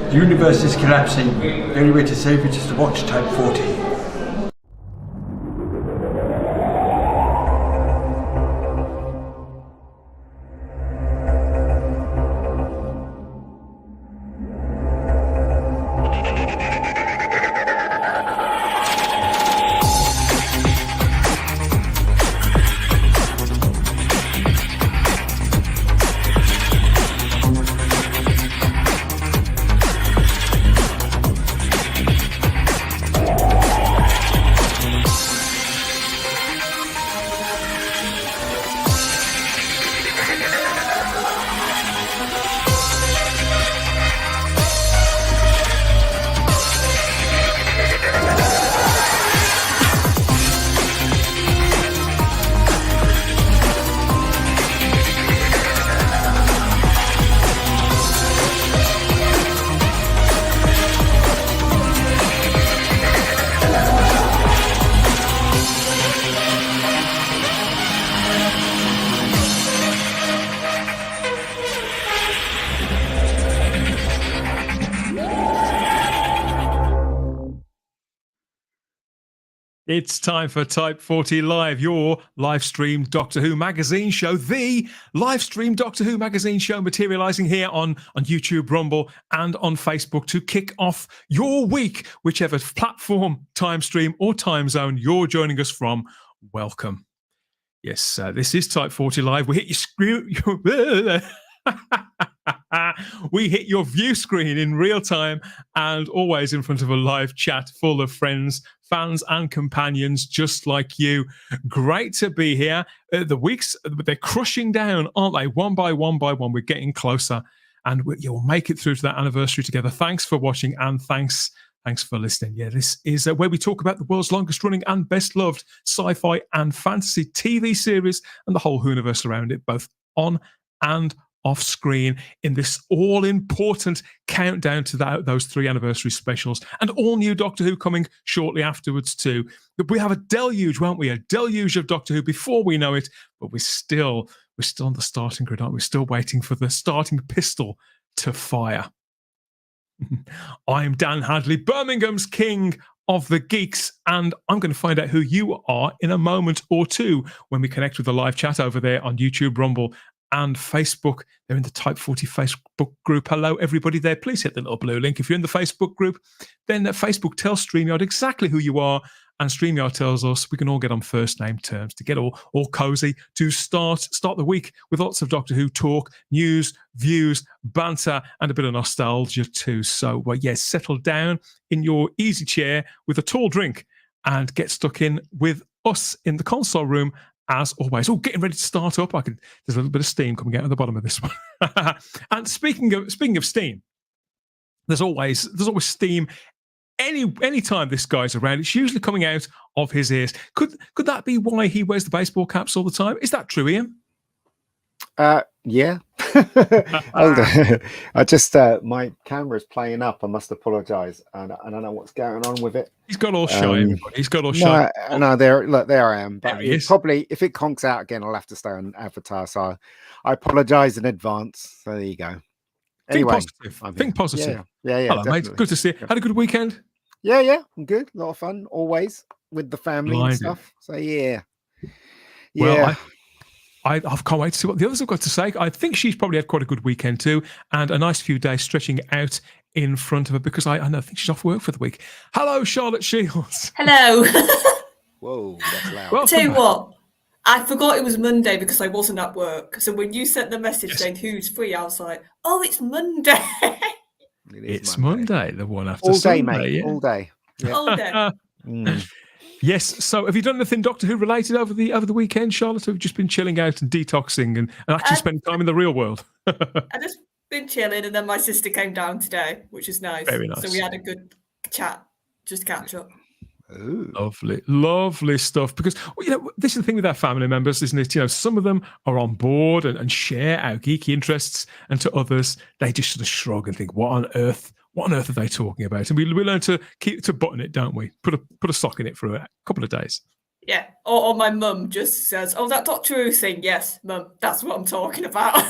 The universe is collapsing. The only way to save it is to watch Type 40. It's time for Type 40 Live, your live stream Doctor Who magazine show, the live stream Doctor Who magazine show materializing here on YouTube, Rumble, and on Facebook to kick off your week, whichever platform, time stream, or time zone you're joining us from. Welcome. Yes, this is Type 40 Live. We hit your screen. We hit your view screen in real time and always in front of a live chat full of friends, fans and companions just like you. Great to be here. The weeks, they're crushing down, aren't they? One by one by one, we're getting closer and you'll make it through to that anniversary together. Thanks for watching and thanks for listening. Yeah, this is where we talk about the world's longest running and best loved sci-fi and fantasy TV series and the whole Whouniverse around it, both on and off screen in this all-important countdown to those 3 anniversary specials and all new Doctor Who coming shortly afterwards too. We have a deluge, won't we? A deluge of Doctor Who before we know it, but we're still on the starting grid, aren't we? We're still waiting for the starting pistol to fire. I'm Dan Hadley, Birmingham's king of the geeks, and I'm going to find out who you are in a moment or two when we connect with the live chat over there on YouTube, Rumble, and Facebook. They're in the Type 40 Facebook group. Hello, everybody there. Please hit the little blue link. If you're in the Facebook group, then Facebook tells StreamYard exactly who you are, and StreamYard tells us we can all get on first name terms to get all cozy to start the week with lots of Doctor Who talk, news, views, banter, and a bit of nostalgia too. So, yes, settle down in your easy chair with a tall drink and get stuck in with us in the console room. As always, getting ready to start up. There's a little bit of steam coming out of the bottom of this one. And speaking of steam, there's always steam. Any time this guy's around, it's usually coming out of his ears. Could that be why he wears the baseball caps all the time? Is that true, Ian? Yeah. Hold on. I just my camera's playing up. I must apologise. I don't know what's going on with it. He's got all shy. Everybody. He's got all shy. No, there I am. But there probably if it conks out again, I'll have to stay on Avatar. So I apologise in advance. So there you go. Anyway, think positive. Yeah. Hello, mate. Good to see you. Had a good weekend. Yeah. I'm good. A lot of fun. Always with the family and stuff. So yeah. Well, I can't wait to see what the others have got to say. I think she's probably had quite a good weekend too, and a nice few days stretching out in front of her because I think she's off work for the week. Hello, Charlotte Shields. Hello. Whoa, that's loud. I'll tell you what, I forgot it was Monday because I wasn't at work. So when you sent the message saying who's free, I was like, oh, it's Monday. It's Monday, the one after all day, Sunday, mate. yeah. All day. Yeah. All day. Yes. So, have you done anything Doctor Who related over the weekend, Charlotte? Have you just been chilling out and detoxing and actually spending time in the real world? I just been chilling, and then my sister came down today, which is nice. Very nice. So we had a good chat, just catch up. Ooh. Lovely stuff. Because this is the thing with our family members, isn't it? Some of them are on board and share our geeky interests, and to others, they just sort of shrug and think, "What on earth are they talking about?" And we learn to button it, don't we? Put a sock in it for a couple of days. Yeah. Or my mum just says, "Oh, that Doctor Who thing." Yes, mum, that's what I'm talking about.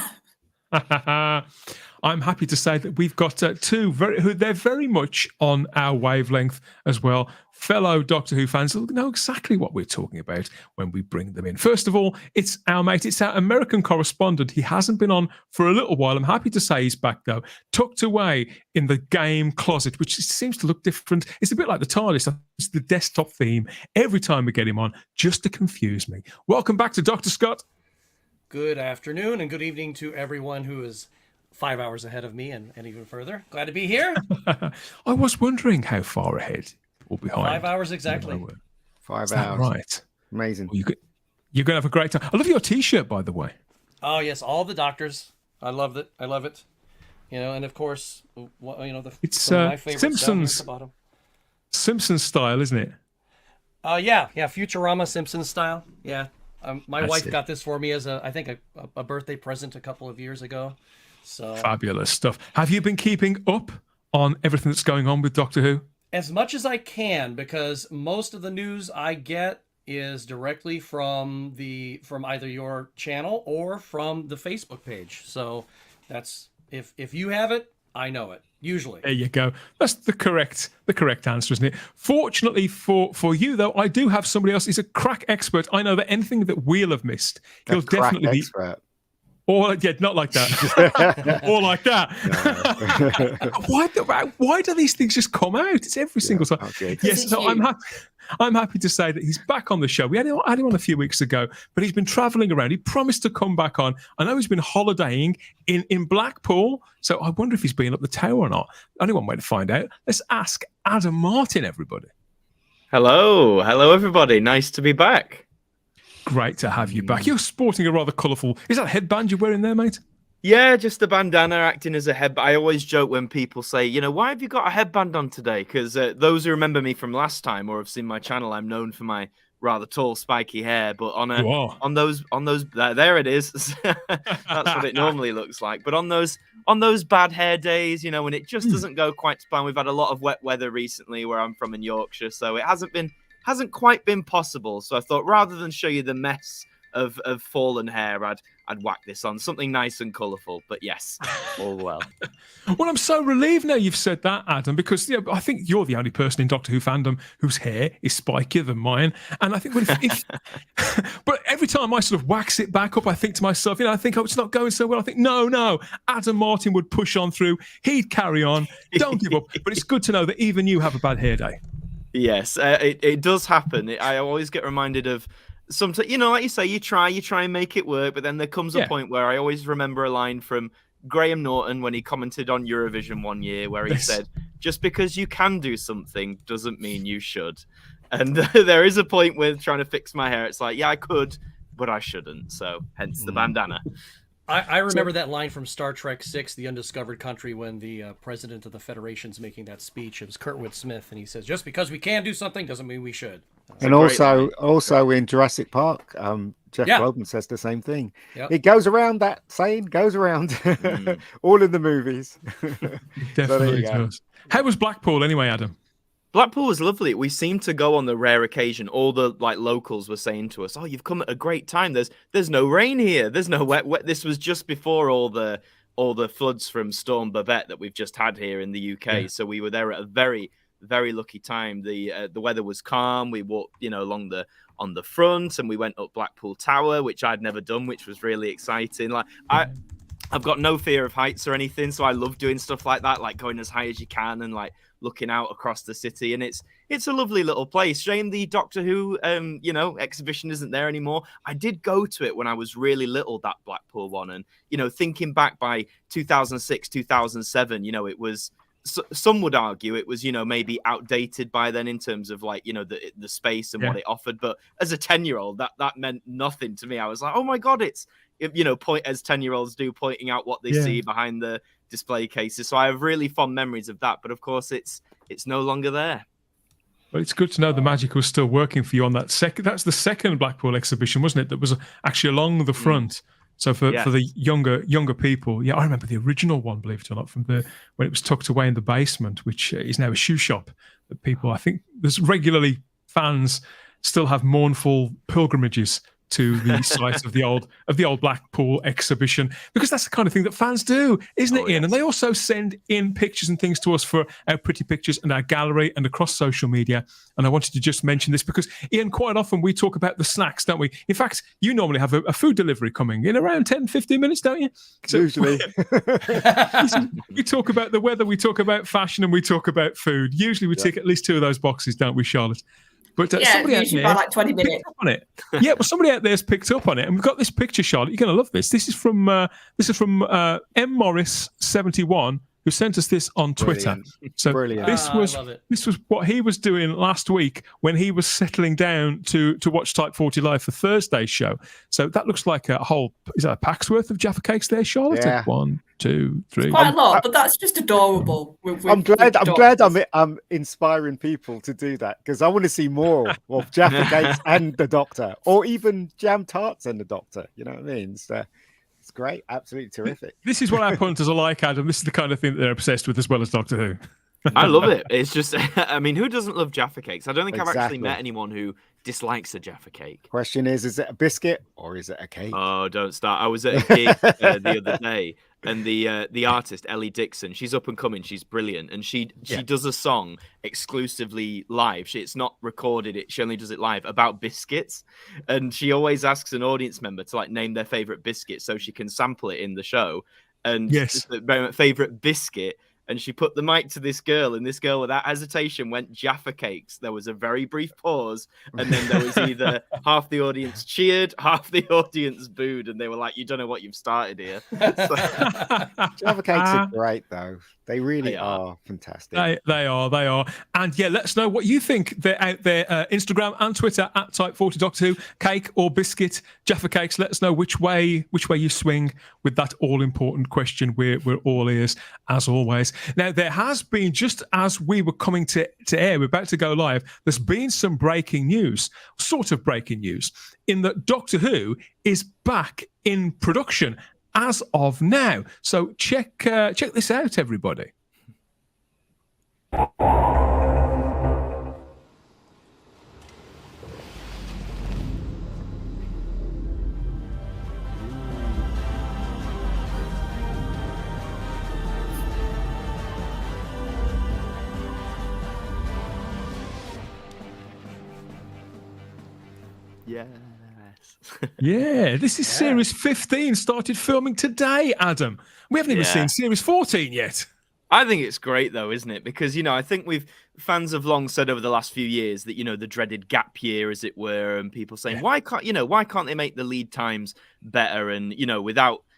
I'm happy to say that we've got two they're very much on our wavelength as well. Fellow Doctor Who fans who know exactly what we're talking about when we bring them in. First of all, it's our American correspondent. He hasn't been on for a little while. I'm happy to say he's back, though, tucked away in the game closet, which seems to look different. It's a bit like the TARDIS. It's the desktop theme every time we get him on, just to confuse me. Welcome back to Dr. Scott. Good afternoon and good evening to everyone who is 5 hours ahead of me and even further. Glad to be here. I was wondering how far ahead or behind. 5 hours exactly. 5 hours. Right. Amazing. Well, you're going to have a great time. I love your T-shirt, by the way. Oh, yes. All the doctors. I love it. I love it. You know, and of course, It's some of my favorites Simpsons. down here at the bottom. Simpsons style, isn't it? Yeah. Futurama Simpsons style. Yeah. My That's wife it. got this for me as I think a birthday present a couple of years ago. So Fabulous stuff. Have you been keeping up on everything that's going on with Doctor Who? as much as I can, because most of the news I get is directly from either your channel or from the Facebook page. So that's if you have it, I know it. Usually. There you go. That's the correct answer, isn't it? Fortunately for you, though, I do have somebody else. He's a crack expert. I know that anything that we'll have missed, he'll definitely be. Expert. Or yeah, not like that. Or like that. Why do these things just come out? It's every single time. Okay. Yes, so I'm happy to say that he's back on the show. We had him on a few weeks ago, but he's been travelling around. He promised to come back on. I know he's been holidaying in Blackpool, so I wonder if he's been up the tower or not. Only one way to find out. Let's ask Adam Martyn, everybody. Hello, everybody. Nice to be back. Great to have you back. You're sporting a rather colourful... Is that a headband you're wearing there, mate? Yeah, just a bandana acting as a headband. I always joke when people say, why have you got a headband on today? Because those who remember me from last time or have seen my channel, I'm known for my rather tall, spiky hair. But on those, there it is. That's what it normally looks like. But on those bad hair days, when it just doesn't go quite to plan. We've had a lot of wet weather recently where I'm from in Yorkshire, so it hasn't quite been possible. So I thought rather than show you the mess of fallen hair, I'd whack this on something nice and colourful. But yes, all well. Well, I'm so relieved now you've said that, Adam, because I think you're the only person in Doctor Who fandom whose hair is spikier than mine. And I think but every time I sort of wax it back up, I think to myself, I think, it's not going so well. I think, no, Adam Martyn would push on through. He'd carry on. Don't give up. But it's good to know that even you have a bad hair day. Yes, it does happen. I always get reminded of sometimes, like you say, you try and make it work, but then there comes a point where I always remember a line from Graham Norton when he commented on Eurovision one year where he said, just because you can do something doesn't mean you should. And there is a point with trying to fix my hair. It's like, yeah, I could, but I shouldn't. So hence the bandana. I remember that line from Star Trek VI, The Undiscovered Country, when the president of the Federation's making that speech. It was Kurtwood Smith, and he says, just because we can do something doesn't mean we should. And also in Jurassic Park, Jeff Goldblum says the same thing. Yep. It goes around, that saying goes around all in the movies. Definitely does. How was Blackpool anyway, Adam? Blackpool was lovely. We seemed to go on the rare occasion. All the locals were saying to us, "Oh, you've come at a great time. There's no rain here. There's no wet. This was just before all the floods from Storm Babette that we've just had here in the UK. Yeah. So we were there at a very, very lucky time. The weather was calm. We walked, on the front, and we went up Blackpool Tower, which I'd never done, which was really exciting. I've got no fear of heights or anything, so I love doing stuff like that, like going as high as you can and looking out across the city. And it's a lovely little place. Shame the Doctor Who exhibition isn't there anymore. I did go to it when I was really little, that Blackpool one, and thinking back by 2006 2007, it was, some would argue it was maybe outdated by then in terms of the space and what it offered, but as a 10-year-old that meant nothing to me. I was like, oh my god, it's point as 10-year-olds do, pointing out what they see behind the display cases. So I have really fond memories of that, but of course it's no longer there. Well, it's good to know the magic was still working for you on that second. That's the second Blackpool exhibition, wasn't it? That was actually along the front. So for the younger people, I remember the original one, believe it or not, when it was tucked away in the basement, which is now a shoe shop. That people, I think, there's regularly fans still have mournful pilgrimages to the site of the old Blackpool exhibition, because that's the kind of thing that fans do, isn't it, Ian? Yes. And they also send in pictures and things to us for our pretty pictures and our gallery and across social media. And I wanted to just mention this because, Ian, quite often we talk about the snacks, don't we? In fact, you normally have a food delivery coming in around 10-15 minutes, don't you? So, Usually. we talk about the weather, we talk about fashion, and we talk about food. Usually we tick at least 2 of those boxes, don't we, Charlotte? But somebody out usually there by like 20 minutes. picked up on it. Yeah, well, somebody out there's picked up on it, and we've got this picture, Charlotte. You're going to love this. This is from M Morris 71, who sent us this on Twitter. Brilliant. So Brilliant. this I was love it. this was what he was doing last week when he was settling down to watch Type 40 Live for Thursday's show. So that looks like a whole, is that a pack's worth of Jaffa cakes there, Charlotte? Yeah. 1, 2, 3. Quite a lot, but that's just adorable. I'm glad I'm inspiring people to do that, because I want to see more of Jaffa Cakes and the Doctor, or even jam tarts and the Doctor. You know what I mean? So it's great, absolutely terrific. This is what our punters are like, Adam. This is the kind of thing that they're obsessed with, as well as Doctor Who. I love it. It's just, I mean, who doesn't love Jaffa Cakes? I don't think I've actually Exactly. met anyone who dislikes a Jaffa Cake. Question is it a biscuit or is it a cake? Oh, don't start. I was at a gig the other day, and the artist, Ellie Dixon, she's up and coming. She's brilliant. And she does a song exclusively live. It's not recorded. She only does it live about biscuits. And she always asks an audience member to like name their favorite biscuit so she can sample it in the show. And Yes. the favorite biscuit. And she put the mic to this girl, and this girl, without hesitation, went Jaffa Cakes. There was a very brief pause, and then there was either half the audience cheered, half the audience booed, and they were like, "You don't know what you've started here." So, Jaffa Cakes are great, though. They really They are. are fantastic. They are. And yeah, let us know what you think. They're out there, Instagram and Twitter at Type 40 Doctor Who, cake or biscuit, Jaffa Cakes. Let us know which way you swing with that all important question. We're all ears as always. Now, there has been, just as we were coming to air, we're about to go live, there's been some breaking news, sort of breaking news, in that Doctor Who is back in production as of now. So check this out, everybody. yes. Yeah, this is series 15, started filming today, Adam. We haven't even Yeah. seen series 14 yet. I think it's great though, isn't it? Because, I think fans have long said over the last few years that, the dreaded gap year, as it were, and people saying, why can't they make the lead times better? And,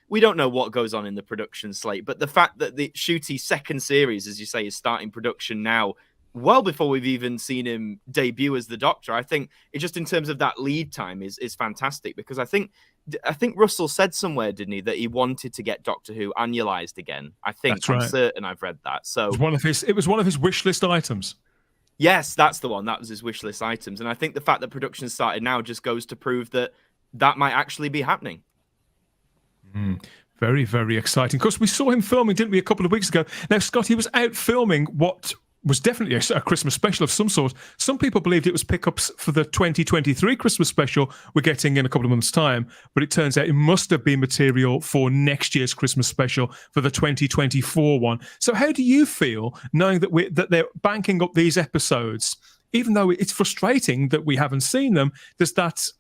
we don't know what goes on in the production slate, but the fact that the Shooty second series, as you say, is starting production now, well before we've even seen him debut as the Doctor, I think it just in terms of that lead time is fantastic, because I think Russell said somewhere, didn't he, that he wanted to get Doctor Who annualized again. I think That's right. I'm certain I've read that. So It was one of his wish list items. yes, that's the one. That was his wish list items. And I think the fact that production started now just goes to prove that might actually be happening. Very, very exciting. Of course, we saw him filming, didn't we, a couple of weeks ago. Now, Scott, he was out filming what was definitely a Christmas special of some sort. Some people believed it was pickups for the 2023 Christmas special we're getting in a couple of months' time, but it turns out it must have been material for next year's Christmas special for the 2024 one. So how do you feel knowing that they're banking up these episodes, even though it's frustrating that we haven't seen them? Does that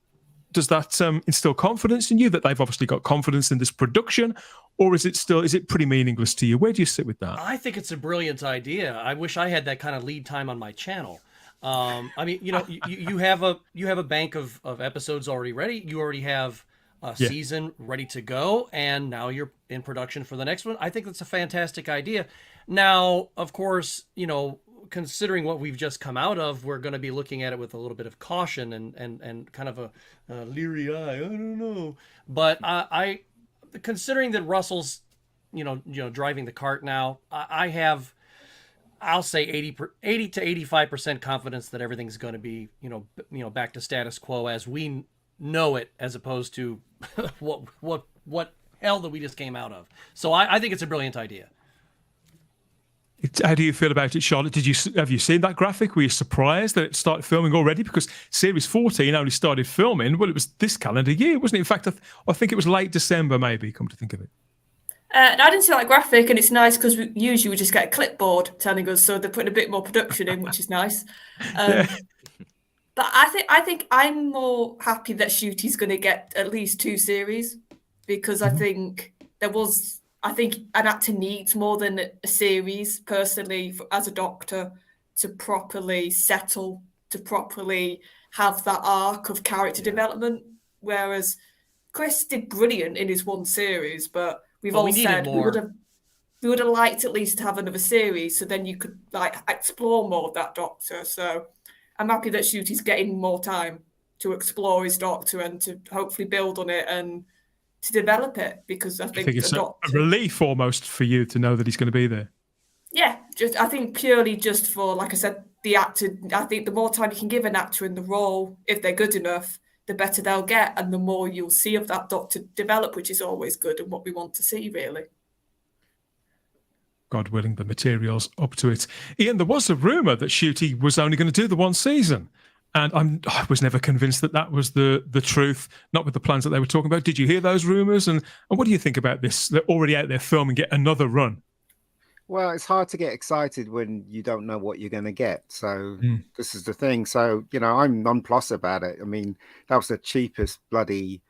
instill confidence in you that they've obviously got confidence in this production, or is it pretty meaningless to you? Where do you sit with that? I think it's a brilliant idea. I wish I had that kind of lead time on my channel. I mean, you have a bank of episodes already ready. You already have a season ready to go, and now you're in production for the next one. I think that's a fantastic idea. Now, of course, considering what we've just come out of, we're going to be looking at it with a little bit of caution and kind of a leery eye. I don't know, but I considering that Russell's, driving the cart now, I'll say 80 to 85% confidence that everything's going to be, back to status quo as we know it, as opposed to what hell that we just came out of. So I think it's a brilliant idea. How do you feel about it, Charlotte? Have you seen that graphic? Were you surprised that it started filming already? Because Series 14 only started filming, well, it was this calendar year, wasn't it? In fact, I think it was late December, maybe, come to think of it. I didn't see that graphic, and it's nice because usually we just get a clipboard telling us, so they're putting a bit more production in, which is nice. Yeah. But I think I'm more happy that Shooty's going to get at least 2 series, because I think an actor needs more than a series, personally, as a Doctor, to properly settle, to properly have that arc of character development. Whereas Chris did brilliant in his 1 series, but we said we would have liked at least to have another series, so then you could like explore more of that Doctor. So I'm happy that Shooty's getting more time to explore his Doctor and to hopefully build on it and to develop it, because I think it's a relief almost for you to know that he's going to be there. Yeah, I think purely just for, like I said, the actor. I think the more time you can give an actor in the role, if they're good enough, the better they'll get, and the more you'll see of that Doctor develop, which is always good and what we want to see, really. God willing, the material's up to it. Ian, there was a rumour that Shooty was only going to do the 1 season. And I was never convinced that was the truth, not with the plans that they were talking about. Did you hear those rumours? And what do you think about this? They're already out there filming, get another run. Well, it's hard to get excited when you don't know what you're going to get. So this is the thing. So, I'm nonplussed about it. I mean, that was the cheapest bloody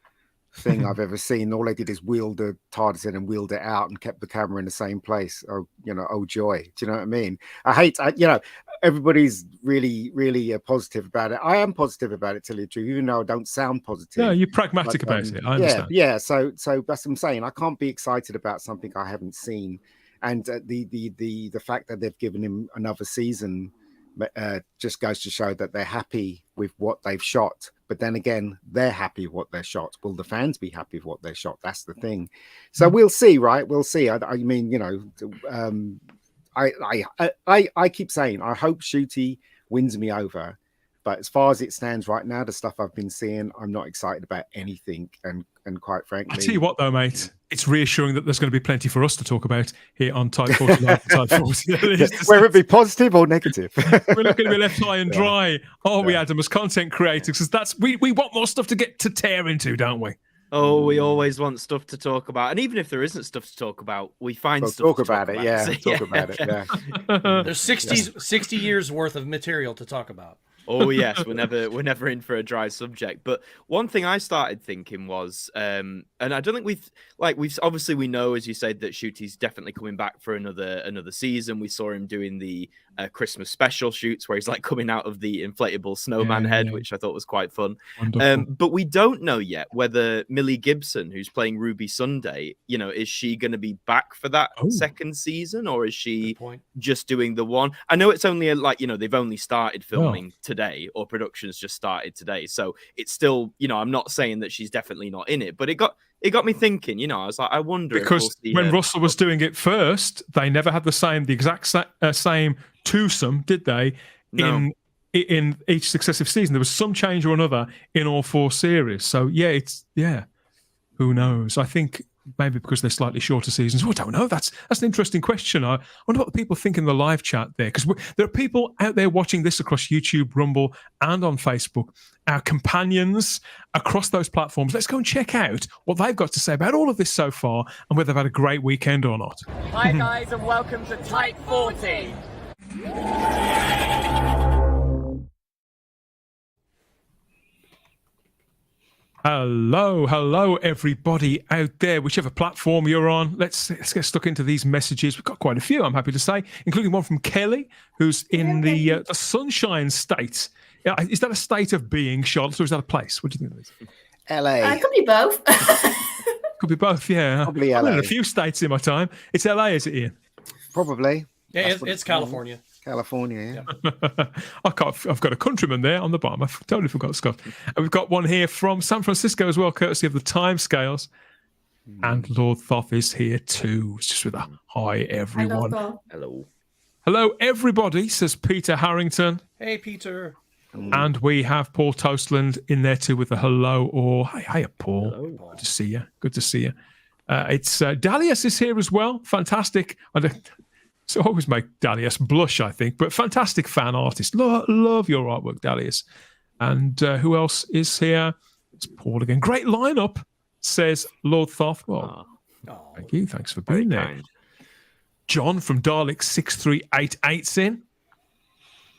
thing I've ever seen. All they did is wheel the TARDIS in and wheeled it out and kept the camera in the same place. Oh, oh joy. Do you know what I mean? Everybody's really, really positive about it. I am positive about it, to tell you the truth, even though I don't sound positive. No, you're pragmatic about it. I understand. Yeah. So that's what I'm saying. I can't be excited about something I haven't seen. And the fact that they've given him another season just goes to show that they're happy with what they've shot. But then again, they're happy with what they're shot. Will the fans be happy with what they're shot? That's the thing. So we'll see, right? We'll see. I mean, I keep saying I hope Shooty wins me over, but as far as it stands right now, the stuff I've been seeing, I'm not excited about anything. And quite frankly, I tell you what, though, mate, it's reassuring that there's going to be plenty for us to talk about here on Type 40 Live and Type 40. Whether it be positive or negative, we're not going to be left high and dry, are we, Adam, as content creators? Because we want more stuff to tear into, don't we? Oh, we always want stuff to talk about, and even if there isn't stuff to talk about, we find stuff to talk about it. Yeah, talk about it. Yeah, there's 60 years worth of material to talk about. Oh yes, we're never in for a dry subject. But one thing I started thinking was, and I don't think we've obviously we know, as you said, that Shooty's definitely coming back for another season. We saw him doing the Christmas special shoots where he's like coming out of the inflatable snowman head, which I thought was quite fun. But we don't know yet whether Millie Gibson, who's playing Ruby Sunday, is she going to be back for that second season, or is she just doing the one? I know it's only they've only started filming today, or production's just started today, so it's still, I'm not saying that she's definitely not in it, but it got me thinking, I was like, I wonder, because when Russell was doing it first, they never had the exact same twosome, did they? No. In each successive season, there was some change or another in all 4 series. So who knows? I think maybe because they're slightly shorter seasons. I don't know. That's an interesting question. I wonder what the people think in the live chat there, because there are people out there watching this across YouTube, Rumble, and on Facebook. Our companions across those platforms. Let's go and check out what they've got to say about all of this so far and whether they've had a great weekend or not. Hi guys, and welcome to Type 40. Hello, everybody out there, whichever platform you're on. Let's get stuck into these messages. We've got quite a few, I'm happy to say, including one from Kelly, who's in the Sunshine State. Is that a state of being, Charlotte, or is that a place? What do you think of this? LA. It could be both. Could be both, yeah. Probably I've LA. been in a few states in my time. It's LA, is it, Ian? Probably. Yeah, it's California. California, yeah. I've got a countryman there on the bottom. I totally forgot Scott. And we've got one here from San Francisco as well, courtesy of the time scales. And Lord Thoth is here too. It's just with a hi, everyone. Hello, everybody, says Peter Harrington. Hey, Peter. And we have Paul Toastland in there too with a hello or hi, Paul. Hello, Paul. Good to see you. It's Dalius is here as well. Fantastic. So always make Dalius blush, I think. But fantastic fan artist. Love your artwork, Dalius. And who else is here? It's Paul again. Great lineup, says Lord Thoth. Well, thank you. Thanks for being there. Kind. John from Daleks6388's in.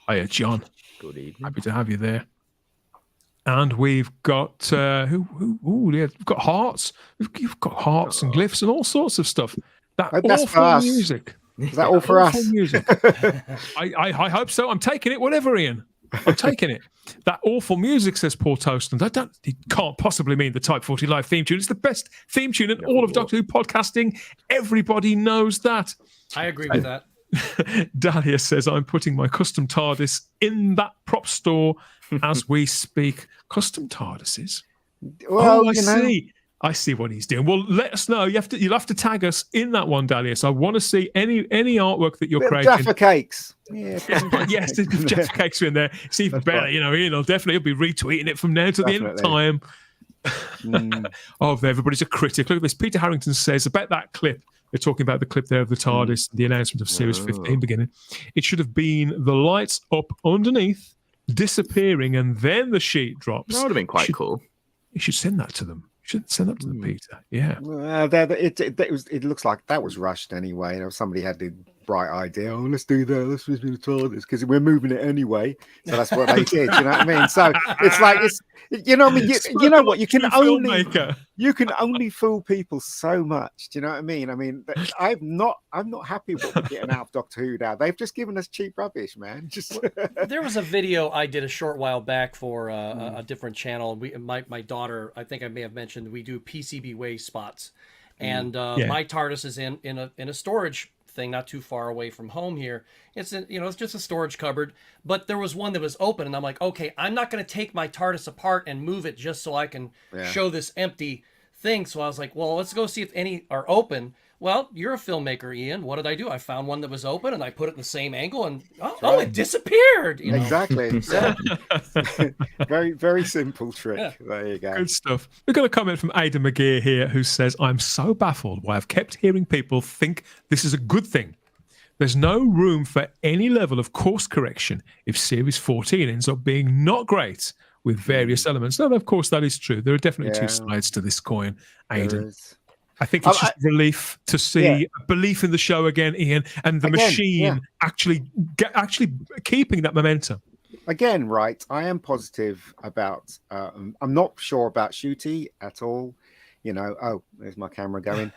Hiya, John. Good evening. Happy to have you there. And we've got we've got hearts. You've got hearts and glyphs and all sorts of stuff. That's for us. Music. Is that all for us? Music. I hope so. I'm taking it. Whatever, Ian. I'm taking it. That awful music, says Paul Toaston. It can't possibly mean the Type 40 Live theme tune. It's the best theme tune in all of Doctor Who podcasting. Everybody knows that. I agree with that. Dahlia says, I'm putting my custom TARDIS in that prop store as we speak. Custom TARDISes? Well, I see what he's doing. Well, let us know. You'll have to tag us in that one, Dalius. I want to see any artwork that you're creating. Jaffa cakes. Yeah, yes, if Jaffa cakes are in there, it's even better. Right. Ian will definitely be retweeting it from now to the end of time. Everybody's a critic. Look at this. Peter Harrington says about that clip. They're talking about the clip there of the TARDIS, the announcement of Series 15 beginning. It should have been the lights up underneath, disappearing, and then the sheet drops. That would have been quite cool. You should send that to them. Should send that to them, Peter. Yeah. It looks like that was rushed anyway. Somebody had the bright idea. Oh, let's do that. Let's do the TARDIS because we're moving it anyway. So that's what they did. You know what I mean? So it's like you know what I mean. You know what? You can only fool people so much. Do you know what I mean? I mean, I'm not happy with what we're getting out of Doctor Who now. They've just given us cheap rubbish, man. There was a video I did a short while back for a different channel. My daughter, I think I may have mentioned, we do PCB wave spots, and my TARDIS is in a storage thing not too far away from home here. It's it's just a storage cupboard, but there was one that was open, and I'm like, okay, I'm not going to take my TARDIS apart and move it just so I can show this empty thing. So I was like, well, let's go see if any are open. Well, you're a filmmaker, Ian. What did I do? I found one that was open, and I put it in the same angle, and it disappeared. Exactly. Very, very simple trick. Yeah. There you go. Good stuff. We've got a comment from Ada McGeer here who says, I'm so baffled why I've kept hearing people think this is a good thing. There's no room for any level of course correction if Series 14 ends up being not great with various elements. No, of course, that is true. There are definitely two sides to this coin, Ada. I think it's just relief to see belief in the show again, Ian, and the machine actually keeping that momentum. Again, right? I am positive about. I'm not sure about Shooty at all. There's my camera going.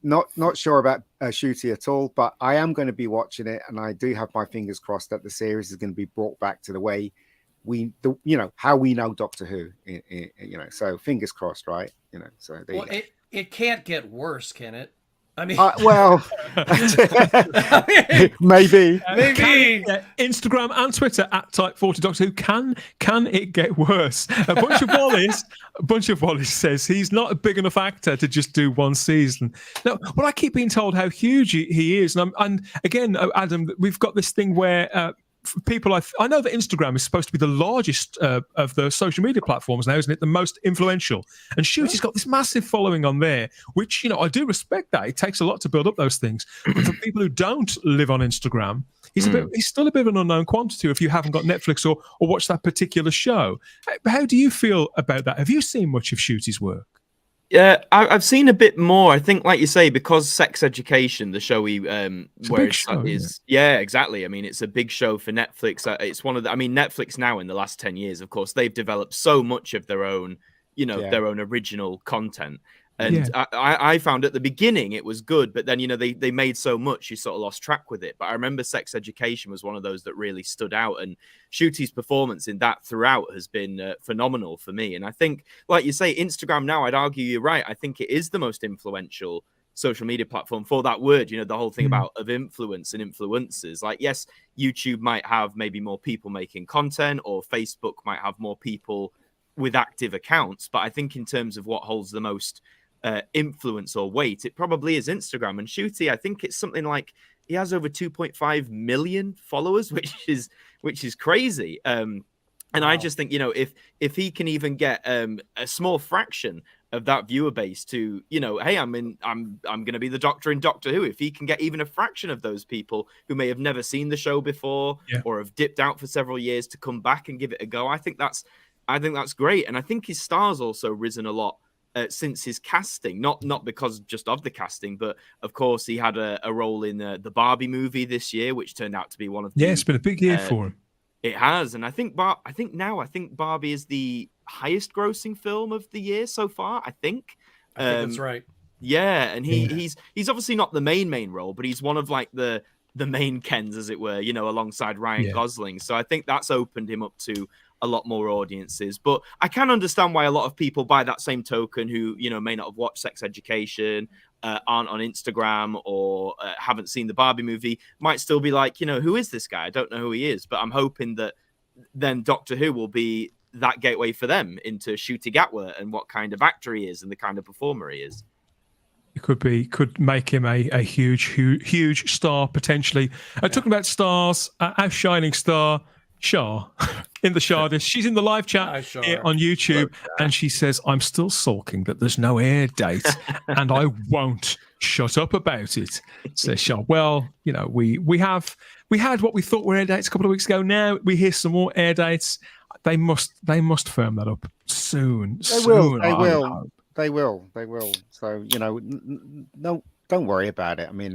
Not sure about Shooty at all, but I am going to be watching it, and I do have my fingers crossed that the series is going to be brought back to the way how we know Doctor Who. So fingers crossed, right? So there you go. It can't get worse, can it? I mean, maybe. Instagram and Twitter at Type 40 Doctor Who. Can it get worse? A bunch of Wallace says he's not a big enough actor to just do one season. No, but I keep being told how huge he is, and again, Adam, we've got this thing where. People, I know that Instagram is supposed to be the largest of the social media platforms now, isn't it? The most influential. And Shooty's got this massive following on there, which, I do respect that. It takes a lot to build up those things. But for people who don't live on Instagram, he's still a bit of an unknown quantity if you haven't got Netflix or watched that particular show. How do you feel about that? Have you seen much of Shooty's work? Yeah, I've seen a bit more. I think, like you say, because Sex Education, the show exactly. I mean, it's a big show for Netflix. It's one of the. I mean, Netflix now in the last 10 years, of course, they've developed so much of their own, their own original content. And I found at the beginning it was good, but then they made so much you sort of lost track with it. But I remember Sex Education was one of those that really stood out, and Shooty's performance in that throughout has been phenomenal for me. And I think, like you say, Instagram now, I'd argue you're right. I think it is the most influential social media platform for that word. The whole thing of influence and influencers. Like, yes, YouTube might have maybe more people making content, or Facebook might have more people with active accounts. But I think in terms of what holds the most influence or weight, it probably is Instagram. And Shooty, I think it's something like he has over 2.5 million followers, which is crazy. And I just think, if he can even get a small fraction viewer base to, you know, hey, I'm going to be the Doctor in Doctor Who. If he can get even a fraction of those people who may have never seen the show before or have dipped out for several years to come back and give it a go, I think that's great. And I think his star's also risen a lot since his casting, not because just of the casting, but of course he had a role in the Barbie movie this year, which turned out to be one of the, it's been a big year for him. It has, and I think Barbie is the highest grossing film of the year so far. I think that's right. Yeah, and he's obviously not the main role, but he's one of like the main Kens, as it were, you know, alongside Ryan Gosling. So I think that's opened him up to a lot more audiences. But I can understand why a lot of people, by that same token, who, you know, may not have watched Sex Education, aren't on Instagram, or haven't seen the Barbie movie, might still be like, you know, who is this guy? I don't know who he is. But I'm hoping that then Doctor Who will be that gateway for them into Ncuti Gatwa and what kind of actor he is and the kind of performer he is. It could make him a huge star potentially. Talking about stars, our shining star, Shah, in the Shardis. She's in the live chat here on YouTube, and she says, "I'm still sulking that there's no air date, and I won't shut up about it." Says Shah. Well, you know, we had what we thought were air dates a couple of weeks ago. Now we hear some more air dates. They must firm that up soon. They will. So, you know, no, don't worry about it. I mean,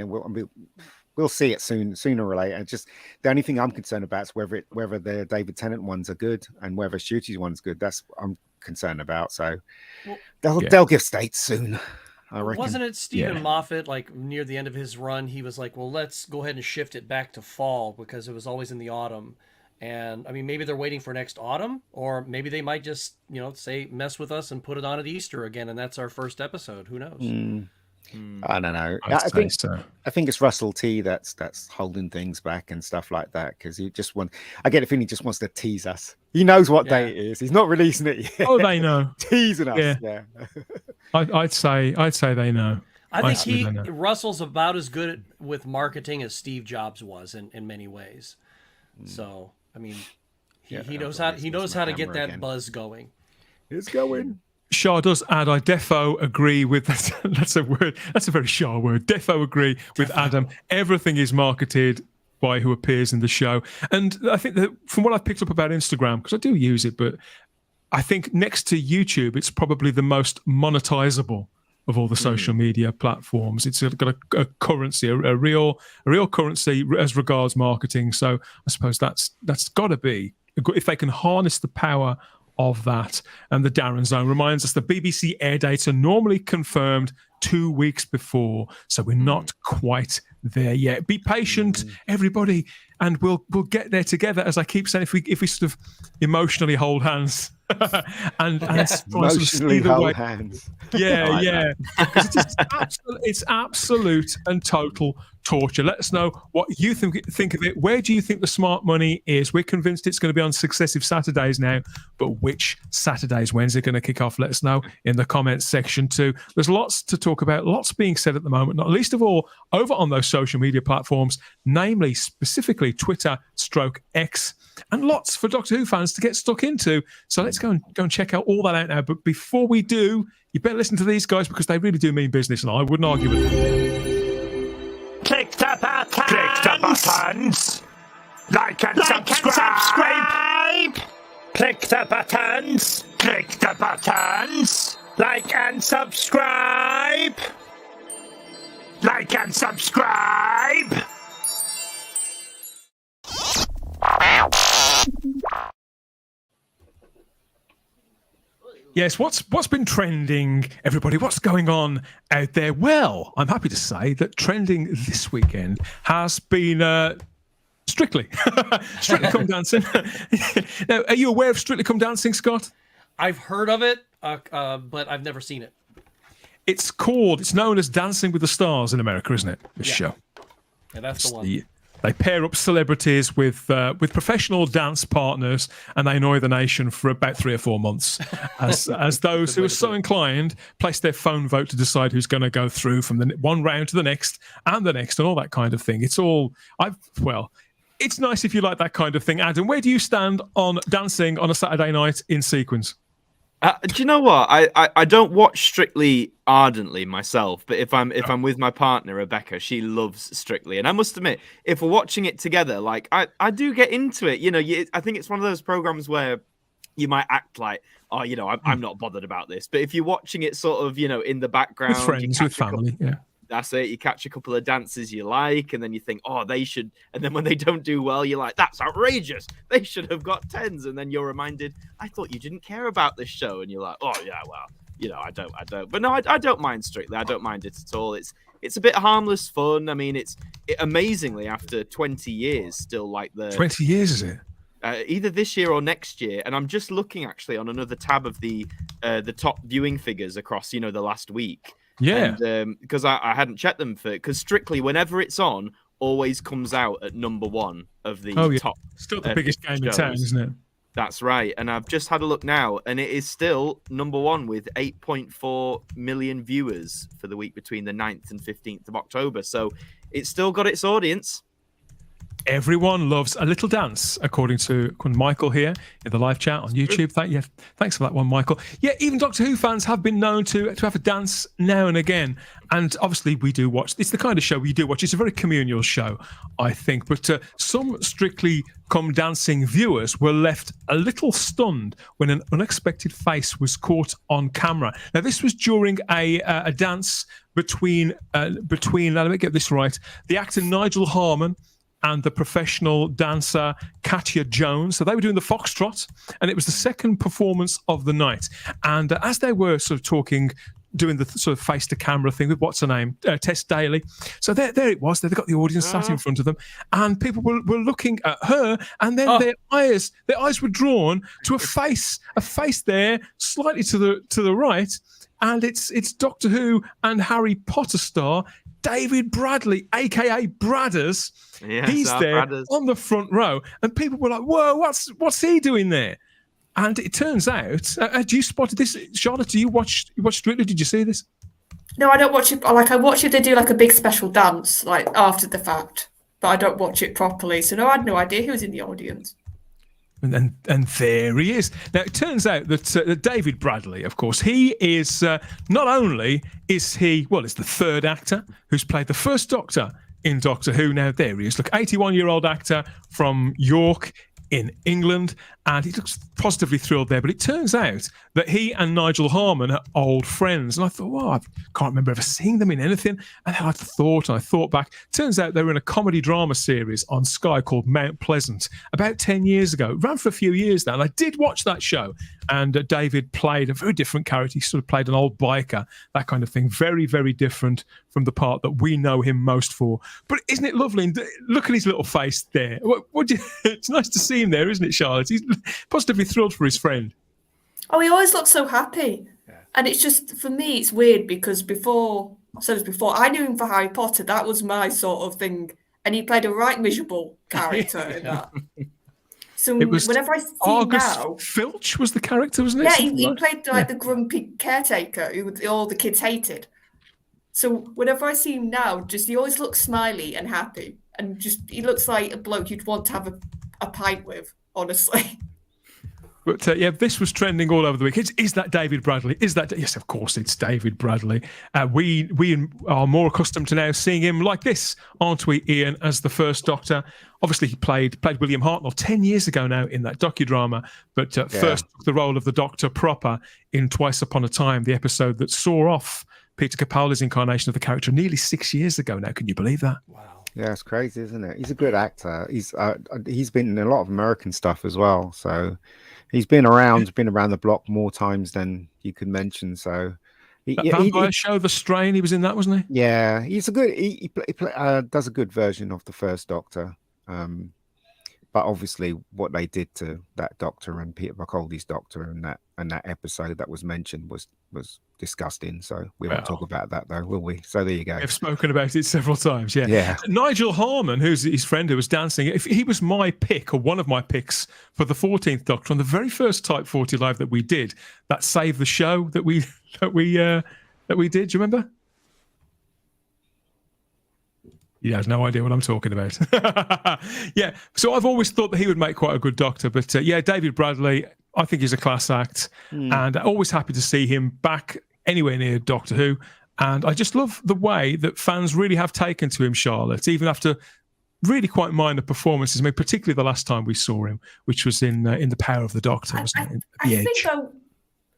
we'll see it sooner or later. Just the only thing I'm concerned about is whether the David Tennant ones are good and whether Ncuti's one's good. That's what I'm concerned about. So they'll give dates soon, I reckon. Wasn't it Stephen Moffat, like near the end of his run, he was like, well, let's go ahead and shift it back to fall because it was always in the autumn. And I mean, maybe they're waiting for next autumn, or maybe they might just, you know, say mess with us and put it on at Easter again, and that's our first episode. Who knows? I don't know. I think it's Russell T that's holding things back and stuff like that, because I get the feeling he just wants to tease us. He knows what day it is. He's not releasing it yet. Oh, they know. Teasing us. Yeah. I'd say they know. I think Russell's about as good with marketing as Steve Jobs was in many ways. So I mean, he knows how to get that buzz going. It's going. Shah does add, I defo agree with that. That's a word. That's a very Shah word. Defo agree with Adam. Everything is marketed by who appears in the show. And I think that from what I've picked up about Instagram, because I do use it, but I think next to YouTube, it's probably the most monetizable of all the social media platforms. It's got a currency, a real currency as regards marketing. So I suppose that's got to be, if they can harness the power of that. And the Darren Zone reminds us the BBC air dates are normally confirmed 2 weeks before, so we're not quite there yet. Be patient, everybody, and we'll get there together. As I keep saying, if we sort of emotionally hold hands and emotionally hold hands. It's absolute and total torture. Let us know what you think of it. Where do you think the smart money is? We're convinced it's going to be on successive Saturdays now, but which Saturdays? When's it going to kick off? Let us know in the comments section too. There's lots to talk about, lots being said at the moment, not least of all over on those social media platforms, namely specifically Twitter/X, and lots for Doctor Who fans to get stuck into. So let's go and check out all that out now. But before we do, you better listen to these guys because they really do mean business, and I wouldn't argue with them. Click the buttons. Like and subscribe. Click the buttons. Click the buttons. Like and subscribe. Like and subscribe. Yes, what's been trending, everybody? What's going on out there? Well, I'm happy to say that trending this weekend has been Strictly Come Dancing. Now, are you aware of Strictly Come Dancing, Scott? I've heard of it, but I've never seen it. It's known as Dancing with the Stars in America, isn't it? This show. Yeah, that's the one. They pair up celebrities with professional dance partners, and they annoy the nation for about 3 or 4 months, as those who are so inclined place their phone vote to decide who's going to go through from the one round to the next, and all that kind of thing. It's nice if you like that kind of thing. Adam, where do you stand on dancing on a Saturday night in sequins? Do you know what? I don't watch Strictly ardently myself, but if I'm with my partner Rebecca, she loves Strictly, and I must admit, if we're watching it together, like I do get into it. You know, I think it's one of those programs where you might act like, oh, you know, I'm not bothered about this, but if you're watching it sort of, you know, in the background, With friends, with family, yeah. That's it. You catch a couple of dances you like, and then you think, oh, they should. And then when they don't do well, you're like, that's outrageous. They should have got 10s. And then you're reminded, I thought you didn't care about this show. And you're like, oh, yeah, well, you know, I don't. But no, I don't mind Strictly. I don't mind it at all. It's a bit harmless fun. I mean, it amazingly, after 20 years, still like the 20 years, is it? Either this year or next year. And I'm just looking actually on another tab of the top viewing figures across, you know, the last week. Yeah, and because I hadn't checked them because Strictly, whenever it's on, always comes out at number 1 of the top. Still the biggest game in town, isn't it? That's right. And I've just had a look now, and it is still number 1 with 8.4 million viewers for the week between the 9th and 15th of October. So it's still got its audience. Everyone loves a little dance, according to Michael here in the live chat on YouTube. Thanks for that one, Michael. Yeah, even Doctor Who fans have been known to have a dance now and again. And obviously, we do watch. It's the kind of show we do watch. It's a very communal show, I think. But some Strictly Come Dancing viewers were left a little stunned when an unexpected face was caught on camera. Now, this was during a dance between. Let me get this right. The actor Nigel Harmon and the professional dancer Katya Jones. So they were doing the foxtrot, and it was the second performance of the night. And as they were sort of talking, doing the sort of face-to-camera thing with, what's her name, Tess Daly. So there it was. They've got the audience sat in front of them, and people were looking at her, and then their eyes were drawn to a face there, slightly to the right, and it's Doctor Who and Harry Potter star David Bradley, aka Bradders. Yes, he's there Bradders on the front row, and people were like, "Whoa, what's he doing there?" And it turns out, had you spotted this, Charlotte? Do you watch Strictly? Did you see this? No, I don't watch it. Like, I watch if they do like a big special dance, like after the fact, but I don't watch it properly. So no, I had no idea who was in the audience. And there he is. Now, it turns out that David Bradley, of course, he is not only is he, well, it's the third actor who's played the first Doctor in Doctor Who. Now, there he is. Look, 81-year-old actor from York in England, and he looks positively thrilled there. But it turns out that he and Nigel Harmon are old friends. And I thought, well, I can't remember ever seeing them in anything. And then I thought back. Turns out they were in a comedy drama series on Sky called Mount Pleasant about 10 years ago. It ran for a few years now. And I did watch that show. And David played a very different character. He sort of played an old biker, that kind of thing. Very, very different from the part that we know him most for. But isn't it lovely? And look at his little face there. It's nice to see him there, isn't it, Charlotte? He's positively thrilled for his friend. Oh, he always looks so happy. Yeah. And it's just, for me, it's weird because I've said this before, I knew him for Harry Potter. That was my sort of thing. And he played a right miserable character in that. So whenever I see August now, Filch was the character, wasn't it? Yeah, he played like the grumpy caretaker who all the kids hated. So whenever I see him now, he always looks smiley and happy, and he looks like a bloke you'd want to have a pint with, honestly. But yeah, this was trending all over the week. Is that David Bradley? Yes, of course, it's David Bradley. We are more accustomed to now seeing him like this, aren't we, Ian, as the first Doctor? Obviously, he played William Hartnell 10 years ago now in that docudrama, but first took the role of the Doctor proper in Twice Upon a Time, the episode that saw off Peter Capaldi's incarnation of the character nearly 6 years ago now. Can you believe that? Wow. Yeah, it's crazy, isn't it? He's a good actor. He's been in a lot of American stuff as well, so he's been around the block more times than you could mention. So that vampire show, The Strain, he was in that, wasn't he? Yeah, he's a good. He does a good version of the first Doctor. But obviously, what they did to that Doctor and Peter Capaldi's Doctor and that episode that was mentioned was disgusting. So we won't talk about that, though, will we? So there you go. We've spoken about it several times. Yeah. Nigel Harmon, who's his friend who was dancing, if he was my pick or one of my picks for the 14th Doctor on the very first Type 40 live that we did, that Save the Show that we did. Do you remember? He has no idea what I'm talking about. Yeah, so I've always thought that he would make quite a good Doctor, but yeah, David Bradley, I think he's a class act, and always happy to see him back anywhere near Doctor Who. And I just love the way that fans really have taken to him, Charlotte, even after really quite minor performances. I mean, particularly the last time we saw him, which was in The Power of the Doctor, wasn't it? I think though,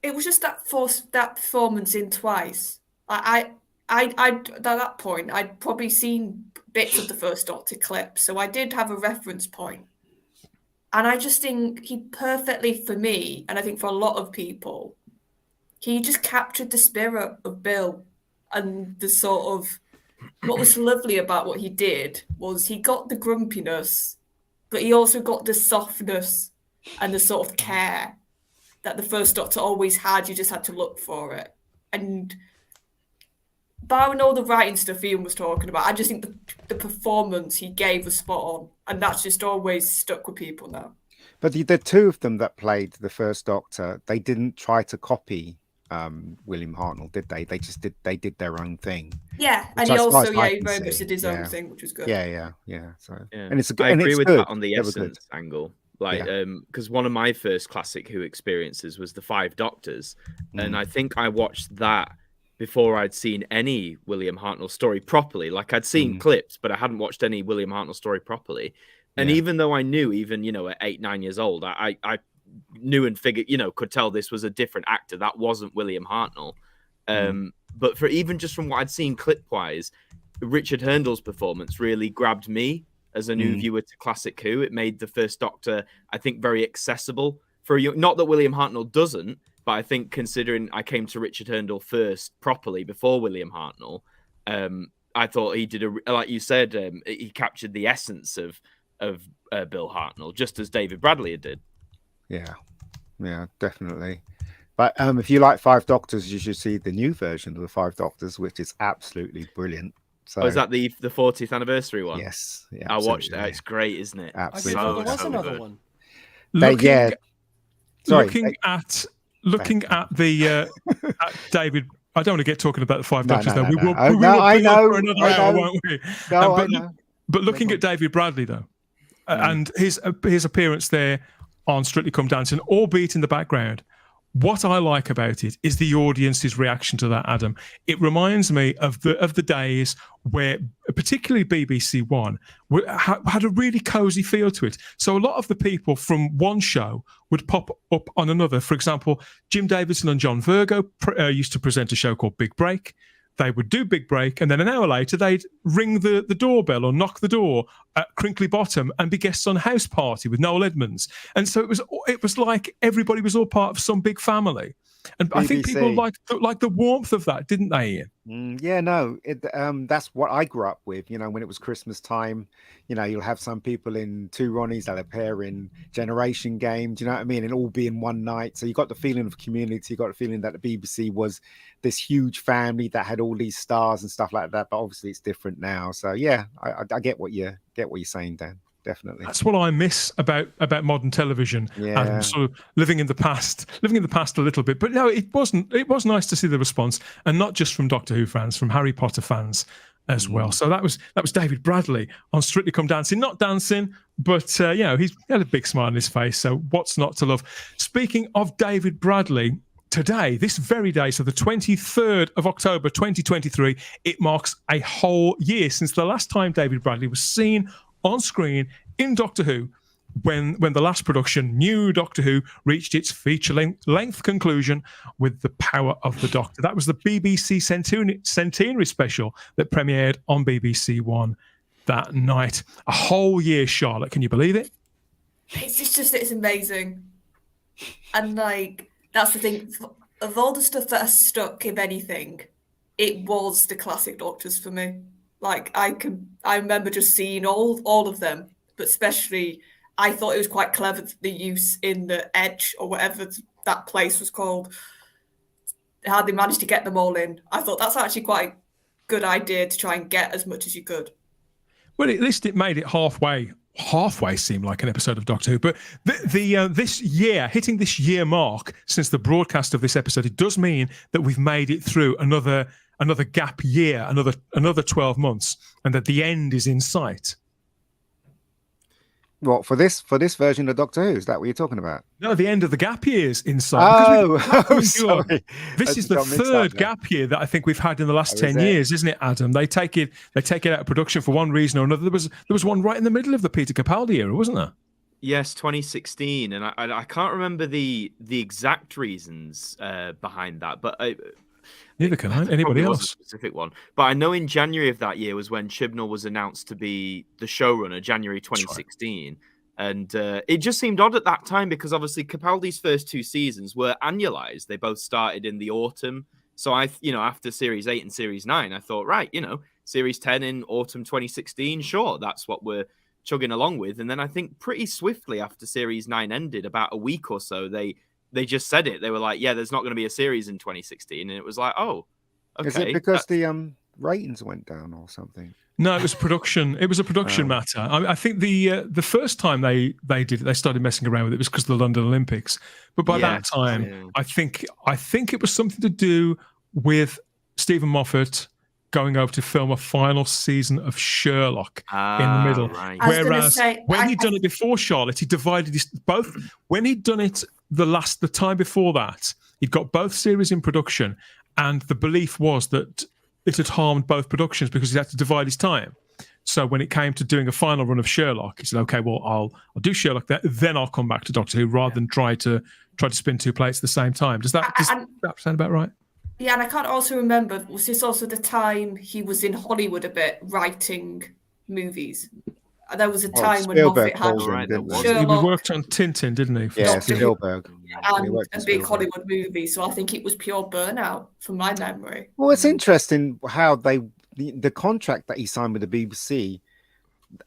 it was just that performance in Twice. I at that point, I'd probably seen bits of the first Doctor clip, so I did have a reference point. And I just think he perfectly, for me, and I think for a lot of people, he just captured the spirit of Bill, and the sort of, what was lovely about what he did was he got the grumpiness, but he also got the softness and the sort of care that the first Doctor always had. You just had to look for it. And barring all the writing stuff Ian was talking about, I just think the performance he gave was spot on, and that's just always stuck with people now. But the two of them that played the first Doctor, they didn't try to copy William Hartnell, did they? They just did their own thing. Yeah, and he also very much did his own thing, which was good. Yeah. So and it's I agree with that on the Essence angle. Like, because one of my first classic Who experiences was the Five Doctors, and I think I watched that before I'd seen any William Hartnell story properly. Like, I'd seen clips, but I hadn't watched any William Hartnell story properly. And even though I knew, even, you know, at 8-9 years old, I knew and figured, you know, could tell this was a different actor. That wasn't William Hartnell. But for even just from what I'd seen clip-wise, Richard Hurndall's performance really grabbed me as a new viewer to classic Who. It made the first Doctor, I think, very accessible for you. Not that William Hartnell doesn't, but I think considering I came to Richard Hurndall first properly before William Hartnell, I thought he did like you said, he captured the essence of Bill Hartnell, just as David Bradley did. Yeah, definitely. But if you like Five Doctors, you should see the new version of the Five Doctors, which is absolutely brilliant. So, is that the 40th anniversary one? Yes. Yeah, I watched it. It's great, isn't it? Absolutely. There was another one. Looking at the at David. I don't want to get talking about the Five Doctors now. We will I know. For another hour, won't we? But looking at David Bradley though, and his appearance there on Strictly Come Dancing, albeit in the background. What I like about it is the audience's reaction to that, Adam. It reminds me of the days where, particularly BBC One, had a really cosy feel to it. So a lot of the people from one show would pop up on another. For example, Jim Davidson and John Virgo used to present a show called Big Break. They would do Big Break, and then an hour later, they'd ring the doorbell or knock the door at Crinkly Bottom and be guests on House Party with Noel Edmonds. And so it was like everybody was all part of some big family. And BBC. I think people liked the warmth of that, didn't they, Ian? That's what I grew up with. You know, when it was Christmas time, you know, you'll have some people in Two Ronnies, they'll appear in Generation Game, do you know what I mean? And all be in one night. So you got the feeling of community, you got the feeling that the BBC was this huge family that had all these stars and stuff like that. But obviously it's different now. So yeah, I get what you're saying, Dan. Definitely. That's what I miss about modern television. And sort of living in the past a little bit. But no, it was nice to see the response, and not just from Doctor Who fans, from Harry Potter fans as well. So that was David Bradley on Strictly Come Dancing. Not dancing, but he had a big smile on his face. So what's not to love? Speaking of David Bradley, today, this very day, so the 23rd of October 2023, it marks a whole year since the last time David Bradley was seen on screen in Doctor Who, when the last production, New Doctor Who, reached its feature-length conclusion with The Power of the Doctor. That was the BBC Centenary special that premiered on BBC One that night. A whole year, Charlotte. Can you believe it? It's amazing. And that's the thing. Of all the stuff that has stuck, if anything, it was the classic Doctors for me. I remember just seeing all of them, but especially I thought it was quite clever, the use in the Edge or whatever that place was called, how they managed to get them all in. I thought that's actually quite a good idea to try and get as much as you could. Well, at least it made it halfway seem like an episode of Doctor Who. But this year, hitting this year mark since the broadcast of this episode, it does mean that we've made it through another another gap year, another 12 months, and that the end is in sight. What, for this version of Doctor Who? Is that what you're talking about? No, the end of the gap year is in sight. Sorry. This is the third gap year that I think we've had in the last 10 years, isn't it, Adam? They take it out of production for one reason or another. There was one right in the middle of the Peter Capaldi era, wasn't there? Yes, 2016, and I can't remember the exact reasons behind that, but neither can I. Anybody else? A specific one, but I know in January of that year was when Chibnall was announced to be the showrunner, January 2016, and it just seemed odd at that time because obviously Capaldi's first 2 seasons were annualized. They both started in the autumn, so after Series 8 and Series 9, I thought, right, Series 10 in autumn 2016, sure, that's what we're chugging along with. And then I think pretty swiftly after Series 9 ended, about a week or so, they just said it. They were like, yeah, there's not going to be a series in 2016. And it was like, oh, okay. Is it because the ratings went down or something? No, it was production. It was a production matter. I think the first time they did it, they started messing around with it was because of the London Olympics. But by that time, I think it was something to do with Stephen Moffat going over to film a final season of Sherlock in the middle. Right. Whereas when he'd done it before Charlotte, he divided his both. When he'd done it the time before that, he'd got both series in production, and the belief was that it had harmed both productions because he had to divide his time. So when it came to doing a final run of Sherlock, he said, "Okay, well, I'll do Sherlock there, then I'll come back to Doctor Who, rather than try to spin 2 plates at the same time." Does that sound about right? Yeah, and I can't also remember, was this also the time he was in Hollywood a bit writing movies? There was a time when Moffat had Sherlock. He worked on Tintin, didn't he? Yeah, Spielberg. And a big Hollywood movie, so I think it was pure burnout from my memory. Well, it's interesting how the contract that he signed with the BBC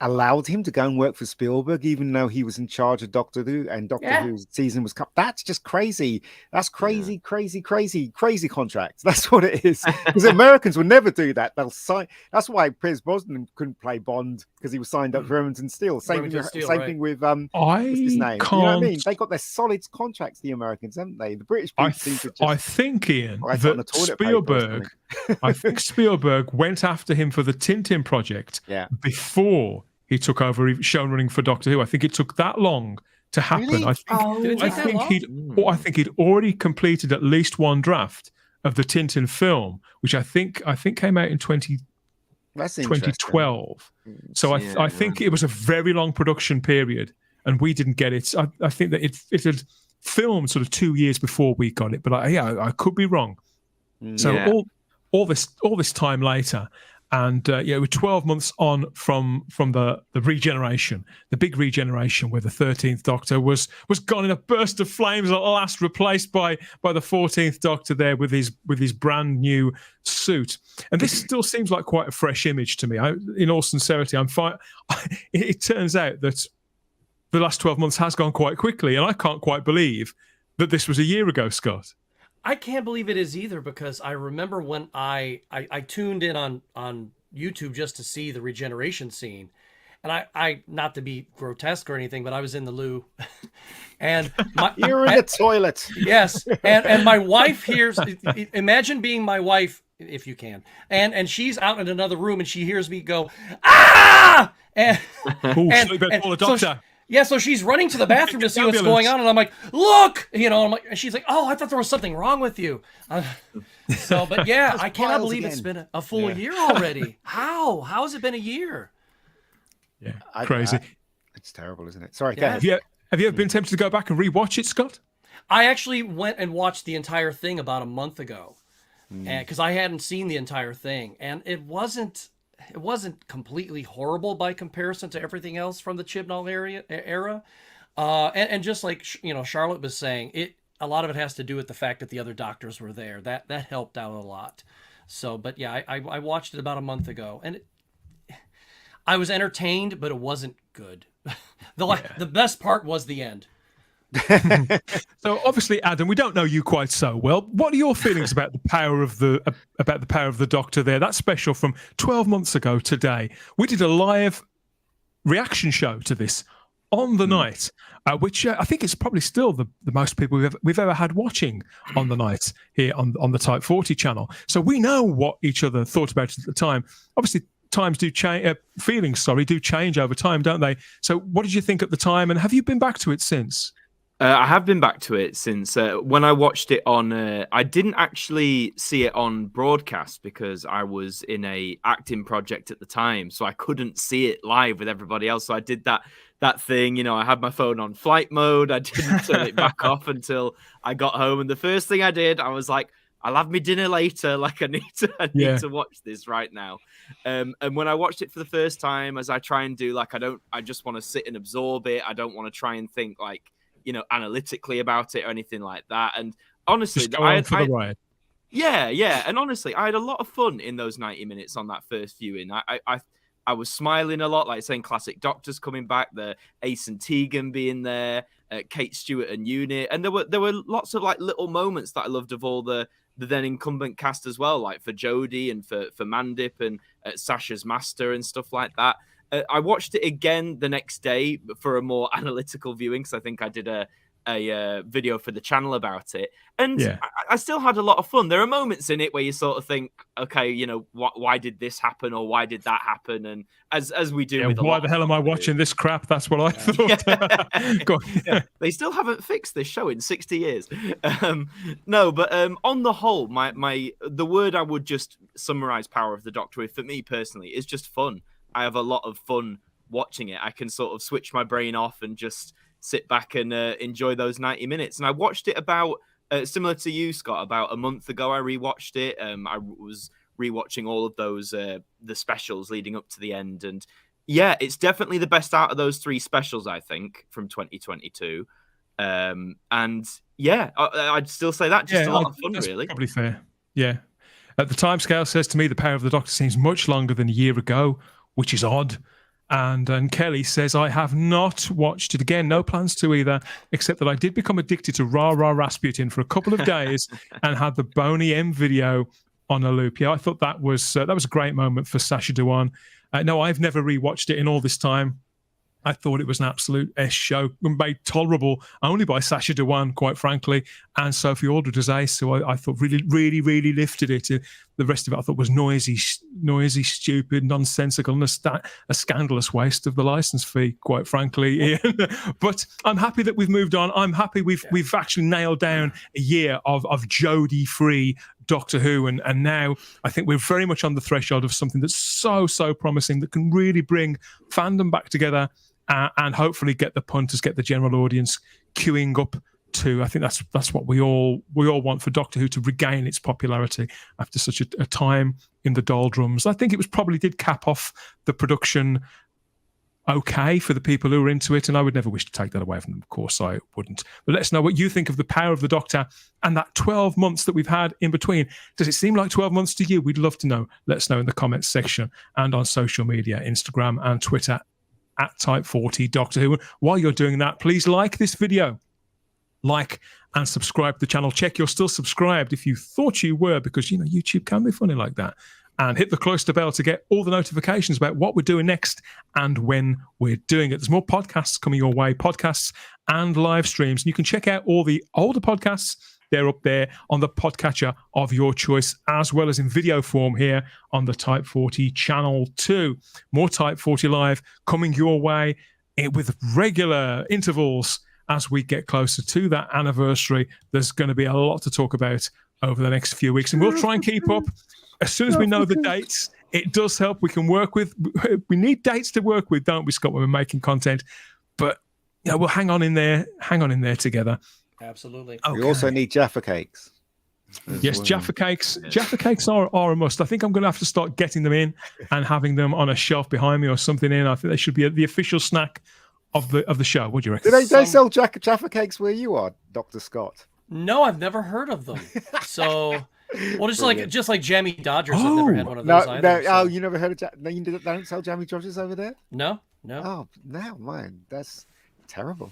allowed him to go and work for Spielberg, even though he was in charge of Doctor Who, and Doctor Who's season was cut. That's just crazy. That's crazy contracts. That's what it is. Because Americans would never do that. They'll sign. That's why Pierce Brosnan couldn't play Bond, because he was signed up for Remington Steele. Same thing with what's his name? You know what I mean? They got their solid contracts, the Americans, haven't they? The British people seem to just, I think, Ian, that Spielberg. I think Spielberg went after him for the Tintin project before he took over show running for Doctor Who. I think it took that long to happen. Really? I think he'd already completed at least one draft of the Tintin film, which I think came out in 2012. So I think it was a very long production period, and we didn't get it. I think that it had filmed sort of 2 years before we got it, but I could be wrong. So all this time later. And we're 12 months on from the regeneration, the big regeneration, where the 13th Doctor was gone in a burst of flames at last, replaced by the 14th Doctor there with his brand new suit. And this still seems like quite a fresh image to me. In all sincerity, I'm fine. It turns out that the last 12 months has gone quite quickly, and I can't quite believe that this was a year ago, Scott. I can't believe it is either, because I remember when I tuned in on YouTube just to see the regeneration scene, and I not to be grotesque or anything, but I was in the loo, and you're in the toilet. Yes, and my wife hears. Imagine being my wife, if you can, and she's out in another room and she hears me go, "Ah!" and call a doctor. So she's running to the bathroom to see what's going on, and I'm like, "Look!" I'm like, and she's like, "Oh, I thought there was something wrong with you." I cannot believe it's been a full year already. How has it been a year? Yeah, crazy. It's terrible, isn't it? Sorry, have you ever been tempted to go back and rewatch it, Scott? I actually went and watched the entire thing about a month ago, because I hadn't seen the entire thing, and it wasn't completely horrible by comparison to everything else from the Chibnall era. And just like, Charlotte was saying, a lot of it has to do with the fact that the other doctors were there. That helped out a lot. So, but yeah, I watched it about a month ago, and I was entertained, but it wasn't good. The best part was the end. So obviously, Adam, we don't know you quite so well. What are your feelings about the power of the Doctor there? That special from 12 months ago today. We did a live reaction show to this on the night, which I think is probably still the most people we've ever had watching on the night here on the Type 40 channel. So we know what each other thought about it at the time. Obviously, times do change, feelings do change over time, don't they? So what did you think at the time, and have you been back to it since? I have been back to it since when I watched it on. I didn't actually see it on broadcast because I was in a acting project at the time, so I couldn't see it live with everybody else. So I did that thing, you know. I had my phone on flight mode. I didn't turn it back off until I got home. And the first thing I did, I was like, "I'll have my dinner later. Like I need to watch this right now." And when I watched it for the first time, as I try and do, like I just want to sit and absorb it. I don't want to try and think like, you know, analytically about it or anything like that. And honestly, just go on for the ride. Yeah. And honestly, I had a lot of fun in those 90 minutes on that first viewing. I was smiling a lot, like saying classic Doctors coming back, the Ace and Tegan being there, Kate Stewart and Unit. And there were lots of like little moments that I loved of all the then incumbent cast as well, like for Jodie and for Mandip and Sasha's Master and stuff like that. I watched it again the next day for a more analytical viewing, because I think I did a video for the channel about it, and I still had a lot of fun. There are moments in it where you sort of think, okay, you know, why did this happen or why did that happen? And as we do, with why the hell am I watching this crap? That's what I thought. Go on. They still haven't fixed this show in 60 years. No, but on the whole, the word I would just summarize Power of the Doctor with, for me personally, is just fun. I have a lot of fun watching it. I can sort of switch my brain off and just sit back and enjoy those 90 minutes. And I watched it about, similar to you, Scott, about a month ago. I rewatched it. I was rewatching all of those, the specials leading up to the end. And yeah, it's definitely the best out of those three specials, I think, from 2022. And yeah, I'd still say that. Just a lot of fun, really. Probably fair. Yeah. The timescale says to me the Power of the Doctor seems much longer than a year ago, which is odd. And Kelly says, I have not watched it again. No plans to either, except that I did become addicted to Rah Rah Rasputin for a couple of days and had the Boney M video on a loop. Yeah, I thought that was a great moment for Sacha Dhawan. No, I've never rewatched it in all this time. I thought it was an absolute S show, made tolerable only by Sacha Dhawan, quite frankly, and Sophie Aldred as Ace. So I thought really lifted it. The rest of it I thought was noisy, stupid, nonsensical, and a scandalous waste of the license fee, quite frankly, Ian. But I'm happy that we've moved on. I'm happy we've actually nailed down a year of Jodie-free Doctor Who, and now I think we're very much on the threshold of something that's so promising, that can really bring fandom back together. And hopefully get the punters, get the general audience queuing up to. I think that's what we all want for Doctor Who to regain its popularity after such a time in the doldrums. I think it was probably did cap off the production okay for the people who were into it, and I would never wish to take that away from them. Of course, I wouldn't. But let us know what you think of the Power of the Doctor and that 12 months that we've had in between. Does it seem like 12 months to you? We'd love to know. Let us know in the comments section and on social media, Instagram and Twitter, at Type 40 Doctor Who. While you're doing that, please like this video. Like and subscribe to the channel. Check you're still subscribed if you thought you were, because, you know, YouTube can be funny like that. And hit the cloister bell to get all the notifications about what we're doing next and when we're doing it. There's more podcasts coming your way, podcasts and live streams. And you can check out all the older podcasts. They're up there on the podcatcher of your choice, as well as in video form here on the Type 40 channel too. More Type 40 Live coming your way with regular intervals as we get closer to that anniversary. There's going to be a lot to talk about over the next few weeks, and we'll try and keep up. As soon as we know the dates, it does help. We can work with. We need dates to work with, don't we, Scott, when we're making content? But you know, we'll hang on in there together. Absolutely. We also need Jaffa cakes. Yes, Jaffa cakes. Jaffa cakes are a must. I think I'm going to have to start getting them in and having them on a shelf behind me or something. I think they should be the official snack of the show. What do you reckon? Do they sell Jaffa cakes where you are, Dr. Scott? No, I've never heard of them. So, well, just like Jammy Dodgers. I've never had one of those either. Oh, you never heard of they don't sell Jammy Dodgers over there? No. Oh, no, man, that's terrible.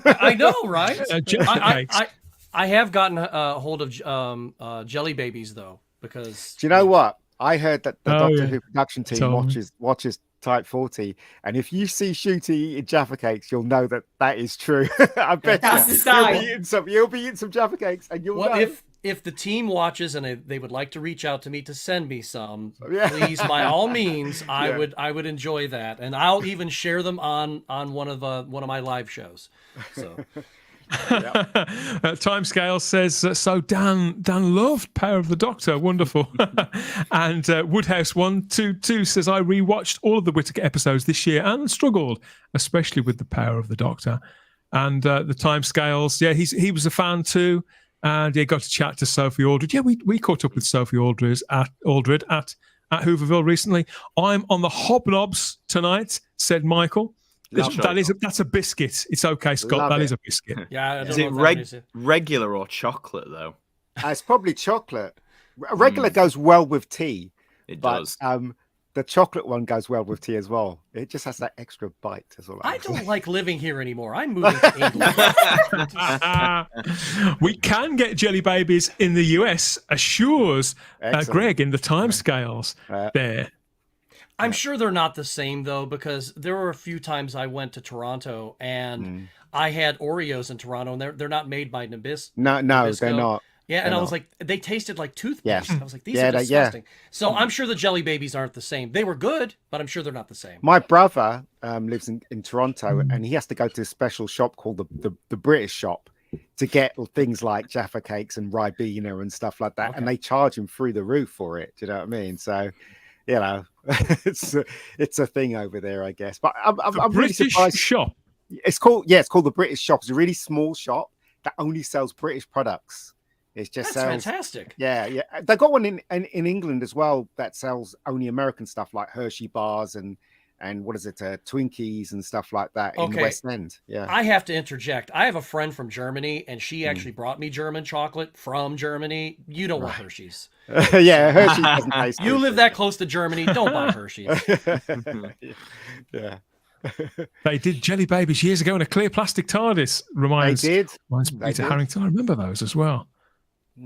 I know, right? I have gotten a hold of Jelly Babies though, because do you know what? I heard that the Doctor Who production team watches Type 40, and if you see Shooty eating Jaffa cakes, you'll know that is true. I bet That's the sign. He'll be eating some Jaffa cakes, and you'll know. If the team watches and they would like to reach out to me to send me some, Yeah. please, by all means, I would enjoy that, and I'll even share them on one of my live shows. So. Timescale says so. Dan loved Power of the Doctor, wonderful. And Woodhouse 122 says I rewatched all of the Whittaker episodes this year and struggled, especially with the Power of the Doctor. And the Timescales, he was a fan too. And got to chat to Sophie Aldred. Yeah, we caught up with Sophie Aldred at Hooverville recently. I'm on the Hobnobs tonight, said Michael. That's a biscuit. It's okay, Scott. Love that it. is a biscuit. Yeah. I don't Is know it what that is. regular or chocolate though? It's probably chocolate. Regular goes well with tea. It but, does. The chocolate one goes well with tea as well. It just has that extra bite as well. I don't like living here anymore. I'm moving to England. We can get jelly babies in the US, assures Greg in the Timescales there. I'm sure they're not the same though, because there were a few times I went to Toronto and I had Oreos in Toronto, and they're not made by Nabisco. No, they're not. Yeah, and I was like, they tasted like toothpaste. I was like, these are disgusting. So I'm sure the jelly babies aren't the same. They were good, but I'm sure they're not the same. My brother lives in Toronto, and he has to go to a special shop called the British shop to get things like Jaffa cakes and Ribena and stuff like that. Okay. And they charge him through the roof for it. Do you know what I mean? So, you know, it's a thing over there, I guess. But I'm really surprised. Shop. It's called the British shop. It's a really small shop that only sells British products. It's just That's fantastic. Yeah. They got one in England as well that sells only American stuff like Hershey bars and what is it, Twinkies and stuff like that in the West End. Yeah. I have to interject. I have a friend from Germany, and she actually brought me German chocolate from Germany. You don't want Hershey's. Yeah, Hershey doesn't taste You live that close to Germany, don't buy Hershey's. Yeah. They did jelly babies years ago in a clear plastic TARDIS. Reminds Peter Harrington. I remember those as well.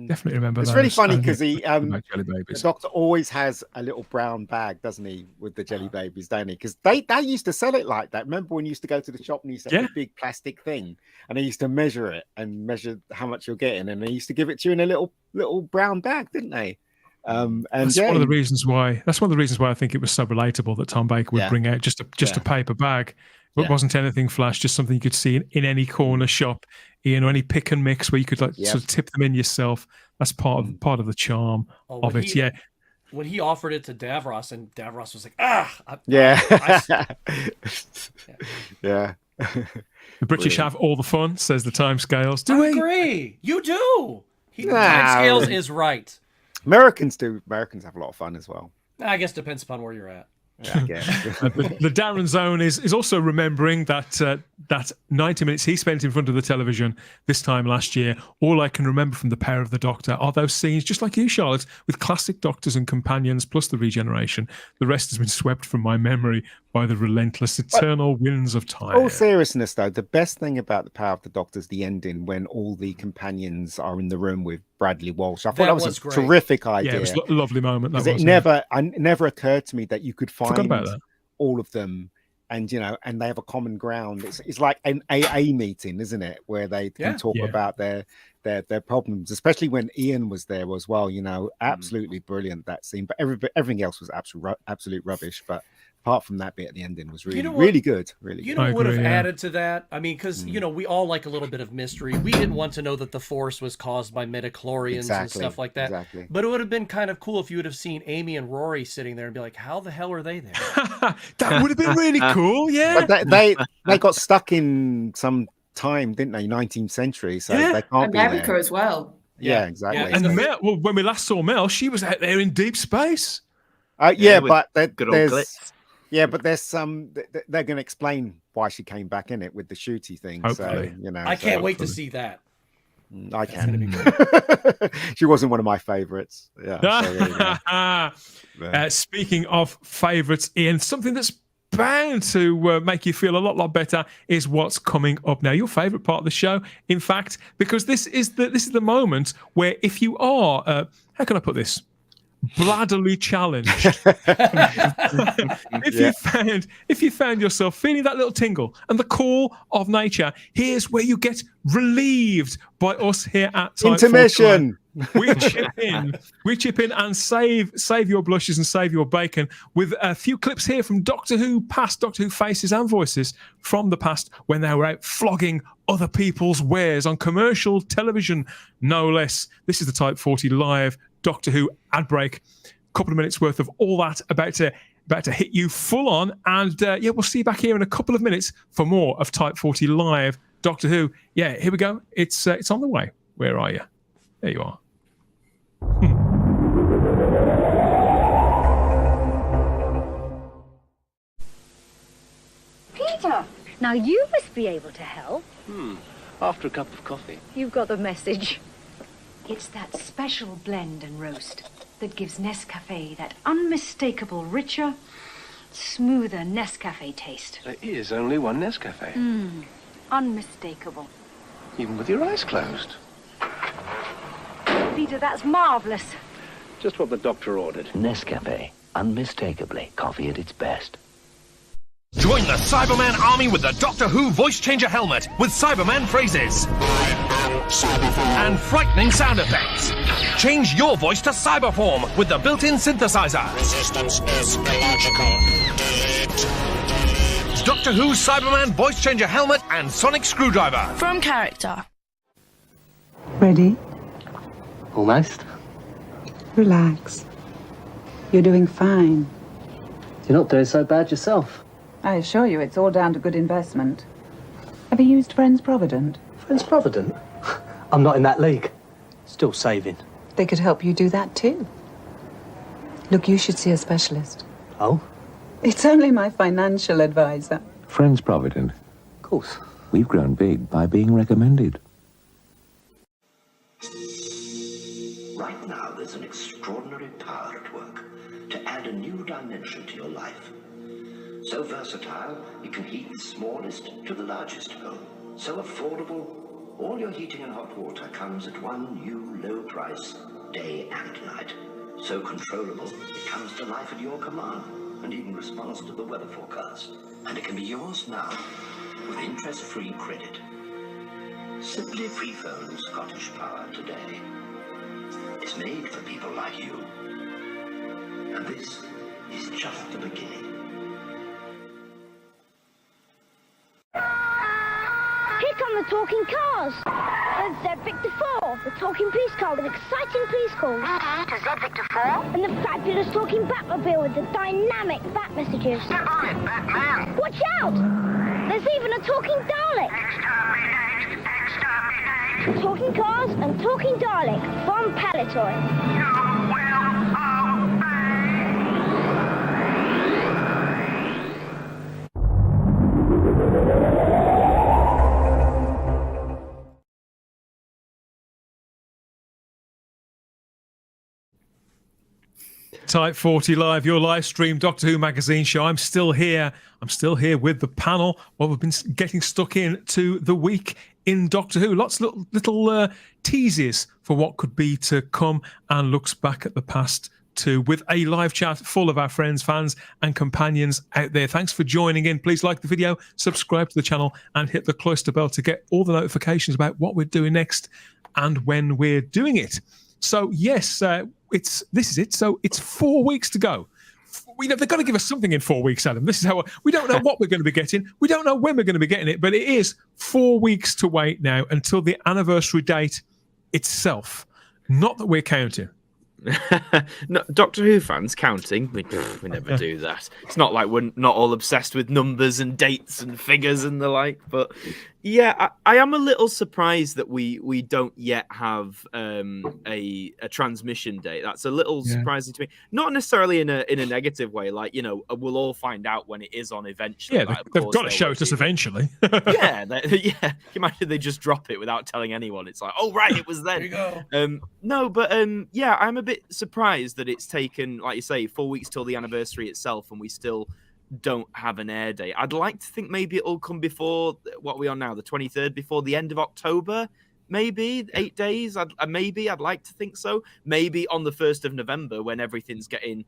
Definitely remember it's those. Really funny because jelly babies. The Doctor always has a little brown bag, doesn't he, with the jelly babies, don't he? Because they used to sell it like that. Remember when you used to go to the shop and you used to have a big plastic thing, and they used to measure it and measure how much you're getting, and they used to give it to you in a little brown bag, didn't they? And that's one of the reasons why. That's one of the reasons why I think it was so relatable that Tom Baker would bring out just a paper bag. It wasn't anything flash, just something you could see in any corner shop, or any pick and mix where you could sort of tip them in yourself. That's part of the charm of it. When he offered it to Davros, and Davros was like, yeah. The British have all the fun, says the Timescales. I agree. You do. Timescales is right. Americans do. Americans have a lot of fun as well. I guess depends upon where you're at. Yeah, the Darren Zone is also remembering that 90 minutes he spent in front of the television this time last year. All I can remember from the Power of the Doctor are those scenes, just like you, Charlotte, with classic doctors and companions, plus the regeneration. The rest has been swept from my memory by the relentless, eternal winds of time. All seriousness, though, the best thing about the Power of the Doctor is the ending when all the companions are in the room with Bradley Walsh. I thought that was a terrific idea. Yeah, it was a lovely moment. It never occurred to me that you could find all of them, and and they have a common ground. It's like an AA meeting, isn't it, where they can talk about their problems, especially when Ian was there as well. Absolutely brilliant, that scene. But everything else was absolute rubbish. But apart from that bit at the ending was really good. Really good. You know what would have added to that? I mean, because we all like a little bit of mystery. We didn't want to know that the Force was caused by midichlorians and stuff like that. Exactly. But it would have been kind of cool if you would have seen Amy and Rory sitting there and be like, "How the hell are they there?" That would have been really cool. Yeah. But they got stuck in some time, didn't they? 19th century, so they can't be America there. as well. Yeah, exactly. Yeah. And Mel, when we last saw Mel, she was out there in deep space. But good old glitz. Yeah, but there's some. They're going to explain why she came back in it with the shooty thing. Hopefully. So I can't wait to see that. I can. She wasn't one of my favorites. Yeah. Speaking of favorites, Ian, something that's bound to make you feel a lot better is what's coming up now. Your favorite part of the show, in fact, because this is the moment where if you are, how can I put this? bladderly challenged. If you found yourself feeling that little tingle and the call of nature, here's where you get relieved by us here at Type Intermission. 49. We chip in and save your blushes and save your bacon with a few clips here from Doctor Who past, Doctor Who faces and voices from the past when they were out flogging other people's wares on commercial television, no less. This is the Type 40 Live Doctor Who ad break. A couple of minutes worth of all that about to hit you full on. And we'll see you back here in a couple of minutes for more of Type 40 Live Doctor Who. Yeah, here we go. It's on the way. Where are you? There you are. Peter, now you must be able to help. After a cup of coffee. You've got the message. It's that special blend and roast that gives Nescafe that unmistakable, richer, smoother Nescafe taste. There is only one Nescafe. Unmistakable. Even with your eyes closed. Peter, that's marvellous. Just what the doctor ordered. Nescafe. Unmistakably coffee at its best. Join the Cyberman army with the Doctor Who voice changer helmet with Cyberman phrases and frightening sound effects. Change your voice to cyberform with the built-in synthesizer. Resistance is illogical. Delete. Doctor Who Cyberman voice changer helmet and sonic screwdriver. From character. Ready? Almost. Relax. You're doing fine. You're not doing so bad yourself. I assure you it's all down to good investment. Have you used Friends Provident? Friends Provident? I'm not in that league. Still saving. They could help you do that too. Look, you should see a specialist. Oh? It's only my financial advisor. Friends Provident. Of course. We've grown big by being recommended. Right now, there's an extraordinary power at work to add a new dimension to your life. So versatile, you can heat the smallest to the largest home. So affordable, all your heating and hot water comes at one new low price, day and night. So controllable, it comes to life at your command and even responds to the weather forecast. And it can be yours now with interest-free credit. Simply pre-phone Scottish Power today. It's made for people like you. And this is just the beginning. Here come the talking cars. There's Z Victor 4, the talking police car with exciting police calls. To Z Victor 4? And the fabulous talking Batmobile with the dynamic bat messages. Step on it, Batman! Watch out! There's even a talking Dalek. Exterminate! Talking cars and talking Dalek from Palitoy. You will Type 40 Live, your live stream Doctor Who magazine show. I'm still here. I'm still here with the panel while we've been getting stuck in to the week in Doctor Who. Lots of little teases for what could be to come and looks back at the past too, with a live chat full of our friends, fans and companions out there. Thanks for joining in. Please like the video, subscribe to the channel and hit the cloister bell to get all the notifications about what we're doing next and when we're doing it. So yes, this is it. So it's 4 weeks to go. They've got to give us something in 4 weeks, Adam. This is how we don't know what we're going to be getting. We don't know when we're going to be getting it, but it is 4 weeks to wait now until the anniversary date itself. Not that we're counting. No, Doctor Who fans counting. We never do that. It's not like we're not all obsessed with numbers and dates and figures and the like. But yeah, I am a little surprised that we don't yet have a transmission date. That's a little surprising to me. Not necessarily in a negative way. Like, you know, we'll all find out when it is on eventually. Yeah, like, they've got to show it us eventually. Yeah. Imagine they just drop it without telling anyone. It's like, oh right, it was then. There you go. No, but yeah, I'm a bit surprised that it's taken, like you say, 4 weeks till the anniversary itself, and we still don't have an air date. I'd like to think maybe it'll come before what we are now, the 23rd, before the end of October. maybe 8 days. I'd like to think so. Maybe on the 1st of November, when everything's getting,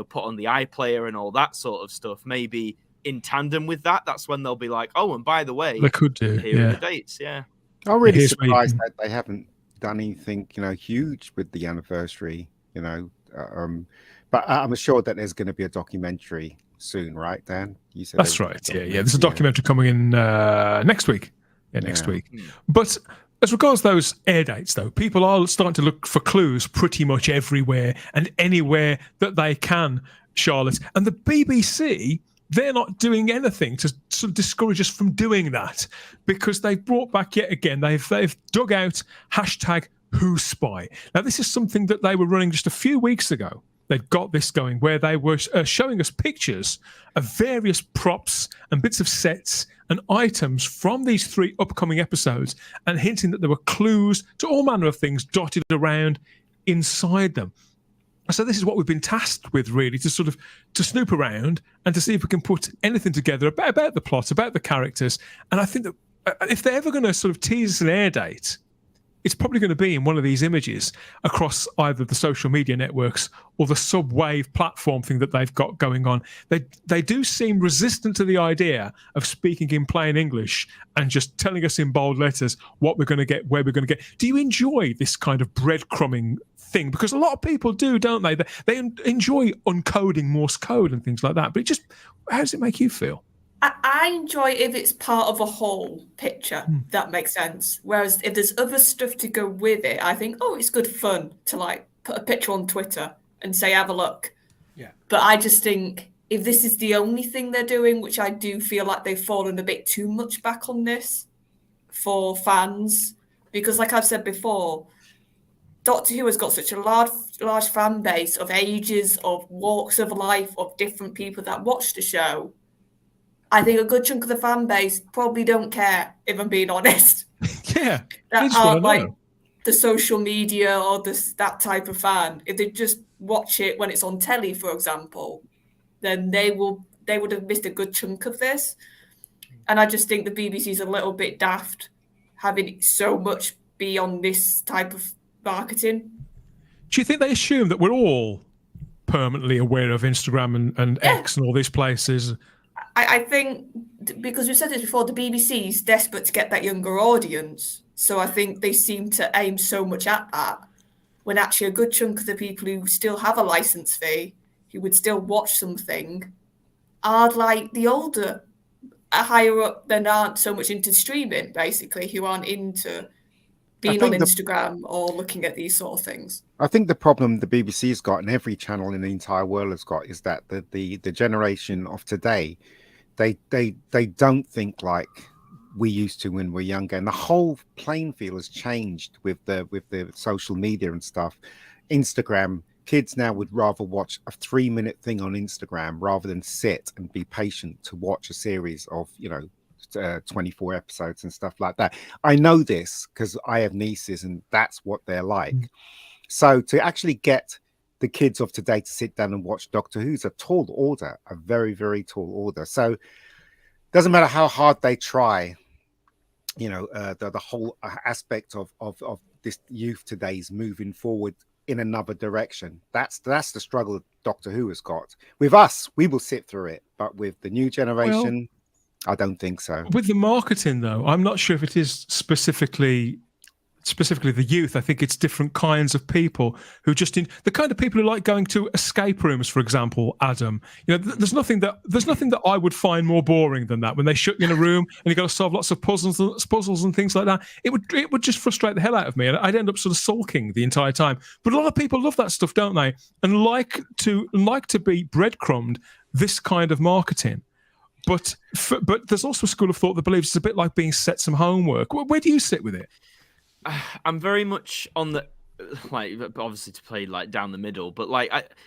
put on the iPlayer and all that sort of stuff, maybe in tandem with that, that's when they'll be like, oh, and by the way, they could do. Here are the dates. Yeah. I'm really surprised that they haven't done anything, huge with the anniversary, but I'm sure that there's going to be a documentary soon, right, Dan? You said that's right. Yeah. There's a documentary coming in next week. Yeah, next week. But as regards those air dates, though, people are starting to look for clues pretty much everywhere and anywhere that they can, Charlotte. And the BBC, they're not doing anything to sort of discourage us from doing that, because they've brought back yet again, they've dug out #WhoSpy. Now, this is something that they were running just a few weeks ago. They'd got this going where they were showing us pictures of various props and bits of sets and items from these 3 upcoming episodes, and hinting that there were clues to all manner of things dotted around inside them. So this is what we've been tasked with, really, to sort of to snoop around and to see if we can put anything together about the plot, about the characters. And I think that if they're ever going to sort of tease an air date, it's probably going to be in one of these images across either the social media networks or the Subwave platform thing that they've got going on. They do seem resistant to the idea of speaking in plain English and just telling us in bold letters what we're going to get, where we're going to get. Do you enjoy this kind of breadcrumbing thing? Because a lot of people do, don't they? They enjoy uncoding Morse code and things like that. But how does it make you feel? I enjoy if it's part of a whole picture, that makes sense. Whereas if there's other stuff to go with it, I think, it's good fun to put a picture on Twitter and say, have a look. Yeah. But I just think if this is the only thing they're doing, which I do feel like they've fallen a bit too much back on this for fans, because like I've said before, Doctor Who has got such a large fan base of ages, of walks of life, of different people that watch the show. I think a good chunk of the fan base probably don't care, if I'm being honest. Yeah. That aren't like the social media or that type of fan. If they just watch it when it's on telly, for example, then they would have missed a good chunk of this. And I just think the BBC's a little bit daft having so much be on this type of marketing. Do you think they assume that we're all permanently aware of Instagram and X and all these places? I think, because we've said this before, the BBC is desperate to get that younger audience. So I think they seem to aim so much at that, when actually a good chunk of the people who still have a license fee, who would still watch something, are like the older, higher up, than aren't so much into streaming, basically, who aren't into being on Instagram or looking at these sort of things. I think the problem the BBC's got, and every channel in the entire world has got, is that the generation of today, they don't think like we used to when we were younger, and the whole playing field has changed with the social media and stuff. Instagram, kids now would rather watch a 3-minute thing on Instagram rather than sit and be patient to watch a series of 24 episodes and stuff like that. I know this because I have nieces, and that's what they're like. So to actually get the kids of today to sit down and watch Doctor Who's a tall order, a very, very tall order. So it doesn't matter how hard they try, the whole aspect of this youth today is moving forward in another direction. That's the struggle Doctor Who has got. With us, we will sit through it, but with the new generation, I don't think so. With the marketing, though, I'm not sure if it is specifically the youth. I think it's different kinds of people who the kind of people who like going to escape rooms, for example. Adam, there's nothing that I would find more boring than that, when they shut you in a room and you got to solve lots of puzzles and things like that. It would just frustrate the hell out of me, and I'd end up sort of sulking the entire time. But a lot of people love that stuff, don't they? And like to be breadcrumbed this kind of marketing. But there's also a school of thought that believes it's a bit like being set some homework. Where do you sit with it? I'm very much on the, obviously to play down the middle, but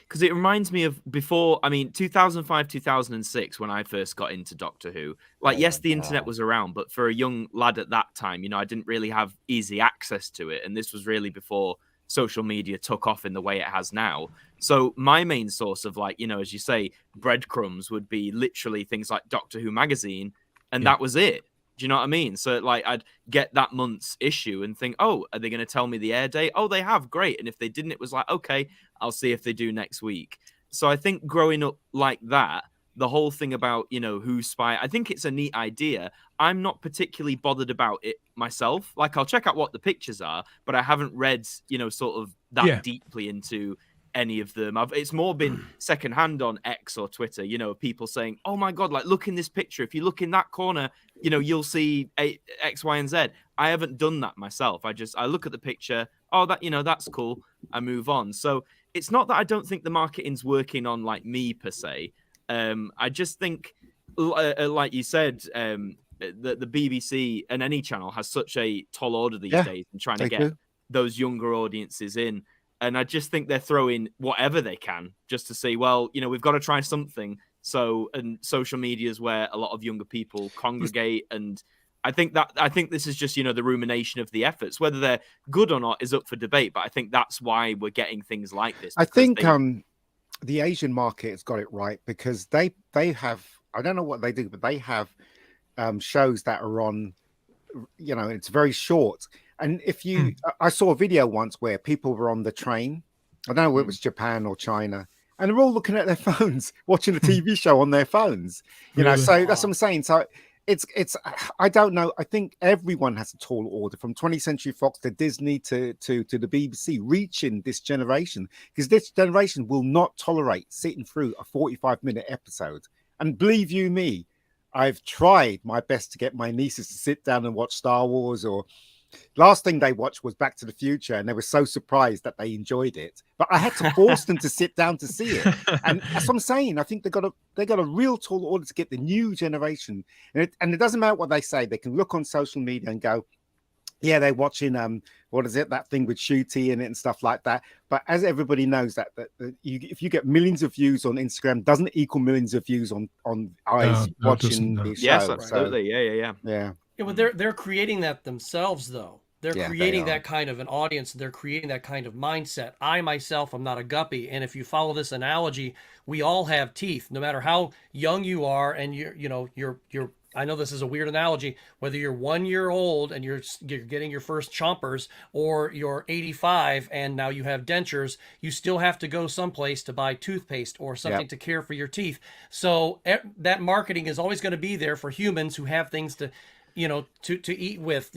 because it reminds me of before, 2005, 2006, when I first got into Doctor Who. Yes, the internet was around, but for a young lad at that time, I didn't really have easy access to it. And this was really before social media took off in the way it has now. So my main source of as you say, breadcrumbs would be literally things like Doctor Who magazine, and that was it. Do you know what I mean? So like I'd get that month's issue and think, oh, are they going to tell me the air date? Oh, they have, great. And if they didn't, it was like, okay, I'll see if they do next week. So I think growing up like that, the whole thing about, you know, who's spy, I think it's a neat idea. I'm not particularly bothered about it myself. Like, I'll check out what the pictures are, but I haven't read, you know, sort of that deeply into any of them. It's more been secondhand on X or Twitter, you know, people saying, oh my God, like, look in this picture. If you look in that corner, you know, you'll see X, Y, and Z. I haven't done that myself. I look at the picture. Oh, that, you know, that's cool. I move on. So it's not that I don't think the marketing's working on like me per se. I just think, like you said, the BBC and any channel has such a tall order these days in trying to get those younger audiences in. And I just think they're throwing whatever they can just to say, well, you know, we've got to try something. So, and social media is where a lot of younger people congregate. And I think this is just, you know, the rumination of the efforts. Whether they're good or not is up for debate. But I think that's why we're getting things like this. I think the Asian market has got it right, because they have, I don't know what they do, but they have shows that are on, you know, it's very short. And if you, I saw a video once where people were on the train. I don't know whether it was Japan or China, and they're all looking at their phones, watching a TV show on their phones. You know, so that's what I'm saying. So it's, I don't know. I think everyone has a tall order, from 20th Century Fox to Disney to the BBC, reaching this generation, because this generation will not tolerate sitting through a 45-minute episode. And believe you me, I've tried my best to get my nieces to sit down and watch Star Wars, or last thing they watched was Back to the Future, and they were so surprised that they enjoyed it. But I had to force them to sit down to see it. And that's what I'm saying. I think they got a real tall order to get the new generation. And it doesn't matter what they say. They can look on social media and go, yeah, they're watching what is it, that thing with Shooty in it and stuff like that. But as everybody knows, that if you get millions of views on Instagram, doesn't equal millions of views on eyes watching the show. Yes, absolutely. So, yeah. Yeah, but they're creating that themselves, though. They're creating that kind of an audience. They're creating that kind of mindset. I myself am not a guppy, and if you follow this analogy, we all have teeth, no matter how young you are, and you're. I know this is a weird analogy. Whether you're 1 year old and you're getting your first chompers, or you're 85 and now you have dentures, you still have to go someplace to buy toothpaste or something to care for your teeth. So that marketing is always going to be there for humans who have things to eat with,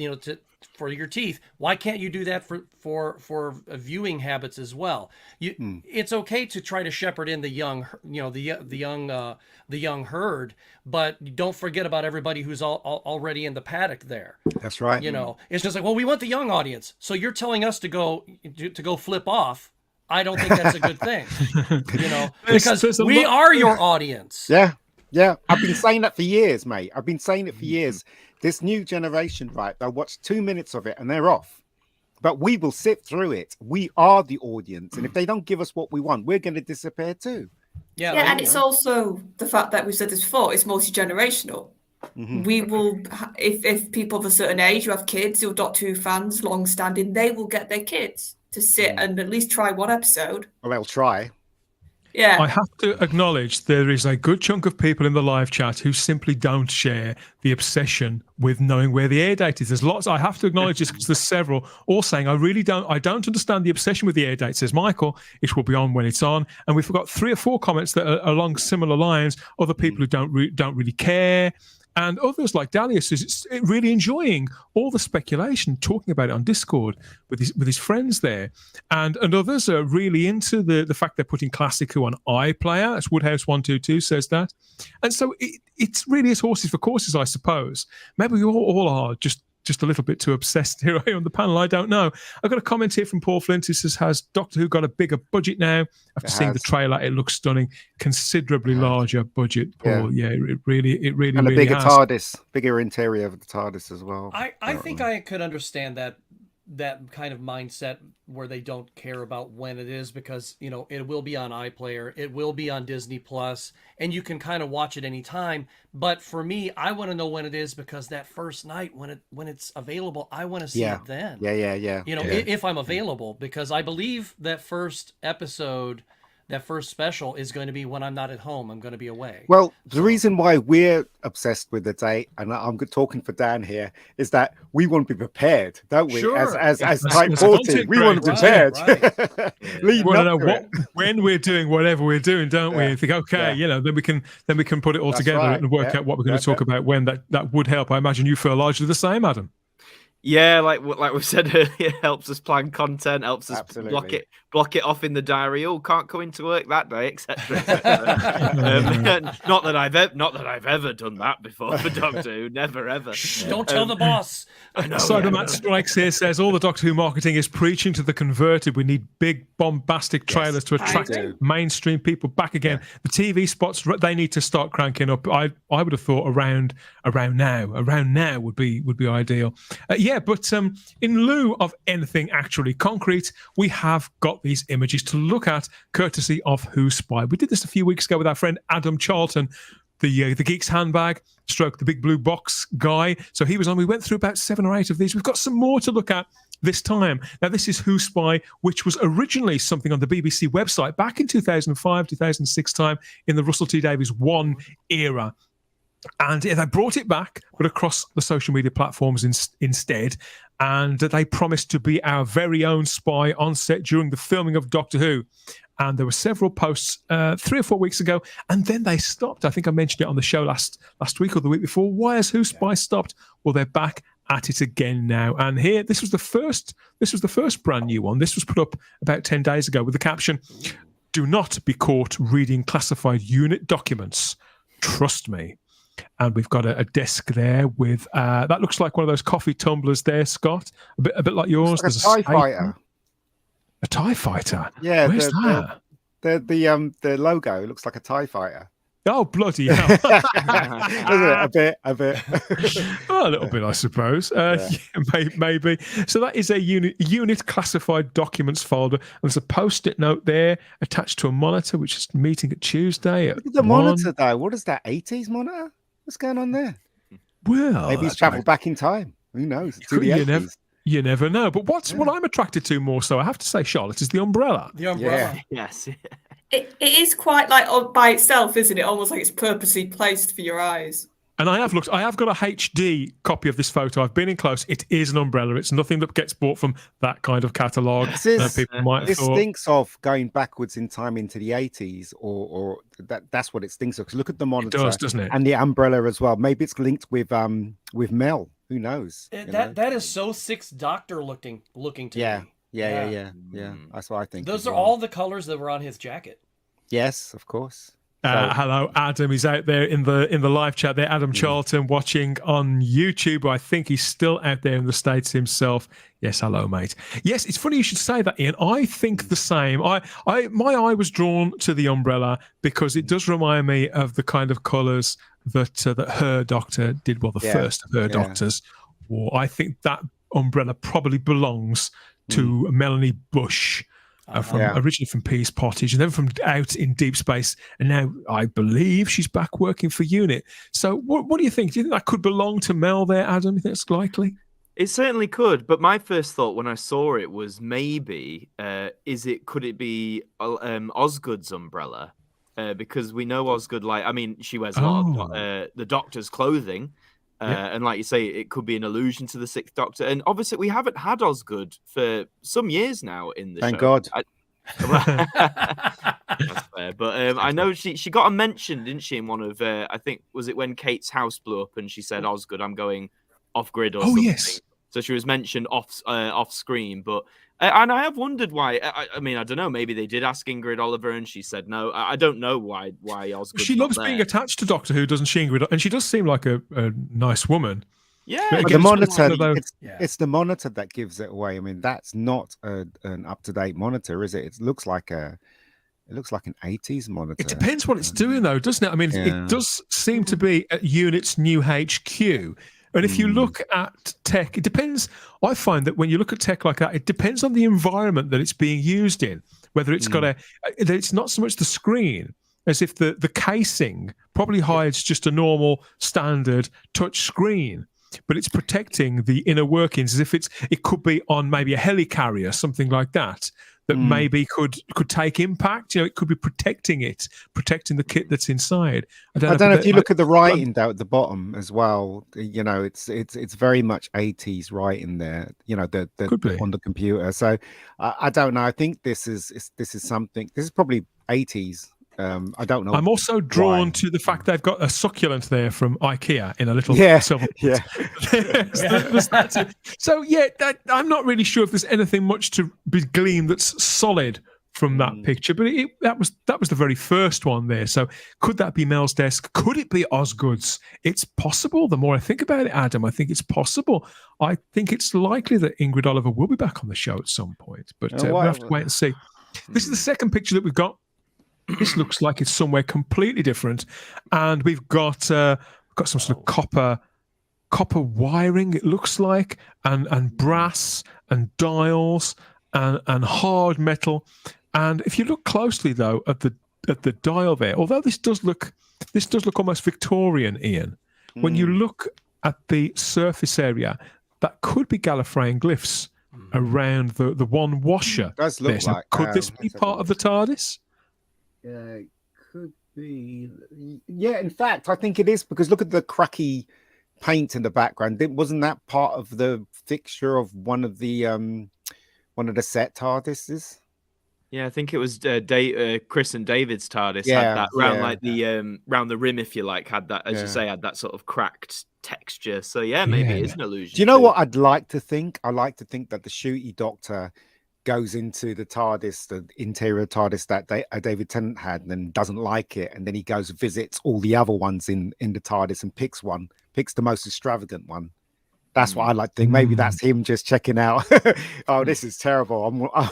for your teeth. Why can't you do that for viewing habits as well? It's okay to try to shepherd in the young, the young herd, but don't forget about everybody who's already in the paddock there. That's right. It's just like, well, we want the young audience, so you're telling us to go flip off. I don't think that's a good thing, because we are your audience. Yeah, I've been saying that for years, mate. I've been saying it for years. This new generation, right, they'll watch 2 minutes of it and they're off. But we will sit through it. We are the audience. And if they don't give us what we want, we're going to disappear too. Yeah, and it's also the fact that we've said this before, it's multi-generational. We will, if people of a certain age who have kids who are Doctor Who fans, long-standing, they will get their kids to sit and at least try one episode. Well, they'll try. Yeah. I have to acknowledge there is a good chunk of people in the live chat who simply don't share the obsession with knowing where the air date is. There's lots. I have to acknowledge this because there's several all saying I don't understand the obsession with the air date. Says Michael, it will be on when it's on. And we've got 3 or 4 comments that are along similar lines. Other people who don't really care. And others like Dalius is really enjoying all the speculation, talking about it on Discord with his friends there. And others are really into the fact they're putting Classic Who on iPlayer. That's Woodhouse122 says that. And so it's really is horses for courses, I suppose. Maybe we all are just a little bit too obsessed here on the panel. I don't know. I've got a comment here from Paul Flint who says, has Doctor Who got a bigger budget now? After seeing the trailer, it looks stunning. Considerably larger budget, Paul. Yeah, it really and a bigger TARDIS, bigger interior of the TARDIS as well. I think I could understand that kind of mindset where they don't care about when it is, because it will be on iPlayer, it will be on Disney Plus, and you can kind of watch it anytime. But for me, I want to know when it is, because that first night when it's available, I want to see it then. Yeah. If I'm available, because I believe that first episode that first special is going to be when I'm not at home. I'm going to be away. Well, the reason why we're obsessed with the date, and I'm talking for Dan here, is that we want to be prepared, don't we? Sure. As Type 40, we want to be prepared. We want to know when we're doing whatever we're doing, don't we? And think, okay, then we can put it all together and work out what we're going to talk about when that would help. I imagine you feel largely the same, Adam. Yeah, like we said earlier, it helps us plan content, helps us block it off in the diary. Oh, can't come into work that day, etc. Not that I've ever done that before for Doctor Who. Never ever. Don't tell the boss. I know. Cybermat Strikes here says all the Doctor Who marketing is preaching to the converted. We need big bombastic trailers to attract mainstream people back again. The TV spots, they need to start cranking up. I would have thought around now would be ideal. But in lieu of anything actually concrete, we have got these images to look at, courtesy of Who Spy. We did this a few weeks ago with our friend Adam Martyn, the Geeks handbag, stroke the big blue box guy. So he was on. We went through about 7 or 8 of these. We've got some more to look at this time. Now, this is Who Spy, which was originally something on the BBC website back in 2005, 2006 time, in the Russell T Davies 1 era. And they brought it back, but across the social media platforms instead. And they promised to be our very own spy on set during the filming of Doctor Who. And there were several posts 3 or 4 weeks ago, and then they stopped. I think I mentioned it on the show last week or the week before. Why has Who Spy stopped? Well, they're back at it again now. And here, this was the first brand new one. This was put up about 10 days ago with the caption, "Do not be caught reading classified unit documents. Trust me." And we've got a desk there with that looks like one of those coffee tumblers there, Scott. A bit like yours. There's a TIE fighter. A TIE fighter. Yeah, where's that? The logo looks like a TIE fighter. Oh, bloody hell! Doesn't it? A bit. Oh, a little bit, I suppose. Maybe. So that is a unit classified documents folder. And there's a post-it note there attached to a monitor, which is meeting at Tuesday. Look at the monitor, though. What is that? 80s monitor? What's going on there? Well, maybe he's travelled back in time. Who knows? You never know. But what I'm attracted to more so, I have to say, Charlotte, is the umbrella. The umbrella. Yeah. Yes. It is quite like by itself, isn't it? Almost like it's purposely placed for your eyes. And I have looked. I have got a HD copy of this photo. I've been in close. It is an umbrella. It's nothing that gets bought from that kind of catalogue. This stinks of going backwards in time into the 80s, or that's what it stinks of. Because look at the monitor, it does, doesn't it? And the umbrella as well. Maybe it's linked with Mel. Who knows? That is so Sixth Doctor looking to me. Yeah. That's what I think. Those are all the colors that were on his jacket. Yes, of course. Hello, Adam. He's out there in the live chat there. Adam Martyn watching on YouTube. I think he's still out there in the States himself. Yes, hello, mate. Yes, it's funny you should say that, Ian. I think the same. My eye was drawn to the umbrella because it does remind me of the kind of colours that her Doctor did. Well, the first of her Doctors wore. I think that umbrella probably belongs to Melanie Bush. Originally from Peace Pottage and then from out in deep space, and now I believe she's back working for UNIT. So what do you think? Do you think that could belong to Mel there, Adam? You think it's likely? It certainly could, but my first thought when I saw it was maybe could it be Osgood's umbrella? Because we know Osgood, she wears a lot of the Doctor's clothing. And like you say, it could be an allusion to the Sixth Doctor. And obviously, we haven't had Osgood for some years now in the show. Thank God. That's fair. But I know she got a mention, didn't she, in one of, I think, was it when Kate's house blew up and she said, Osgood, I'm going off-grid or something. Yes. So she was mentioned off screen, but and I have wondered why. I mean, I don't know. Maybe they did ask Ingrid Oliver, and she said no. I don't know why Osgood. She loves being attached to Doctor Who, doesn't she, Ingrid? And she does seem like a nice woman. Yeah, but the monitor. It's the monitor that gives it away. I mean, that's not an up-to-date monitor, is it? It looks like an 80s monitor. It depends what it's doing, though, doesn't it? I mean, it does seem to be at UNIT's new HQ. And if you look at tech, it depends. I find that when you look at tech like that, it depends on the environment that it's being used in. Whether it's it's not so much the screen as if the casing probably hides just a normal standard touch screen, but it's protecting the inner workings as if it could be on maybe a helicarrier, something like that. that maybe could take impact. It could be protecting the kit that's inside. I don't know if you look at the writing down at the bottom as well. It's very much 80s writing there. The on the computer. So I don't know. I think this is something. This is probably 80s. I don't know. I'm also drawn to the fact they've got a succulent there from IKEA in a little silver. Yeah. So I'm not really sure if there's anything much to be gleaned that's solid from that picture, but that was the very first one there. So could that be Mel's desk? Could it be Osgood's? It's possible. The more I think about it, Adam, I think it's possible. I think it's likely that Ingrid Oliver will be back on the show at some point, but we'll have to wait and see. This is the second picture that we've got. This looks like it's somewhere completely different, and we've got some sort of copper wiring. It looks like, and brass and dials and hard metal. And if you look closely though at the dial there, although this does look almost Victorian, Ian. When you look at the surface area, that could be Gallifreyan glyphs around the one washer. It does look there. like. Could this be part of the TARDIS? Could be. Yeah, in fact, I think it is, because look at the cracky paint in the background. Wasn't that part of the fixture of one of the set TARDISes? Yeah, I think it was Chris and David's TARDIS had that round the rim, if you like, had that, as you say, had that sort of cracked texture. So maybe it is an illusion. Do you know what I'd like to think? I like to think that the shooty Doctor goes into the TARDIS, the interior TARDIS that David Tennant had, and then doesn't like it, and then he goes visits all the other ones in the TARDIS and picks the most extravagant one. That's what I like to think. Maybe that's him just checking out. Oh, this is terrible. I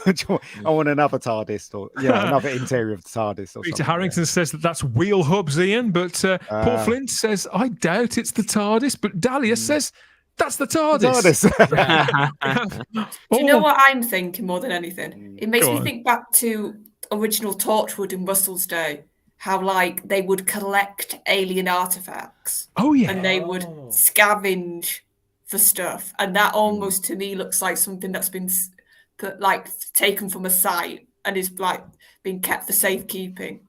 want another TARDIS, or another interior of the TARDIS. Or Peter Harrington says that's wheel hubs, Ian, but Paul Flint says I doubt it's the TARDIS, but Dahlia says that's the TARDIS. Do you know what I'm thinking more than anything? It makes me think back to original Torchwood in Russell's day, how like they would collect alien artifacts. Oh yeah. And they would scavenge for stuff. And that almost to me looks like something that's been taken from a site and is like being kept for safekeeping.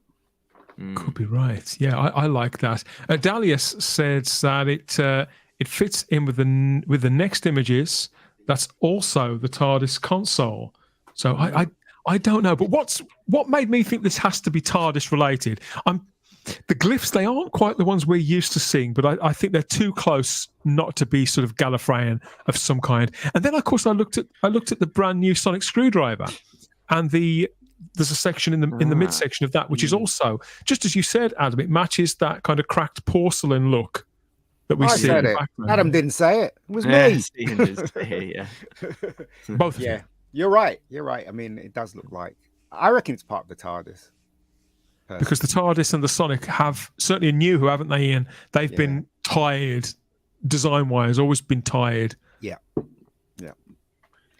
Could be right. Yeah, I like that. Dahlia says that it fits in with the next images. That's also the TARDIS console. So I don't know, but what made me think this has to be TARDIS related? The glyphs, they aren't quite the ones we're used to seeing, but I think they're too close not to be sort of Gallifreyan of some kind. And then of course I looked at the brand new sonic screwdriver, and there's a section in the midsection of that which is also, just as you said, Adam, it matches that kind of cracked porcelain look that we see. Said it. Adam didn't say it. It was me. Both of you. You're right. I mean, it does look like. I reckon it's part of the TARDIS. Because the TARDIS and the Sonic have, certainly in New Who, haven't they, Ian? They've been tired, design-wise, always been tired. Yeah.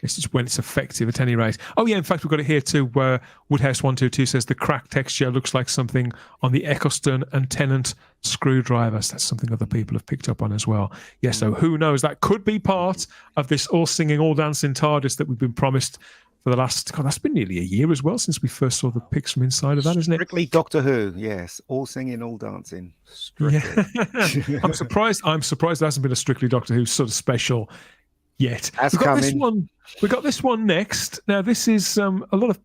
This is when it's effective, at any rate. Oh, yeah, in fact, we've got it here too, where Woodhouse122 says the cracked texture looks like something on the Eccleston and Tennant screwdrivers. That's something other people have picked up on as well. Yeah, so who knows? That could be part of this all-singing, all-dancing TARDIS that we've been promised for the last... God, that's been nearly a year as well since we first saw the pics from inside of that, isn't it? Strictly Doctor Who, yes. All singing, all dancing. Strictly. Yeah. I'm surprised there hasn't been a Strictly Doctor Who sort of special yet. That's coming. We got this one next. Now, this is a lot of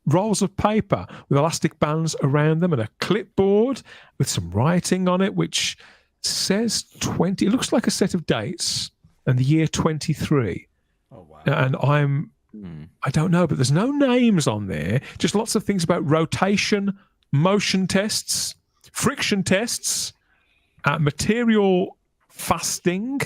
rolls of paper with elastic bands around them and a clipboard with some writing on it, which says 20. It looks like a set of dates and the year 23. Oh, wow. And I don't know, but there's no names on there. Just lots of things about rotation, motion tests, friction tests, material fasting,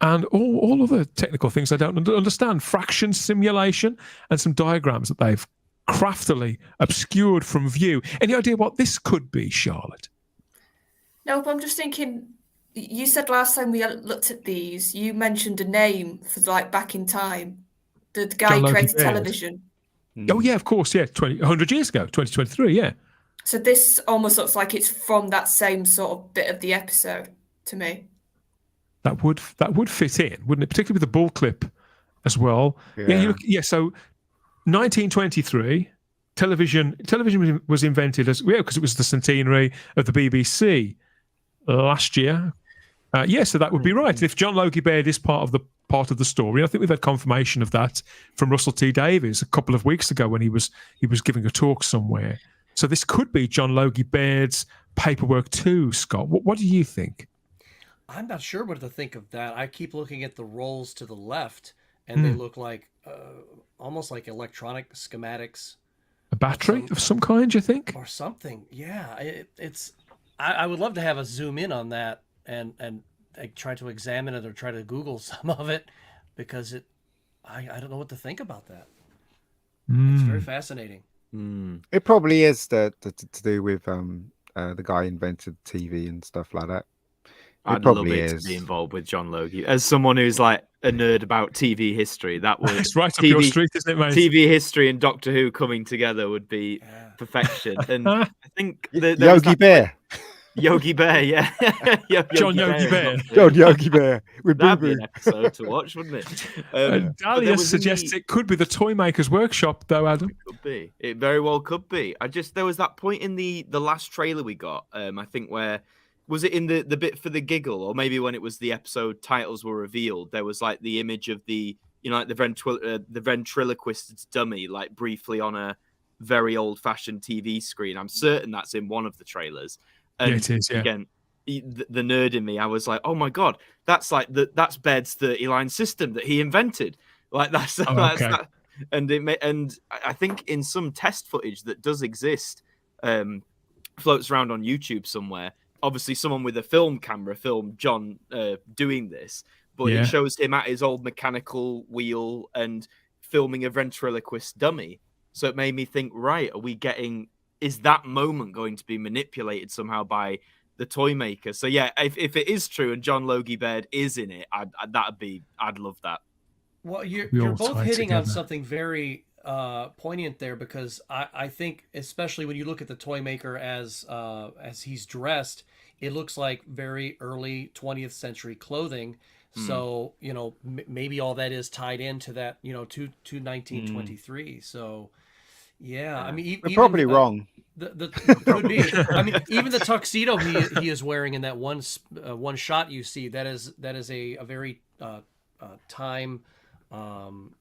and all other technical things I don't understand. Fraction simulation and some diagrams that they've craftily obscured from view. Any idea what this could be, Charlotte? No, but I'm just thinking, you said last time we looked at these, you mentioned a name for like back in time. The guy who created television. Oh, yeah, of course, yeah. 100 years ago, 2023, yeah. So this almost looks like it's from that same sort of bit of the episode to me. That would fit in, wouldn't it? Particularly with the bull clip as well. So 1923, television was invented because it was the centenary of the BBC last year. So that would be right. If John Logie Baird is part of the story, I think we've had confirmation of that from Russell T Davies a couple of weeks ago when he was giving a talk somewhere. So this could be John Logie Baird's paperwork too, Scott. What do you think? I'm not sure what to think of that. I keep looking at the rolls to the left, and they look like almost like electronic schematics. A battery of some kind, you think? Or something. Yeah. It's. I would love to have a zoom in on that and try to examine it or try to Google some of it, because I don't know what to think about that. It's very fascinating. It probably is to do with the guy who invented TV and stuff like that. I'd love it to be involved with John Logie. As someone who's like a nerd about TV history, that would it's right up your street, isn't it, mate? TV history and Doctor Who coming together would be perfection. And I think Yogi Bear. Yogi Bear, yeah. John Yogi Bear. John Yogi Bear. That'd be an episode to watch, wouldn't it? Dahlia suggests it could be the Toy Maker's Workshop, though, Adam. It could be. It very well could be. There was that point in the last trailer we got, I think, where was it in the bit for the giggle, or maybe when it was the episode titles were revealed, there was like the image of the ventriloquist's dummy, like briefly on a very old-fashioned TV screen. I'm certain that's in one of the trailers. And it is, yeah. Again, the nerd in me, I was like, oh my God, that's like that's Baird's 30-line system that he invented. Like that's that. And I think in some test footage that does exist, floats around on YouTube somewhere. Obviously, someone with a film camera filmed John doing this, but it shows him at his old mechanical wheel and filming a ventriloquist dummy. So it made me think, right, is that moment going to be manipulated somehow by the toy maker? So yeah, if it is true and John Logie Baird is in it, I'd love that. Well, you're both hitting on something very poignant there, because I think, especially when you look at the toy maker as he's dressed, it looks like very early 20th century clothing. So maybe all that is tied into that to 1923. So. Yeah, I mean, you're probably wrong. Could be. I mean, even the tuxedo he is wearing in that one shot you see, that is a very time. I'm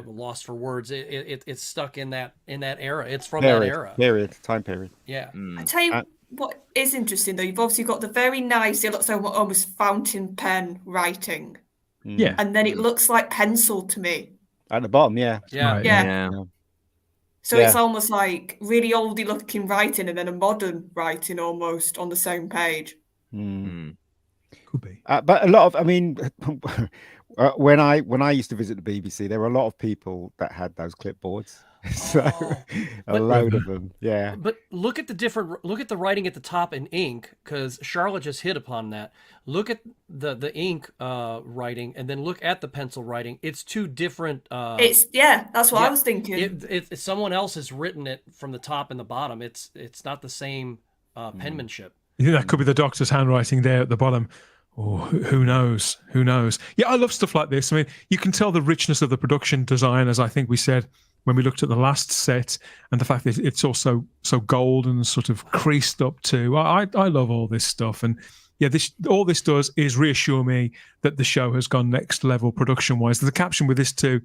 lost for words. It's stuck in that era. It's from that era. Time period. Yeah. I tell you what is interesting though. You've obviously got the very nice. It looks like almost fountain pen writing. Yeah. And then it looks like pencil to me. At the bottom, yeah. So it's almost like really oldie looking writing and then a modern writing almost on the same page. Could be. But a lot of, when I used to visit the BBC, there were a lot of people that had those clipboards. So a load of them, yeah. But look at the writing at the top in ink, because Charlotte just hit upon that. Look at the ink writing, and then look at the pencil writing. It's two different. That's what I was thinking. If someone else has written it from the top and the bottom, it's not the same penmanship. You think that could be the Doctor's handwriting there at the bottom? Oh, who knows? Who knows? Yeah, I love stuff like this. I mean, you can tell the richness of the production design, as I think we said when we looked at the last set, and the fact that it's also so gold and sort of creased up too. I love all this stuff, and yeah, all this does is reassure me that the show has gone next level production wise. There's a caption with this too,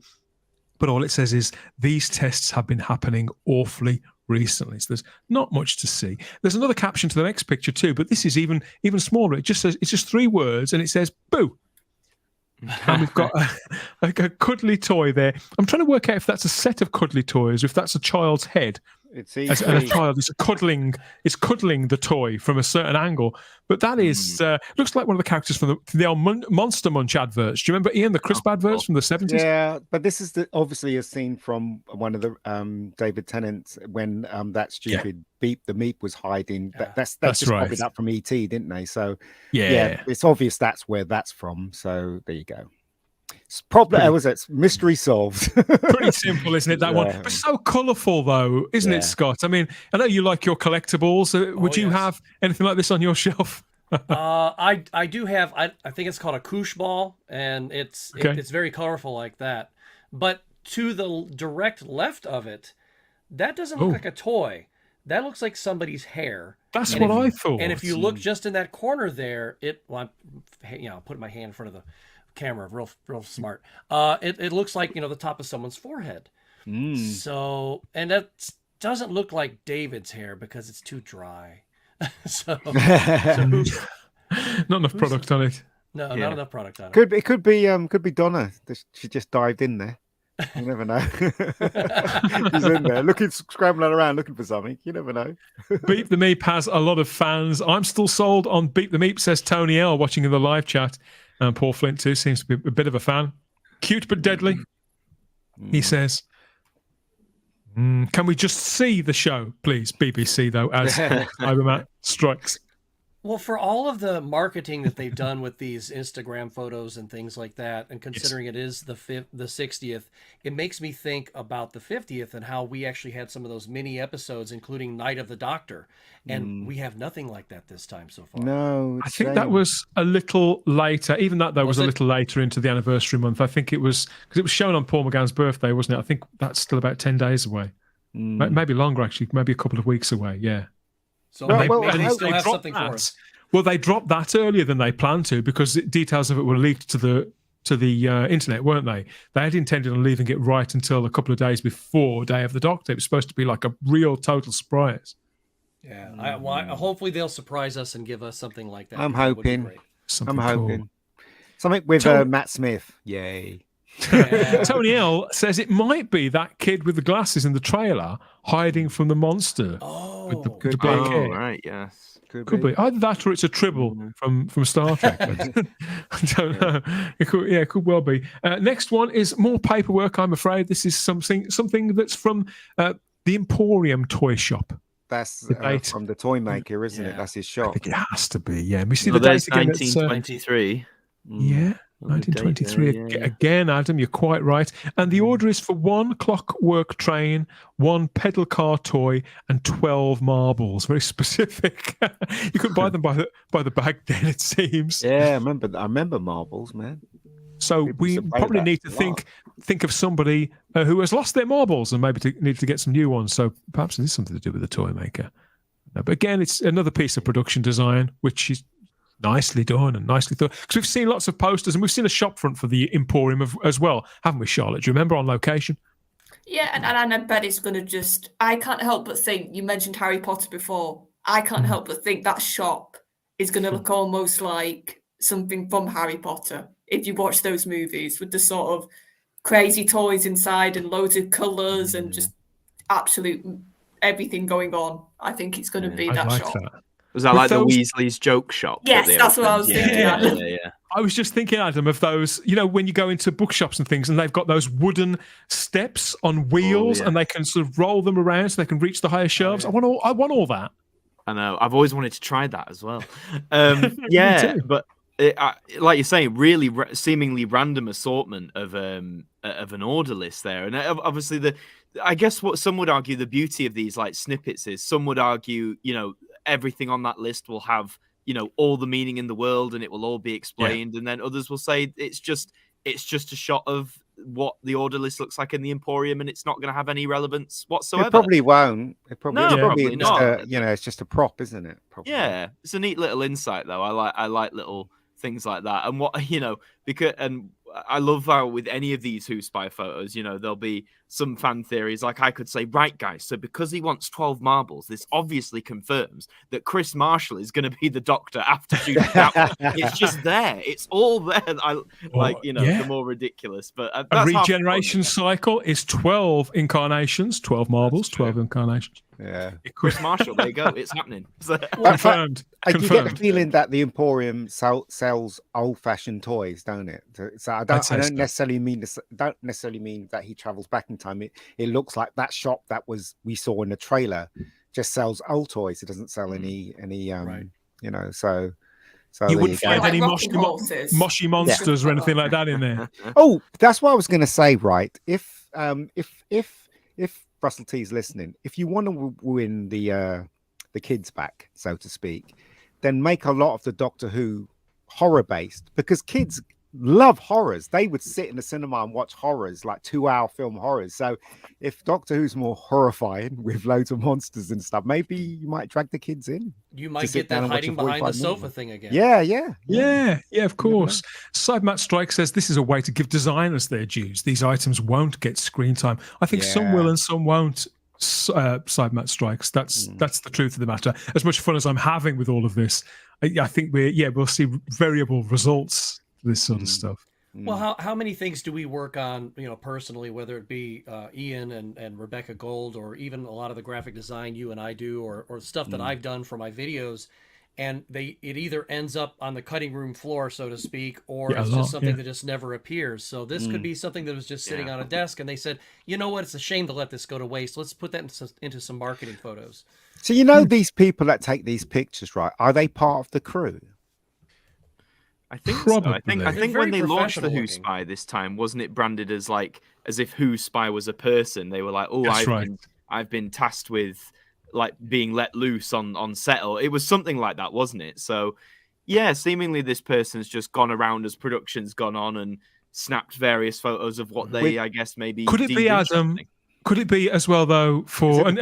but all it says is these tests have been happening awfully recently. So there's not much to see. There's another caption to the next picture too, but this is even smaller. It just says, it's just 3 words, and it says boo. And we've got a cuddly toy there. I'm trying to work out if that's a set of cuddly toys, or if that's a child's head. It's as a child is cuddling the toy from a certain angle. But that is looks like one of the characters from the old Monster Munch adverts. Do you remember, Ian, the crisp adverts from the 70s? Yeah, but this is obviously a scene from one of the David Tennant's when that stupid beep, the meep was hiding. That's just right. copied up from ET, didn't they? So yeah, it's obvious that's where that's from. So there you go. It's mystery solved. Pretty simple, isn't it, that one? But so colourful, though, isn't it, Scott? I mean, I know you like your collectibles. Would you have anything like this on your shelf? I do have. I think it's called a koosh ball, and it's very colorful like that. But to the direct left of it, that doesn't look like a toy. That looks like somebody's hair. That's what I thought. And if you look just in that corner there, I'm putting my hand in front of the camera, real smart. It looks like the top of someone's forehead. So, and that doesn't look like David's hair because it's too dry. so not enough product on it. No, not enough product on it. It could be Donna. She just dived in there. You never know. He's in there scrambling around looking for something. You never know. Beep the Meep has a lot of fans. I'm still sold on Beep the Meep, says Tony L, watching in the live chat. And Paul Flint too seems to be a bit of a fan. Cute but deadly, he says. Can we just see the show, please? BBC though, as Cyberman strikes. Well, for all of the marketing that they've done with these Instagram photos and things like that, and considering it is the 60th, it makes me think about the 50th and how we actually had some of those mini episodes, including Night of the Doctor, and we have nothing like that this time so far. No, I think that was a little later. Even that though was a little later into the anniversary month. I think it was because it was shown on Paul McGann's birthday, wasn't it? I think that's still about 10 days away, maybe longer actually, maybe a couple of weeks away. Yeah. So maybe they still have something for us. Well, they dropped that earlier than they planned to because details of it were leaked to the internet, weren't they? They had intended on leaving it right until a couple of days before Day of the Doctor. It was supposed to be like a real total surprise. Yeah, hopefully they'll surprise us and give us something like that. I'm hoping. Something with Matt Smith. Yay. Tony L says it might be that kid with the glasses in the trailer hiding from the monster with the black hair. Right, yes. Could be. Either that or it's a tribble from Star Trek. I don't know. It could well be. Next one is more paperwork, I'm afraid. This is something that's from the Emporium toy shop. That's from the toy maker, isn't it? That's his shop. I think it has to be, yeah. We see the date again. 1923. Yeah. 1923 again, Adam, you're quite right. And the order is for 1 clockwork train, 1 pedal car toy, and 12 marbles. Very specific. You could buy them by the bag then, it seems. Yeah, I remember marbles, man. So we probably need to think of somebody who has lost their marbles and maybe need to get some new ones. So perhaps it is something to do with the toy maker. But again, it's another piece of production design, which is nicely done and nicely thought. Because we've seen lots of posters and we've seen a shop front for the Emporium as well, haven't we, Charlotte? Do you remember on location? Yeah, and I bet it's going to I can't help but think, you mentioned Harry Potter before, I can't help but think that shop is going to look almost like something from Harry Potter. If you watch those movies with the sort of crazy toys inside and loads of colours and just absolute everything going on, I think it's going to be that shop. Was that like the Weasley's joke shop? Yes, that's what I was thinking. Yeah. I was just thinking, Adam, of those, when you go into bookshops and things and they've got those wooden steps on wheels and they can sort of roll them around so they can reach the higher shelves. I want all that. I know. I've always wanted to try that as well. But like you're saying, really seemingly random assortment of an order list there. And obviously I guess what some would argue the beauty of these like snippets is some would argue, everything on that list will have, all the meaning in the world and it will all be explained. Yeah. And then others will say it's just a shot of what the order list looks like in the Emporium and it's not going to have any relevance whatsoever. It probably won't. Probably not. It's just a prop, isn't it? Probably. Yeah. It's a neat little insight though. I like little things like that. And and I love how with any of these Who Spy photos, there'll be some fan theories. Like I could say, right, guys, so because he wants 12 marbles, this obviously confirms that Chris Marshall is going to be the Doctor after shooting that one. It's just there. It's all there. The more ridiculous. But a regeneration cycle is 12 incarnations, 12 marbles, 12 incarnations. Yeah. Chris Marshall, there you go. It's happening. Confirmed. You get the feeling that the Emporium sells old-fashioned toys, don't it? So I don't necessarily mean that he travels back in time. It looks like that shop that we saw in the trailer just sells old toys. It doesn't sell any So you wouldn't find any moshy monsters or anything like that in there. Oh, that's what I was going to say. Right, if Russell T's listening, if you want to win the kids back, so to speak, then make a lot of the Doctor Who horror based, because kids love horrors. They would sit in the cinema and watch horrors, like 2-hour film horrors. So if Doctor Who's more horrifying with loads of monsters and stuff, maybe you might drag the kids in. You might get that hiding behind the sofa thing again. Yeah, of course. Cybermat Strike says this is a way to give designers their dues. These items won't get screen time. I think some will and some won't. Cybermat Strikes. That's the truth of the matter. As much fun as I'm having with all of this, I think we'll see variable results for this sort of stuff. Well, how many things do we work on, personally, whether it be Ian and Rebecca Gold, or even a lot of the graphic design you and I do, or stuff that I've done for my videos, and it either ends up on the cutting room floor, so to speak, or it's just something that just never appears. So this could be something that was just sitting on a desk, and they said, you know what, it's a shame to let this go to waste. Let's put that into some marketing photos. So these people that take these pictures, right? Are they part of the crew? I think Probably. So. I think when they launched the Who Spy this time, wasn't it branded as if Who Spy was a person? They were like, "Oh, I've been tasked with being let loose on set," or it was something like that, wasn't it? So, yeah, seemingly this person's just gone around as production's gone on and snapped various photos of what they, I guess, maybe could it be Adam? Could it be as well, though, and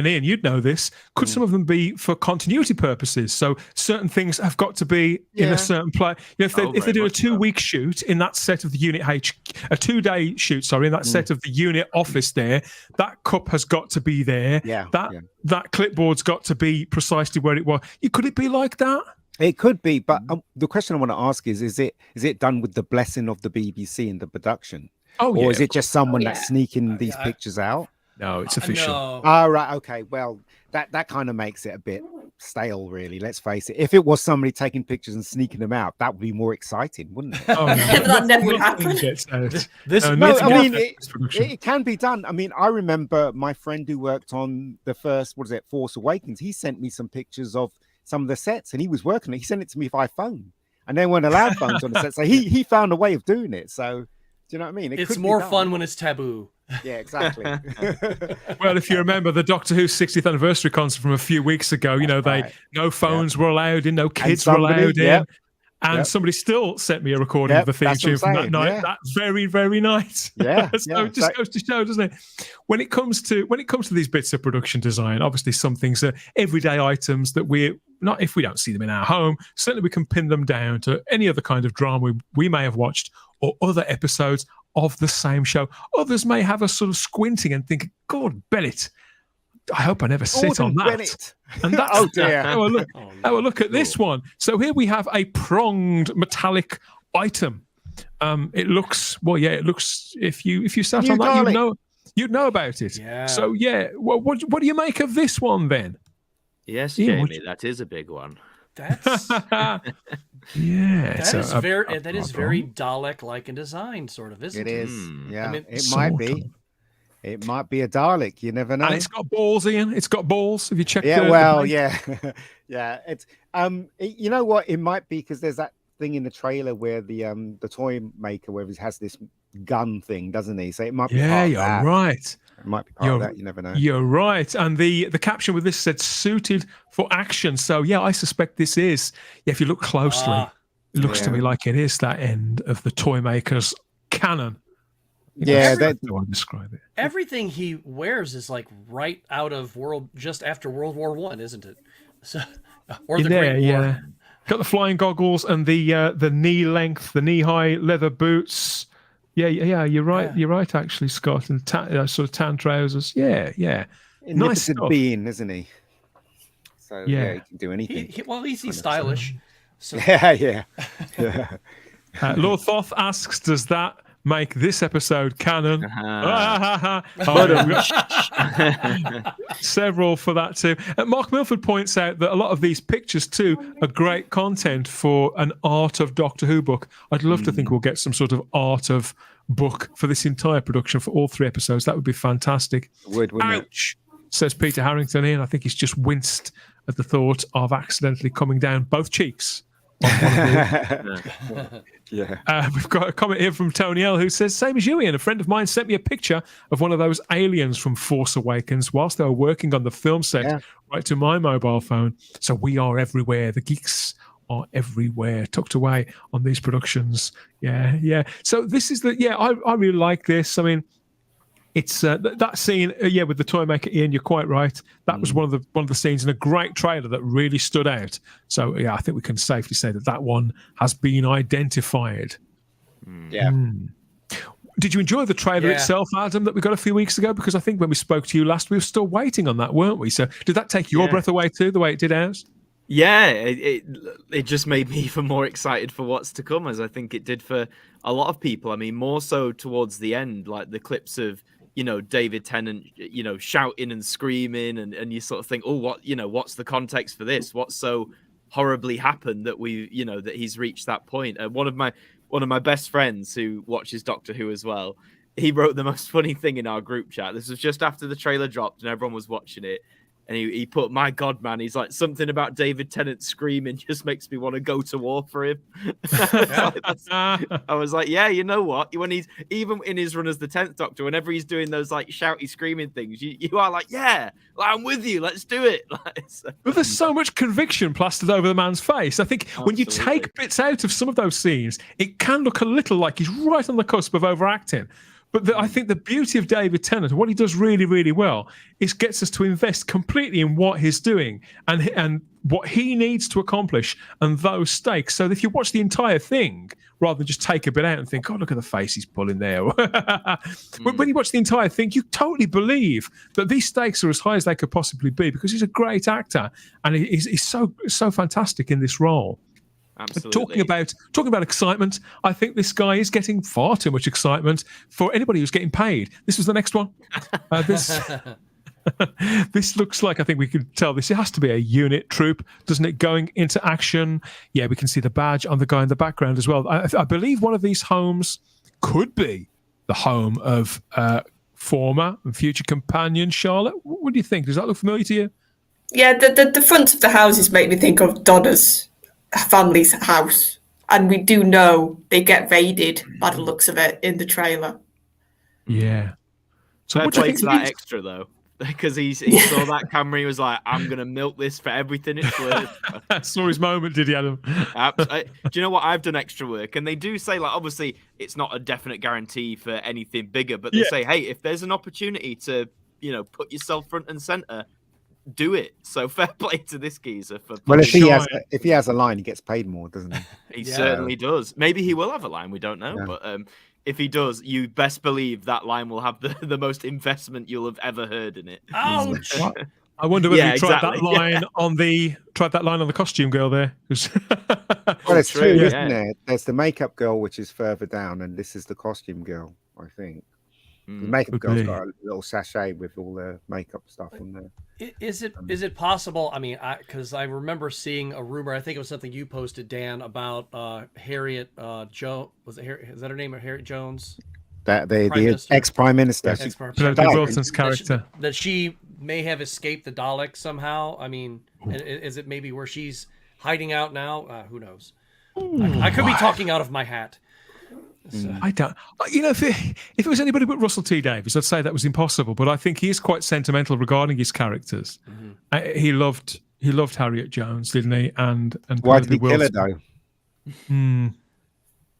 Ian, you'd know this, could some of them be for continuity purposes? So certain things have got to be in a certain place. If they do a 2-week shoot in that set of the unit a 2-day shoot, in that set of the unit office there, that cup has got to be there. That clipboard's got to be precisely where it was. Could it be like that? It could be, but the question I want to ask is it done with the blessing of the BBC in the production? Or is it just someone that's sneaking these pictures out? No, it's official. No. Oh, right. Okay. Well, that kind of makes it a bit stale, really. Let's face it. If it was somebody taking pictures and sneaking them out, that would be more exciting, wouldn't it? That never would happen. It can be done. I mean, I remember my friend who worked on the first, Force Awakens. He sent me some pictures of some of the sets, and he was working it. He sent it to me by phone, and they weren't allowed phones on the set. So he found a way of doing it. So. Do you know what I mean? It's more fun when it's taboo. Yeah, exactly. Well, if you remember the Doctor Who 60th anniversary concert from a few weeks ago, no phones were allowed in, no kids were allowed in. And somebody still sent me a recording of the theme tune from that night, that very, very night. Yeah. So it just goes to show, doesn't it? When it comes to these bits of production design, obviously some things are everyday items that if we don't see them in our home, certainly we can pin them down to any other kind of drama we may have watched or other episodes of the same show. Others may have us sort of squinting and thinking, God, Bennett, I hope I never sit on that. Bennett. And that's have a look at this one. So here we have a pronged metallic item. It looks if you sat on that, you'd know about it. Yeah. So what do you make of this one then? Yes, Jamie, that is a big one. That's that is very Dalek-like in design, sort of, isn't it? It is. Yeah, I mean, it might be. It might be a Dalek. You never know. And it's got balls, Ian. It's got balls. Have you checked? Yeah. It's you know what? It might be because there's that thing in the trailer where the toy maker has this gun thing, doesn't he? So it might be. Yeah, you're right. It might be part of that. You never know. You're right. And the caption with this said "suited for action." So I suspect this is. If you look closely, it looks to me like it is that end of the toy maker's canon. That's how I describe it. Everything he wears is like right out of just after World War I, isn't it? So, or the Great War. Got the flying goggles and the knee length, the knee high leather boots. Yeah. You're right. Yeah. You're right, actually, Scott. And sort of tan trousers. Yeah. Nice stuff. Being, isn't he? So he can do anything. At least he's stylish. So. Yeah. Lord Thoth asks, does that make this episode canon? Several for that too. Mark Milford points out that a lot of these pictures too are great content for an Art of Doctor Who book. I'd love to think we'll get some sort of Art of book for this entire production for all 3 episodes. That would be fantastic. Wouldn't Ouch, says Peter Harrington in. I think he's just winced at the thought of accidentally coming down both cheeks. We've got a comment here from Tony L who says, same as you, Ian, a friend of mine sent me a picture of one of those aliens from Force Awakens whilst they were working on the film set right to my mobile phone. So we are everywhere. The geeks are everywhere, tucked away on these productions. Yeah. So this is I really like this. I mean, it's that scene, with the toy maker Ian. You're quite right. That was one of the scenes in a great trailer that really stood out. So I think we can safely say that one has been identified. Yeah. Did you enjoy the trailer itself, Adam, that we got a few weeks ago? Because I think when we spoke to you last, we were still waiting on that, weren't we? So did that take your breath away too, the way it did ours? Yeah, it just made me even more excited for what's to come, as I think it did for a lot of people. I mean, more so towards the end, like the clips of, David Tennant, shouting and screaming, and you sort of think, oh, what's the context for this? What's so horribly happened that that he's reached that point? One of my best friends who watches Doctor Who as well, he wrote the most funny thing in our group chat. This was just after the trailer dropped and everyone was watching it. And he put, my God, man, he's like, something about David Tennant screaming just makes me want to go to war for him. I was like, yeah, you know what? When he's, even in his run as the 10th Doctor, whenever he's doing those like shouty screaming things, you are like, yeah, I'm with you. Let's do it. But there's so much conviction plastered over the man's face. I think when you take bits out of some of those scenes, it can look a little like he's right on the cusp of overacting. But I think the beauty of David Tennant, what he does really, really well, is gets us to invest completely in what he's doing and what he needs to accomplish and those stakes. So that if you watch the entire thing, rather than just take a bit out and think, oh, look at the face he's pulling there. When you watch the entire thing, you totally believe that these stakes are as high as they could possibly be because he's a great actor and he's so fantastic in this role. Absolutely. Talking about excitement, I think this guy is getting far too much excitement for anybody who's getting paid. This was the next one. This looks like, I think we could tell this. It has to be a unit troop, doesn't it? Going into action. Yeah, we can see the badge on the guy in the background as well. I believe one of these homes could be the home of former and future companion Charlotte. What do you think? Does that look familiar to you? Yeah, the front of the houses make me think of Donna's family's house, and we do know they get raided by the looks of it in the trailer. Yeah. So I played to that extra though, because he saw that camera. He was like, "I'm gonna milk this for everything it's worth." Saw his moment, did he, Adam? Do you know what? I've done extra work, and they do say, like, obviously it's not a definite guarantee for anything bigger, but they say, hey, if there's an opportunity to, put yourself front and center, do it. So fair play to this geezer for. Well, if he has a line, he gets paid more, doesn't he? He certainly does. Maybe he will have a line. We don't know, but if he does, you best believe that line will have the most investment you'll have ever heard in it. Ouch! I wonder whether you tried that line on the costume girl there. Well, it's true, isn't it? There's the makeup girl, which is further down, and this is the costume girl, I think. The makeup girl's got a little sachet with all the makeup stuff on there. Is it possible? I mean, because I remember seeing a rumor. I think it was something you posted, Dan, about Harriet Jones. Was it Is that her name? Harriet Jones? The ex-prime minister. Wilson's character. That she may have escaped the Daleks somehow. I mean, is it maybe where she's hiding out now? Who knows? I could be talking out of my hat. So. I don't. If it was anybody but Russell T Davies, I'd say that was impossible. But I think he is quite sentimental regarding his characters. Mm-hmm. He loved Harriet Jones, didn't he? And why did he kill her though?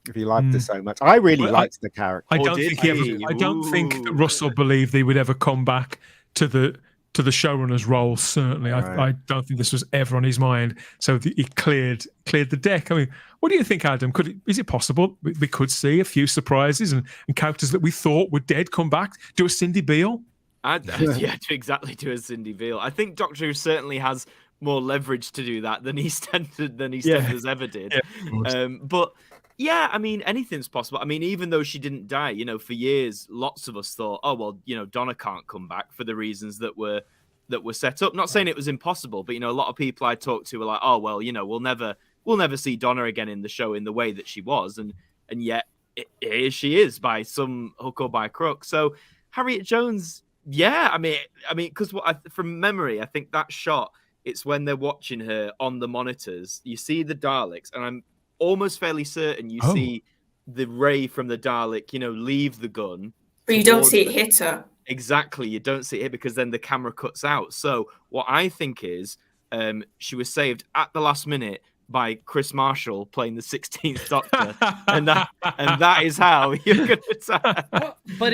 If he liked her so much, I really liked the character. I don't think that Russell believed he would ever come back to the showrunner's role. Certainly, I don't think this was ever on his mind. So he cleared the deck. I mean, what do you think, Adam? Is it possible we could see a few surprises and characters that we thought were dead come back? Do a Cindy Beale? Do a Cindy Beale. I think Doctor Who certainly has more leverage to do that than EastEnders ever did. But yeah, I mean, anything's possible. I mean, even though she didn't die, for years, lots of us thought, oh well, Donna can't come back for the reasons that were set up. Not saying it was impossible, but a lot of people I talked to were like, oh well, we'll never see Donna again in the show in the way that she was, and yet here she is by some hook or by crook. So Harriet Jones, yeah, I mean, because from memory, I think that shot, it's when they're watching her on the monitors. You see the Daleks, and I'm almost fairly certain you see the ray from the Dalek, leave the gun. But you don't see it hit her. Exactly, you don't see it because then the camera cuts out. So what I think is she was saved at the last minute by Chris Marshall playing the 16th Doctor, and that is how you're going to. Well, but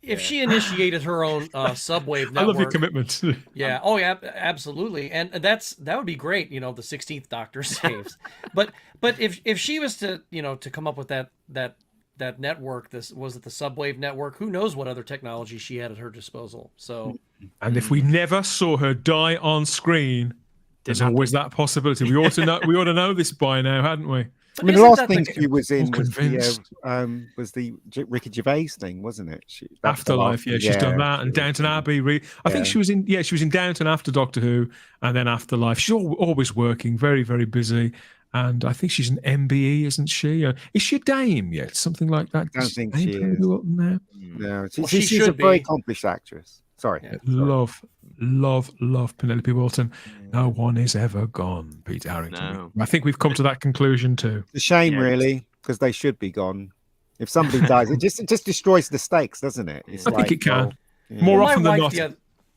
if she initiated her own subwave network, I love your commitment. Yeah. Oh, yeah. Absolutely. And that would be great. The 16th Doctor saves. but if she was to to come up with that network, was it the subwave network? Who knows what other technology she had at her disposal? So. And if we never saw her die on screen, there's always that possibility. We ought to know this by now, hadn't we? I mean, the last thing she was in was the Ricky Gervais thing, wasn't it? Afterlife, she's done that, and Downton Abbey. I think she was in Downton after Doctor Who, and then Afterlife. She's always working, very, very busy, and I think she's an MBE, isn't she? Is she a dame yet? Something like that. I don't think she is. No, she's a very accomplished actress. Sorry. Love Penelope Wilton. No one is ever gone, Pete Harrington. No. I think we've come to that conclusion too. It's a shame, really, because they should be gone. If somebody dies, it just destroys the stakes, doesn't it? I think it can. More often than not.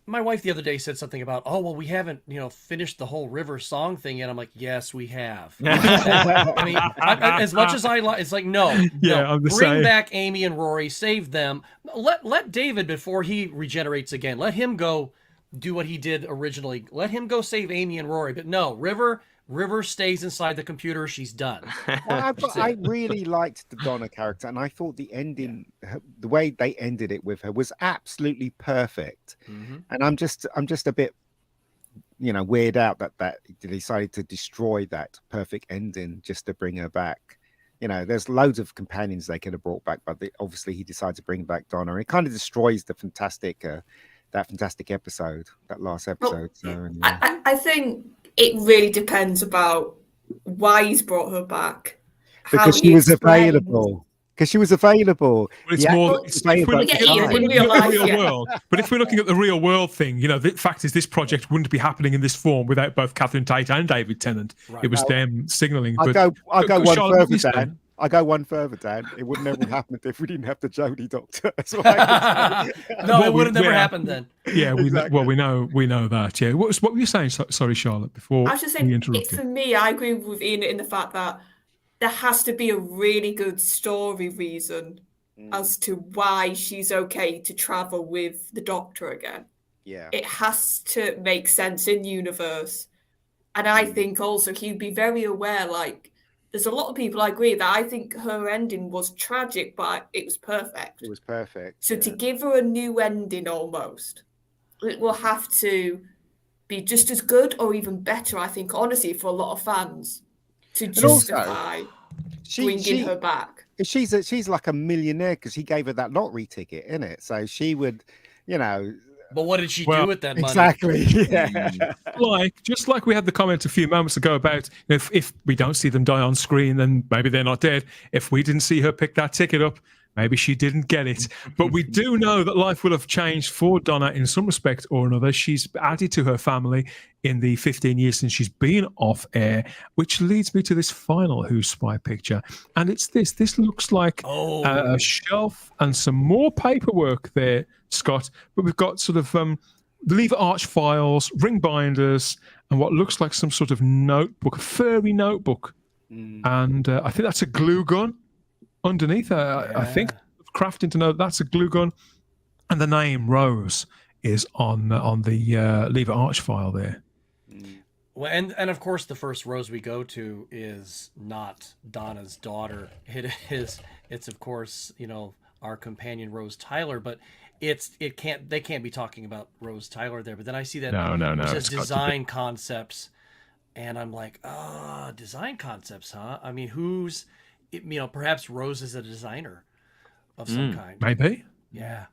My wife the other day said something about, we haven't, finished the whole River song thing yet. I'm like, yes, we have. I mean, as much as I like, it's like, no, bring back Amy and Rory, save them. Let David, before he regenerates again, let him go do what he did originally. Let him go save Amy and Rory. But no, River stays inside the computer. She's done. Well, I really liked the Donna character, and I thought the ending, the way they ended it with her, was absolutely perfect. Mm-hmm. And I'm just a bit, weirded out that they decided to destroy that perfect ending just to bring her back. There's loads of companions they could have brought back, but obviously he decided to bring back Donna. It kind of destroys the fantastic episode, that last episode. I think it really depends about why he's brought her back. Because she was available. But if we're looking at the real world thing, the fact is this project wouldn't be happening in this form without both Catherine Tate and David Tennant. Right. It was them signalling. I'll go one further, Dan. I go one further, Dan. It would never have happened if we didn't have the Jodie Doctor. No, it would have never happened then. Yeah, we know that. Yeah, what were you saying? Sorry, Charlotte. Before I was just saying, for me, I agree with Ian in the fact that there has to be a really good story reason as to why she's okay to travel with the Doctor again. Yeah, it has to make sense in universe, and I think also he'd be very aware. Like, there's a lot of people I agree that I think her ending was tragic, but it was perfect. It was perfect. So to give her a new ending, almost, it will have to be just as good or even better. I think, honestly, for a lot of fans, to justify bringing her back. She's like a millionaire because he gave her that lottery ticket, isn't it? So she would, But what did she do with that money? Exactly. Yeah. Just like we had the comment a few moments ago about if we don't see them die on screen, then maybe they're not dead. If we didn't see her pick that ticket up, maybe she didn't get it. But we do know that life will have changed for Donna in some respect or another. She's added to her family in the 15 years since she's been off air, which leads me to this final Who Spy picture. And it's this. This looks like a shelf and some more paperwork there, Scott. But we've got sort of the lever arch files, ring binders, and what looks like some sort of notebook, a furry notebook. And I think that's a glue gun. Underneath, I think, crafting to know that's a glue gun, and the name Rose is on the lever arch file there. Well, and of course, the first Rose we go to is not Donna's daughter. It's of course our companion Rose Tyler, but they can't be talking about Rose Tyler there. But then I see that it says design concepts, and I'm like, design concepts, huh? I mean, perhaps Rose is a designer of some kind. Maybe. Yeah.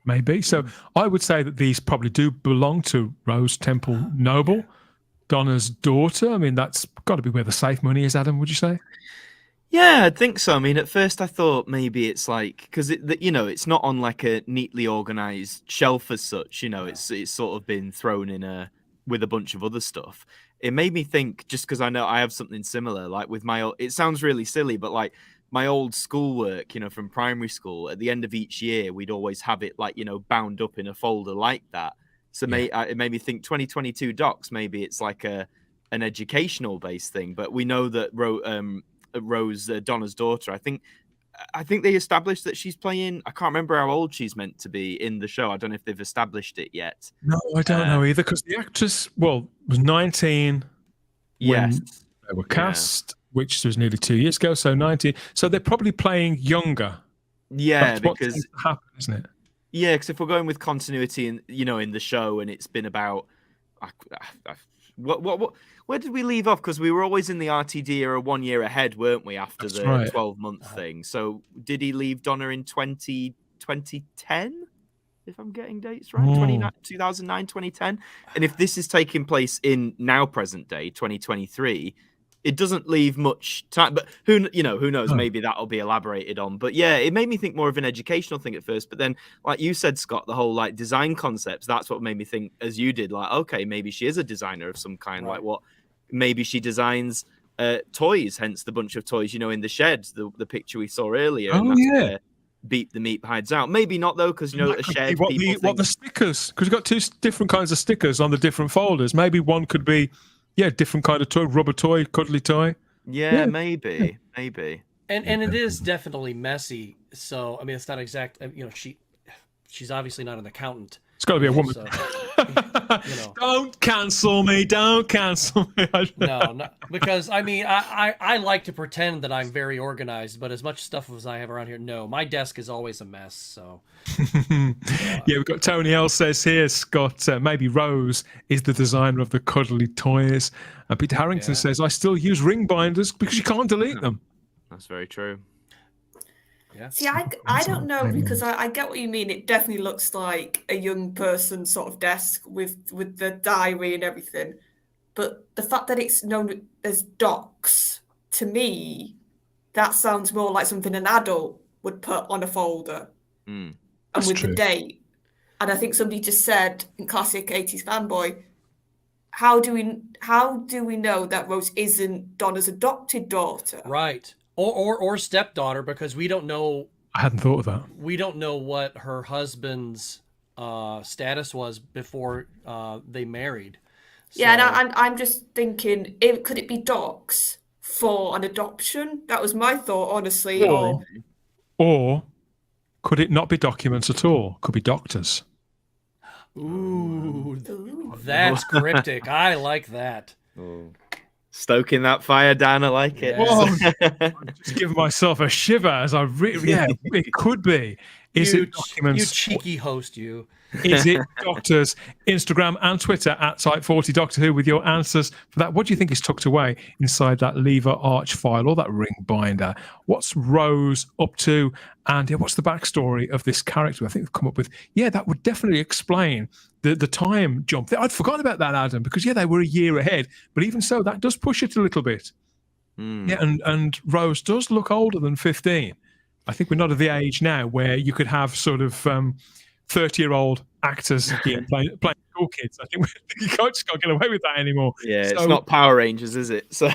Maybe. So I would say that these probably do belong to Rose Temple Noble, Donna's daughter. I mean, that's got to be where the safe money is, Adam, would you say? Yeah, I think so. I mean, at first I thought maybe it's like, because it's not on like a neatly organized shelf as such. It's sort of been thrown in with a bunch of other stuff. It made me think, just because I know I have something similar, like with it sounds really silly, but like my old schoolwork, from primary school, at the end of each year, we'd always have it like, bound up in a folder like that. So it made me think 2022 docs, maybe it's like a an educational based thing, but we know that Rose, Donna's daughter, I think they established that she's playing. I can't remember how old she's meant to be in the show. I don't know if they've established it yet. No, I don't know either, because the actress, was 19 when they were cast, which was nearly 2 years ago, so 19. So they're probably playing younger. Yeah, That's what because tends to happen, isn't it? yeah, because if we're going with continuity in in the show, and it's been about where did we leave off? Because we were always in the RTD era 1 year ahead, weren't we? After the 12-month thing. So did he leave Donna in 2010? If I'm getting dates right, 2009, 2010. And if this is taking place in now present day, 2023, it doesn't leave much time. But who knows? Maybe that'll be elaborated on. But yeah, it made me think more of an educational thing at first. But then, like you said, Scott, the whole like design concepts, that's what made me think, as you did, like, okay, maybe she is a designer of some kind. Right. Like what? Maybe she designs toys, hence the bunch of toys, in the shed, the picture we saw earlier. Oh, yeah. Beep the Meep hides out. Maybe not though, because a shed. What the stickers? Because we've got two different kinds of stickers on the different folders. Maybe one could be, different kind of toy, rubber toy, cuddly toy. Yeah, maybe. And it is definitely messy. So I mean, it's not exact. She's obviously not an accountant. It's got to be a woman. So, Don't cancel me. Don't cancel me. No, because I mean, I like to pretend that I'm very organized, but as much stuff as I have around here, no, my desk is always a mess. So, we've got Tony L says here, Scott, maybe Rose is the designer of the cuddly toys. Peter Harrington says, I still use ring binders because you can't delete them. That's very true. Yeah. See, I don't know, because I get what you mean. It definitely looks like a young person sort of desk with the diary and everything. But the fact that it's known as docs, to me, that sounds more like something an adult would put on a folder. And with the date. And I think somebody just said in classic 80s fanboy, how do we know that Rose isn't Donna's adopted daughter? Right. Or stepdaughter, because we don't know. I hadn't thought of that. We don't know what her husband's status was before they married. So, yeah, and I'm just thinking, could it be docs for an adoption? That was my thought, honestly. Or could it not be documents at all? Could be doctors. Ooh, that's cryptic. I like that. Ooh. Stoking that fire, Dan. I like it. I'm just giving myself a shiver as I it could be. Is it documents? You cheeky host, you. Is it doctors? Instagram and Twitter at Type40 Doctor Who with your answers for that. What do you think is tucked away inside that lever arch file or that ring binder? What's Rose up to? And what's the backstory of this character? I think we've come up with, that would definitely explain the time jump. I'd forgotten about that, Adam, because they were a year ahead. But even so, that does push it a little bit. Yeah, and Rose does look older than 15. I think we're not at the age now where you could have sort of 30-year-old actors playing school kids. I think you just can't get away with that anymore. Yeah, it's not Power Rangers, is it? So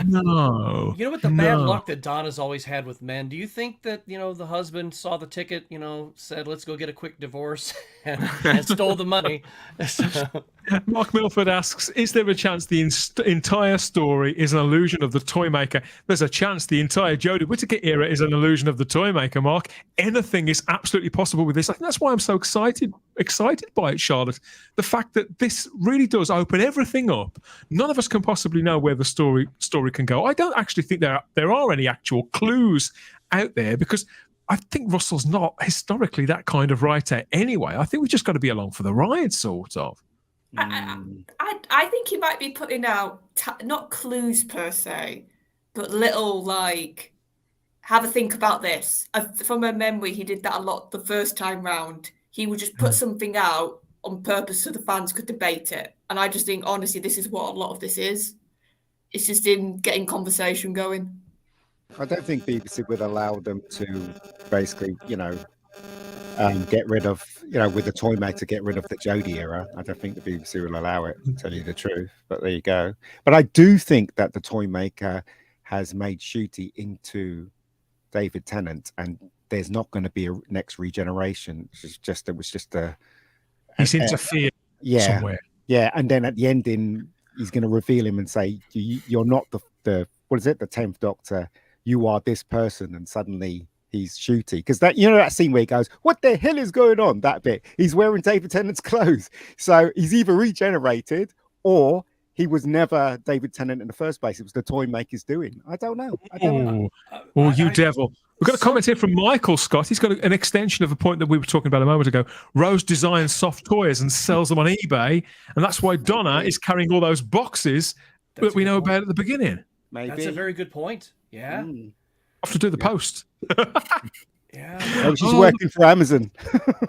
no. You know what the bad luck that Donna's always had with men? Do you think that, the husband saw the ticket, said, let's go get a quick divorce and stole the money? Mark Milford asks, is there a chance the entire story is an illusion of the Toymaker? There's a chance the entire Jodie Whittaker era is an illusion of the Toymaker, Mark. Anything is absolutely possible with this. I think that's why I'm so excited by it, Charlotte. The fact that this really does open everything up. None of us can possibly know where the story can go. I don't actually think there are any actual clues out there, because I think Russell's not historically that kind of writer anyway. I think we've just got to be along for the ride, sort of. I think he might be putting out not clues per se, but little like, have a think about this. From my memory, he did that a lot the first time round. He would just put something out on purpose so the fans could debate it. And I just think, honestly, this is what a lot of this is. It's just in getting conversation going. I don't think BBC would allow them to basically, get rid of, with the Toymaker, get rid of the Jodie era. I don't think the BBC will allow it, to tell you the truth. But there you go. But I do think that the Toymaker has made Ncuti into David Tennant, and there's not going to be a next regeneration. It was just a. He's interfered somewhere. Yeah, and then at the ending, he's going to reveal him and say, you're not the what is it, the 10th Doctor, you are this person, and suddenly he's Shooty. Because that, you know, that scene where he goes, what the hell is going on? That bit, he's wearing David Tennant's clothes, so he's either regenerated or he was never David Tennant in the first place. It was the toy maker's doing. I don't know. You devil. We've got a comment here from Michael Scott. He's got an extension of a point that we were talking about a moment ago. Rose designs soft toys and sells them on eBay, and that's why Donna is carrying all those boxes that we know about at the beginning. Maybe. That's a very good point. Yeah. Have to do the post. Yeah. Oh, she's working for Amazon.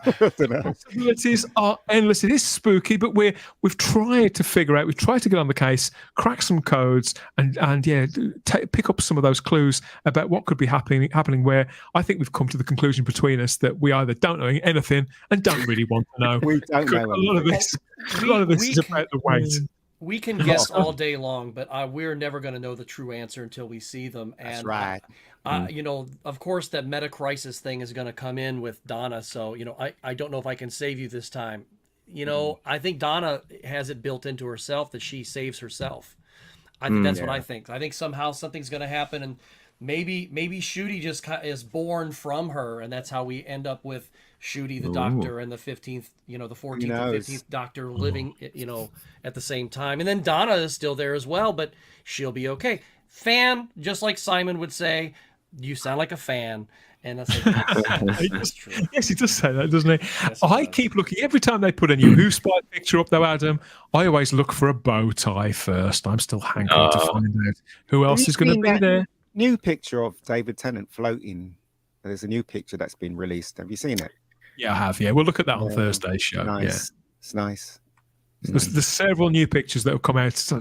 Possibilities are endless. It is spooky, but we've tried to figure out. We've tried to get on the case, crack some codes, and pick up some of those clues about what could be happening. Where I think we've come to the conclusion between us that we either don't know anything and don't really want to know. We don't know. A lot of this is about the weight. We can guess all day long, but we're never going to know the true answer until we see them. And that's right. You know, of course, that meta crisis thing is going to come in with Donna. So, you know, I don't know if I can save you this time. You know, I think Donna has it built into herself that she saves herself. I think that's what I think. I think somehow something's going to happen, and maybe Shooty just is born from her, and that's how we end up with Shooty the Doctor and the 15th, you know, the 14th and 15th Doctor living, you know, at the same time. And then Donna is still there as well, but she'll be okay. Fan, just like Simon would say, you sound like a fan. And that's true. Yes, he does say that, doesn't he? Yes, I keep looking. Every time they put a new Who Spy picture up, though, Adam, I always look for a bow tie first. I'm still hankering to find out who else is going to be there. New picture of David Tennant floating. There's a new picture that's been released. Have you seen it? Yeah, I have. Yeah, we'll look at that on Thursday's show. Nice. Yeah. It's nice. There's several new pictures that have come out.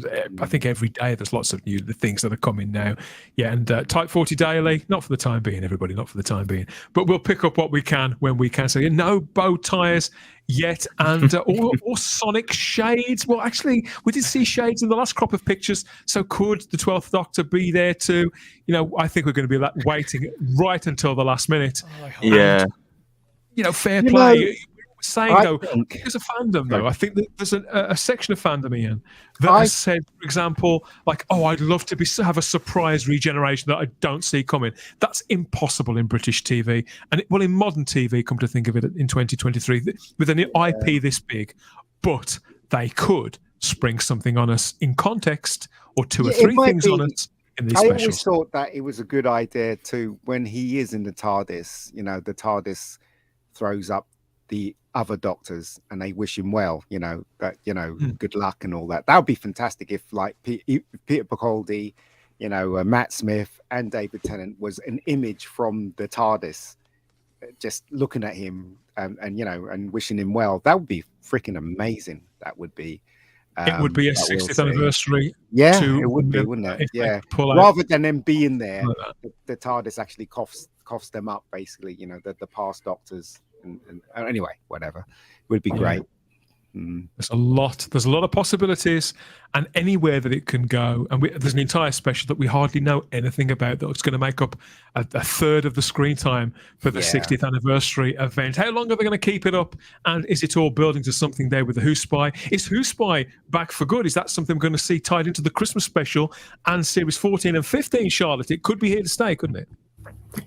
I think every day there's lots of new things that are coming now. Yeah, and Type 40 Daily, not for the time being, everybody, not for the time being. But we'll pick up what we can when we can. So no bow ties yet, and or Sonic shades. Well, actually, we did see shades in the last crop of pictures. So could the 12th Doctor be there too? You know, I think we're going to be waiting right until the last minute. Yeah. And, you know, fair play. Saying though, think there's a fandom though. I think that there's a section of fandom, Ian, that has said, for example, like, "Oh, I'd love to have a surprise regeneration that I don't see coming." That's impossible in British TV, and in modern TV. Come to think of it, in 2023, with an IP this big, but they could spring something on us in context, or two or three things on us in these specials. I always thought that it was a good idea to, when he is in the TARDIS, you know, the TARDIS throws up the other Doctors and they wish him well, you know, that, you know, good luck and all that. That would be fantastic if, like, Peter Capaldi, you know, Matt Smith and David Tennant was an image from the TARDIS, just looking at him and you know, and wishing him well. That would be freaking amazing. That would be. It would be a 60th anniversary. Yeah, it would be, wouldn't it? Yeah. Rather than them being there, the TARDIS actually coughs them up, basically, you know, the past Doctors. And anyway, whatever, it would be great. There's a lot of possibilities, and anywhere that it can go. And there's an entire special that we hardly know anything about that's going to make up a third of the screen time for the 60th anniversary event. How long are they going to keep it up? And is it all building to something there with the Who Spy? Is Who Spy back for good? Is that something we're going to see tied into the Christmas special and series 14 and 15, Charlotte? It could be here to stay, couldn't it?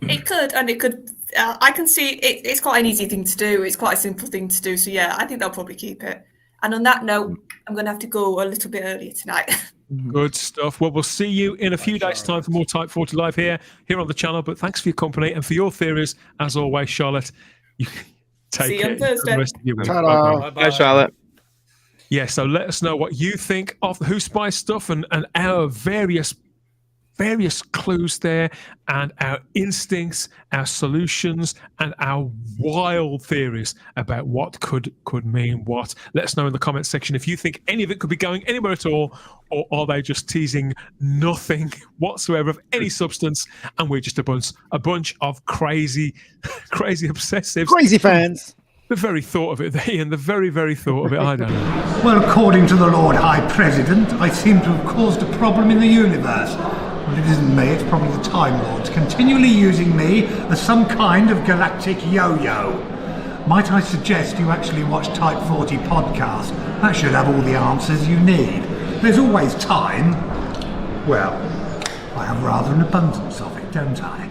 It could, and it could. I can see it. It's quite an easy thing to do. It's quite a simple thing to do. So yeah, I think they'll probably keep it. And on that note, I'm going to have to go a little bit earlier tonight. Good stuff. Well, we'll see you in a few days' time for more Type 40 Live here on the channel. But thanks for your company and for your theories, as always, Charlotte. You take care. See you on Thursday. Bye, Charlotte. Yeah, so let us know what you think of the Who Spy stuff and our various clues there, and our instincts, our solutions, and our wild theories about what could mean what. Let us know in the comments section if you think any of it could be going anywhere at all, or are they just teasing nothing whatsoever of any substance, and we're just a bunch of crazy obsessives, crazy fans. The very thought of it, Ian, the very, very thought of it, I don't know. Well, according to the Lord High President, I seem to have caused a problem in the universe. Well, it isn't me, it's probably the Time Lords, continually using me as some kind of galactic yo-yo. Might I suggest you actually watch Type 40 podcast? That should have all the answers you need. there's always time. Well, I have rather an abundance of it, don't I?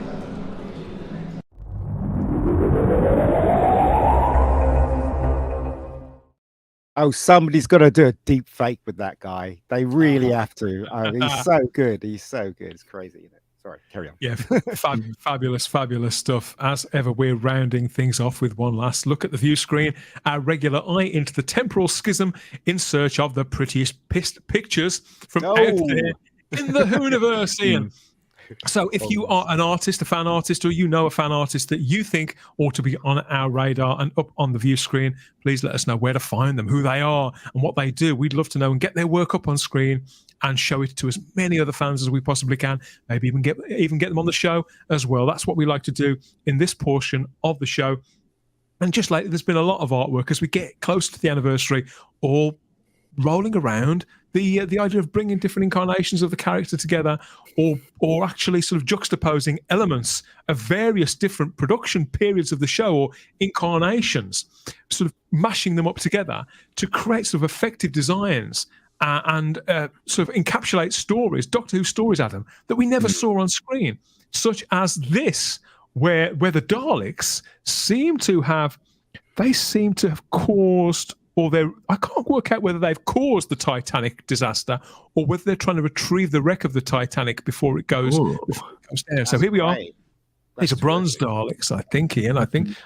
Oh, somebody's got to do a deep fake with that guy. They really have to. Oh, he's so good. He's so good. It's crazy, isn't it? Sorry, carry on. Yeah, fabulous stuff. As ever, we're rounding things off with one last look at the view screen, our regular eye into the temporal schism in search of the prettiest pictures from out there in the Whovians, Ian. So if you are an artist, a fan artist, or you know a fan artist that you think ought to be on our radar and up on the view screen, please let us know where to find them, who they are, and what they do. We'd love to know and get their work up on screen and show it to as many other fans as we possibly can. Maybe even get them on the show as well. That's what we like to do in this portion of the show. And just like there's been a lot of artwork as we get close to the anniversary, all rolling around the idea of bringing different incarnations of the character together, or actually sort of juxtaposing elements of various different production periods of the show or incarnations, sort of mashing them up together to create sort of effective designs and sort of encapsulate stories, Doctor Who stories, Adam, that we never saw on screen, such as this, where the Daleks seem to have caused, or I can't work out whether they've caused the Titanic disaster or whether they're trying to retrieve the wreck of the Titanic before it goes down. So here we are. These are bronze Daleks, I think, Ian. I think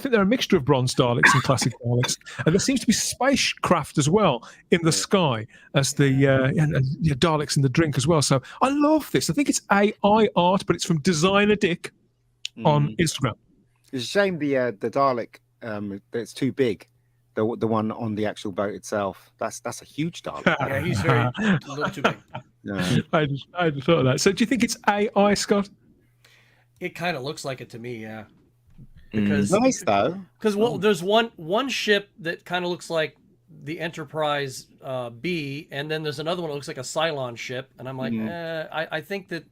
they're a mixture of bronze Daleks and classic Daleks. And there seems to be spacecraft as well in the sky as the Daleks in the drink as well. So I love this. I think it's AI art, but it's from Designer Dick on Instagram. It's a shame the Dalek it's too big. The one on the actual boat itself. That's a huge Dalek. Yeah, he's a little too big. Yeah. I just thought of that. So do you think it's AI, Scott? It kind of looks like it to me, yeah. Because nice though. Because there's one ship that kind of looks like the Enterprise B, and then there's another one that looks like a Cylon ship, and I'm like, I think that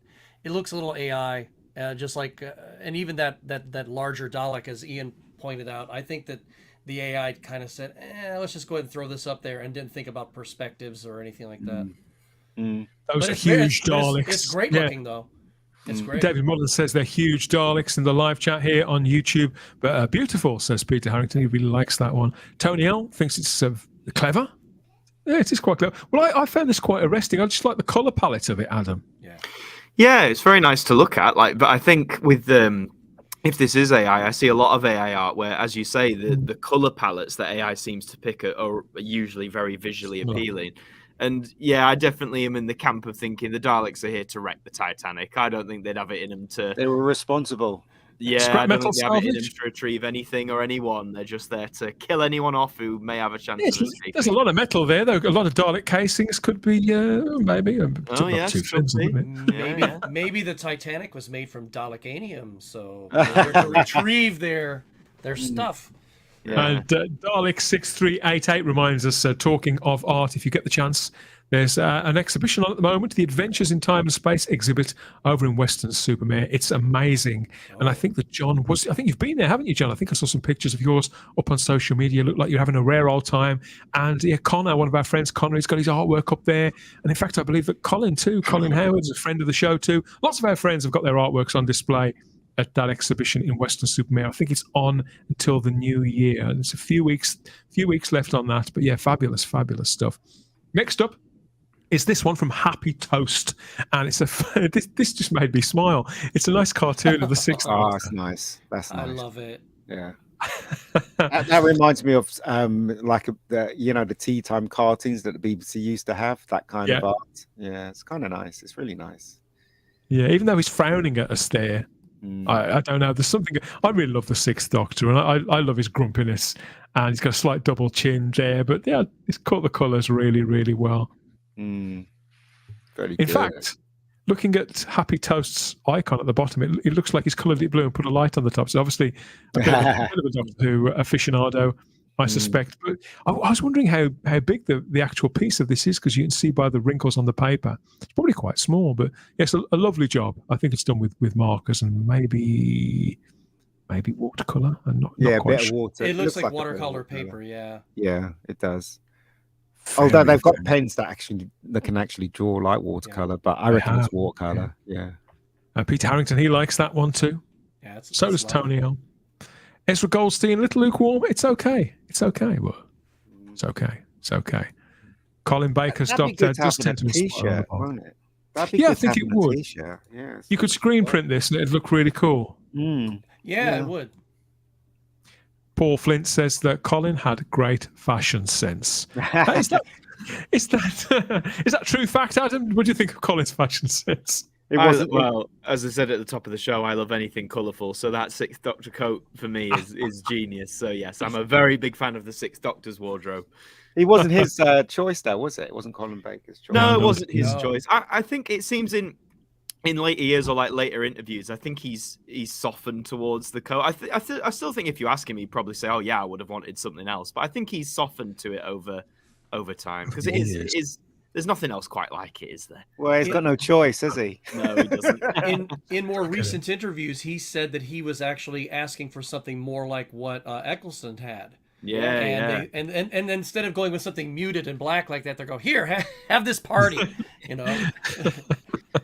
it looks a little AI, just like, and even that larger Dalek, as Ian pointed out, I think that the AI kind of said, let's just go ahead and throw this up there, and didn't think about perspectives or anything like that. Those are huge Daleks. It's great looking though. It's great. David Mullen says they're huge Daleks in the live chat here on YouTube. But beautiful, says Peter Harrington. He really likes that one. Tony L thinks it's clever. Yeah, it is quite clever. Well, I found this quite arresting. I just like the colour palette of it, Adam. Yeah, it's very nice to look at. But I think with if this is AI, I see a lot of AI art where, as you say, the colour palettes that AI seems to pick are usually very visually appealing. And yeah, I definitely am in the camp of thinking the Daleks are here to wreck the Titanic. I don't think they'd have it in them to. They were responsible. Yeah, I don't think they have it in them to retrieve anything or anyone. They're just there to kill anyone off who may have a chance of escaping. There's a lot of metal there, though. A lot of Dalek casings could be maybe. Maybe the Titanic was made from Dalekanium, so they're to retrieve their stuff. Yeah. And Dalek 6388 reminds us, talking of art, if you get the chance, there's an exhibition on at the moment, the Adventures in Time and Space exhibit over in Weston-super-Mare. It's amazing. And I think that I think you've been there, haven't you, John? I think I saw some pictures of yours up on social media. Look like you're having a rare old time. And yeah, Connor, one of our friends, Connor, he's got his artwork up there. And in fact, I believe that Colin Howard's a friend of the show too. Lots of our friends have got their artworks on display at that exhibition in Weston-super-Mare. I think it's on until the new year. There's a few weeks left on that. But yeah, fabulous stuff. Next up is this one from Happy Toast, and it's this just made me smile. It's a nice cartoon of the sixth. Oh, that's nice. That's nice. I love it. Yeah. that reminds me of the tea time cartoons that the BBC used to have. That kind of art. Yeah, it's kind of nice. It's really nice. Yeah, even though he's frowning at us there. I don't know. There's something. I really love the Sixth Doctor, and I love his grumpiness, and he's got a slight double chin there. But yeah, he's cut the colours really, really well. Very In fact, looking at Happy Toast's icon at the bottom, it looks like he's coloured it blue and put a light on the top. So obviously, a bit of a Doctor Who aficionado, I suspect. But I was wondering how big the actual piece of this is, because you can see by the wrinkles on the paper. It's probably quite small, but yes, a lovely job. I think it's done with markers and maybe watercolour and not quite bit of water. It looks like watercolor paper. Yeah. Yeah, it does. Although they've got pens that can actually draw like watercolor, but I reckon it's watercolor. Yeah. Peter Harrington, he likes that one too. Yeah, so does Tony L. Ezra Goldstein, little lukewarm. It's okay. It's okay. Well, it's okay. It's okay. Colin Baker's Doctor does tend to inspire. Won't it? Yeah, I think it would. Yeah, you could screen print this and it'd look really cool. Yeah, it would. Paul Flint says that Colin had great fashion sense. Is that true fact, Adam? What do you think of Colin's fashion sense? Well, as I said at the top of the show, I love anything colourful. So that Sixth Doctor coat for me is genius. So yes, I'm a very big fan of the Sixth Doctor's wardrobe. He wasn't his choice, though, was it? It wasn't Colin Baker's choice. No, it wasn't his choice. I think it seems in later years or like later interviews, I think he's softened towards the coat. I still think if you ask him, he'd probably say, "Oh yeah, I would have wanted something else." But I think he's softened to it over time because it is. There's nothing else quite like it, is there? Well, he's got no choice, has he? No, he doesn't. In more recent interviews, he said that he was actually asking for something more like what Eccleston had. Yeah, and then instead of going with something muted and black like that, they go, "Here, have this party," you know.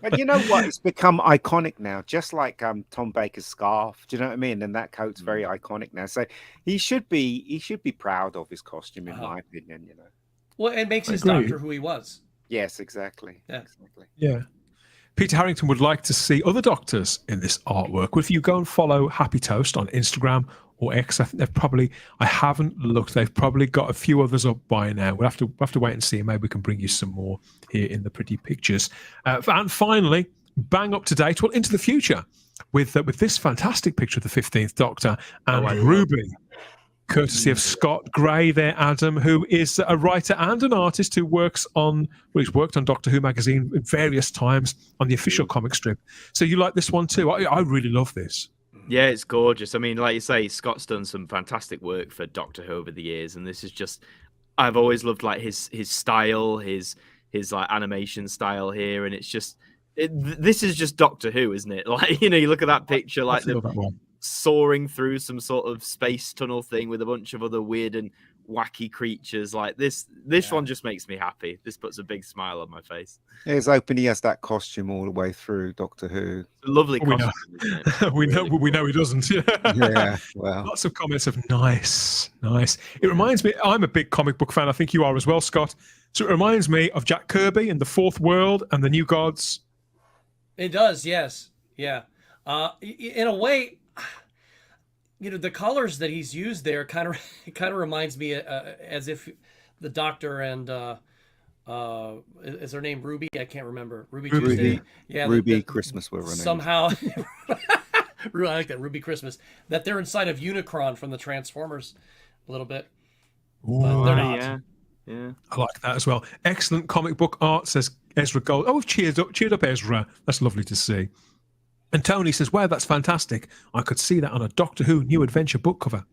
But you know what? It's become iconic now, just like Tom Baker's scarf. Do you know what I mean? And that coat's very iconic now. So he should be proud of his costume, in my opinion. You know. Well, it makes his Doctor who he was. Yes, exactly. Yeah. Exactly. Yeah. Peter Harrington would like to see other Doctors in this artwork. Well, if you go and follow Happy Toast on Instagram or X, I think I haven't looked. They've probably got a few others up by now. We'll have to wait and see. Maybe we can bring you some more here in the Pretty Pictures. And finally, bang up to date, well, into the future with this fantastic picture of the 15th Doctor and Ruby. Courtesy of Scott Gray there, Adam, who is a writer and an artist who works on, he's worked on Doctor Who magazine at various times on the official comic strip. So you like this one too? I really love this. Yeah, it's gorgeous. I mean, like you say, Scott's done some fantastic work for Doctor Who over the years, and this is just, I've always loved like his style, his like animation style here, and it's just, this is just Doctor Who, isn't it? Like, you know, you look at that picture, like that one. Soaring through some sort of space tunnel thing with a bunch of other weird and wacky creatures. Like this one just makes me happy. This puts a big smile on my face. It's open. He has that costume all the way through Doctor Who. It's a lovely costume. We know he doesn't. Yeah, well, lots of comments of nice. It reminds me, I'm a big comic book fan. I think you are as well, Scott. So it reminds me of Jack Kirby and the Fourth World and the New Gods. It does, yes, yeah. In a way, you know, the colors that he's used there kind of reminds me as if the Doctor and is her name Ruby? I can't remember. Ruby Tuesday. Yeah, Ruby Christmas were her name. Somehow, I like that, Ruby Christmas. That they're inside of Unicron from the Transformers, a little bit. But they're not. Yeah, I like that as well. Excellent comic book art, says Ezra Gold. Oh, we've cheered up Ezra. That's lovely to see. And Tony says, wow, that's fantastic. I could see that on a Doctor Who New Adventure book cover.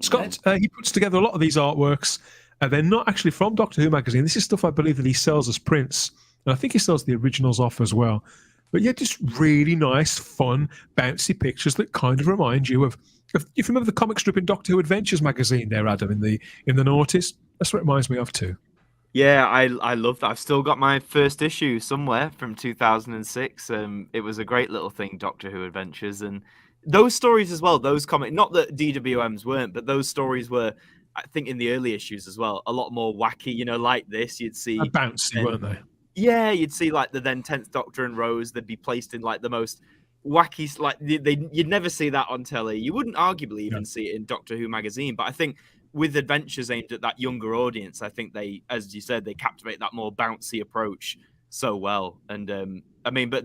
Scott, he puts together a lot of these artworks. They're not actually from Doctor Who magazine. This is stuff I believe that he sells as prints. And I think he sells the originals off as well. But yeah, just really nice, fun, bouncy pictures that kind of remind you of if you remember the comic strip in Doctor Who Adventures magazine there, Adam, in the noughties. That's what it reminds me of too. Yeah, I love that. I've still got my first issue somewhere from 2006. It was a great little thing, Doctor Who Adventures, and those stories as well. Those comic, not that DWMs weren't, but those stories were, I think, in the early issues as well, a lot more wacky. You know, like this, you'd see bouncy, weren't they? Yeah, you'd see like the then 10th Doctor and Rose. They'd be placed in like the most wacky, like you'd never see that on telly. You wouldn't arguably even see it in Doctor Who magazine, but I think, with adventures aimed at that younger audience, I think they, as you said, they captivate that more bouncy approach so well. And I mean, but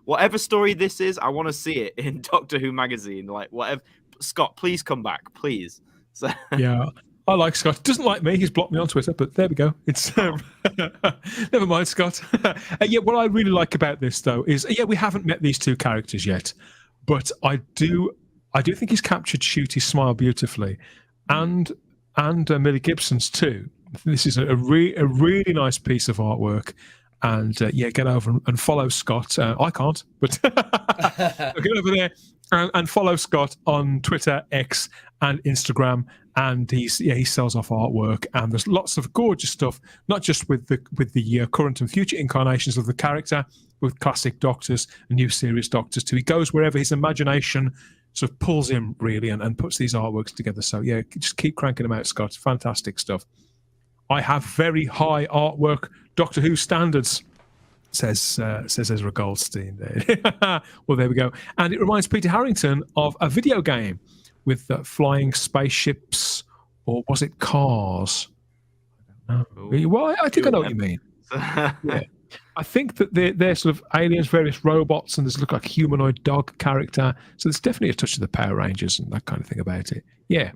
whatever story this is, I want to see it in Doctor Who magazine. Like whatever, Scott, please come back, please. So yeah, I like Scott. Doesn't like me. He's blocked me on Twitter, but there we go. It's never mind, Scott. Yeah, what I really like about this though is we haven't met these two characters yet, but I do think he's captured Shooty's smile beautifully. And Millie Gibson's too. This is a really nice piece of artwork, And get over and follow Scott. I can't, but get over there and follow Scott on Twitter, X, and Instagram. And he sells off artwork, and there's lots of gorgeous stuff, not just with the current and future incarnations of the character, with classic Doctors and new series Doctors too. He goes wherever his imagination sort of pulls him, really, and puts these artworks together. So just keep cranking them out, Scott. Fantastic stuff. I have very high artwork Doctor Who standards, says Ezra Goldstein there. Well, there we go. And it reminds Peter Harrington of a video game with flying spaceships, or was it cars? I don't know. Well, I think I know what you mean. Yeah. I think that they're sort of aliens, various robots, and there's look like a humanoid dog character. So there's definitely a touch of the Power Rangers and that kind of thing about it. Yeah.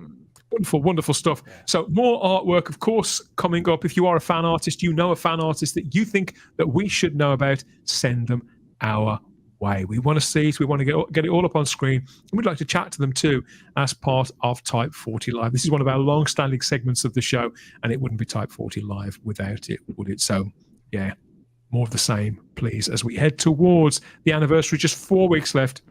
Wonderful, wonderful stuff. So more artwork, of course, coming up. If you are a fan artist, you know a fan artist that you think that we should know about, send them our way. We want to see it. We want to get it all up on screen. And we'd like to chat to them too as part of Type 40 Live. This is one of our long-standing segments of the show, and it wouldn't be Type 40 Live without it, would it? So, yeah, more of the same, please, as we head towards the anniversary. Just 4 weeks left.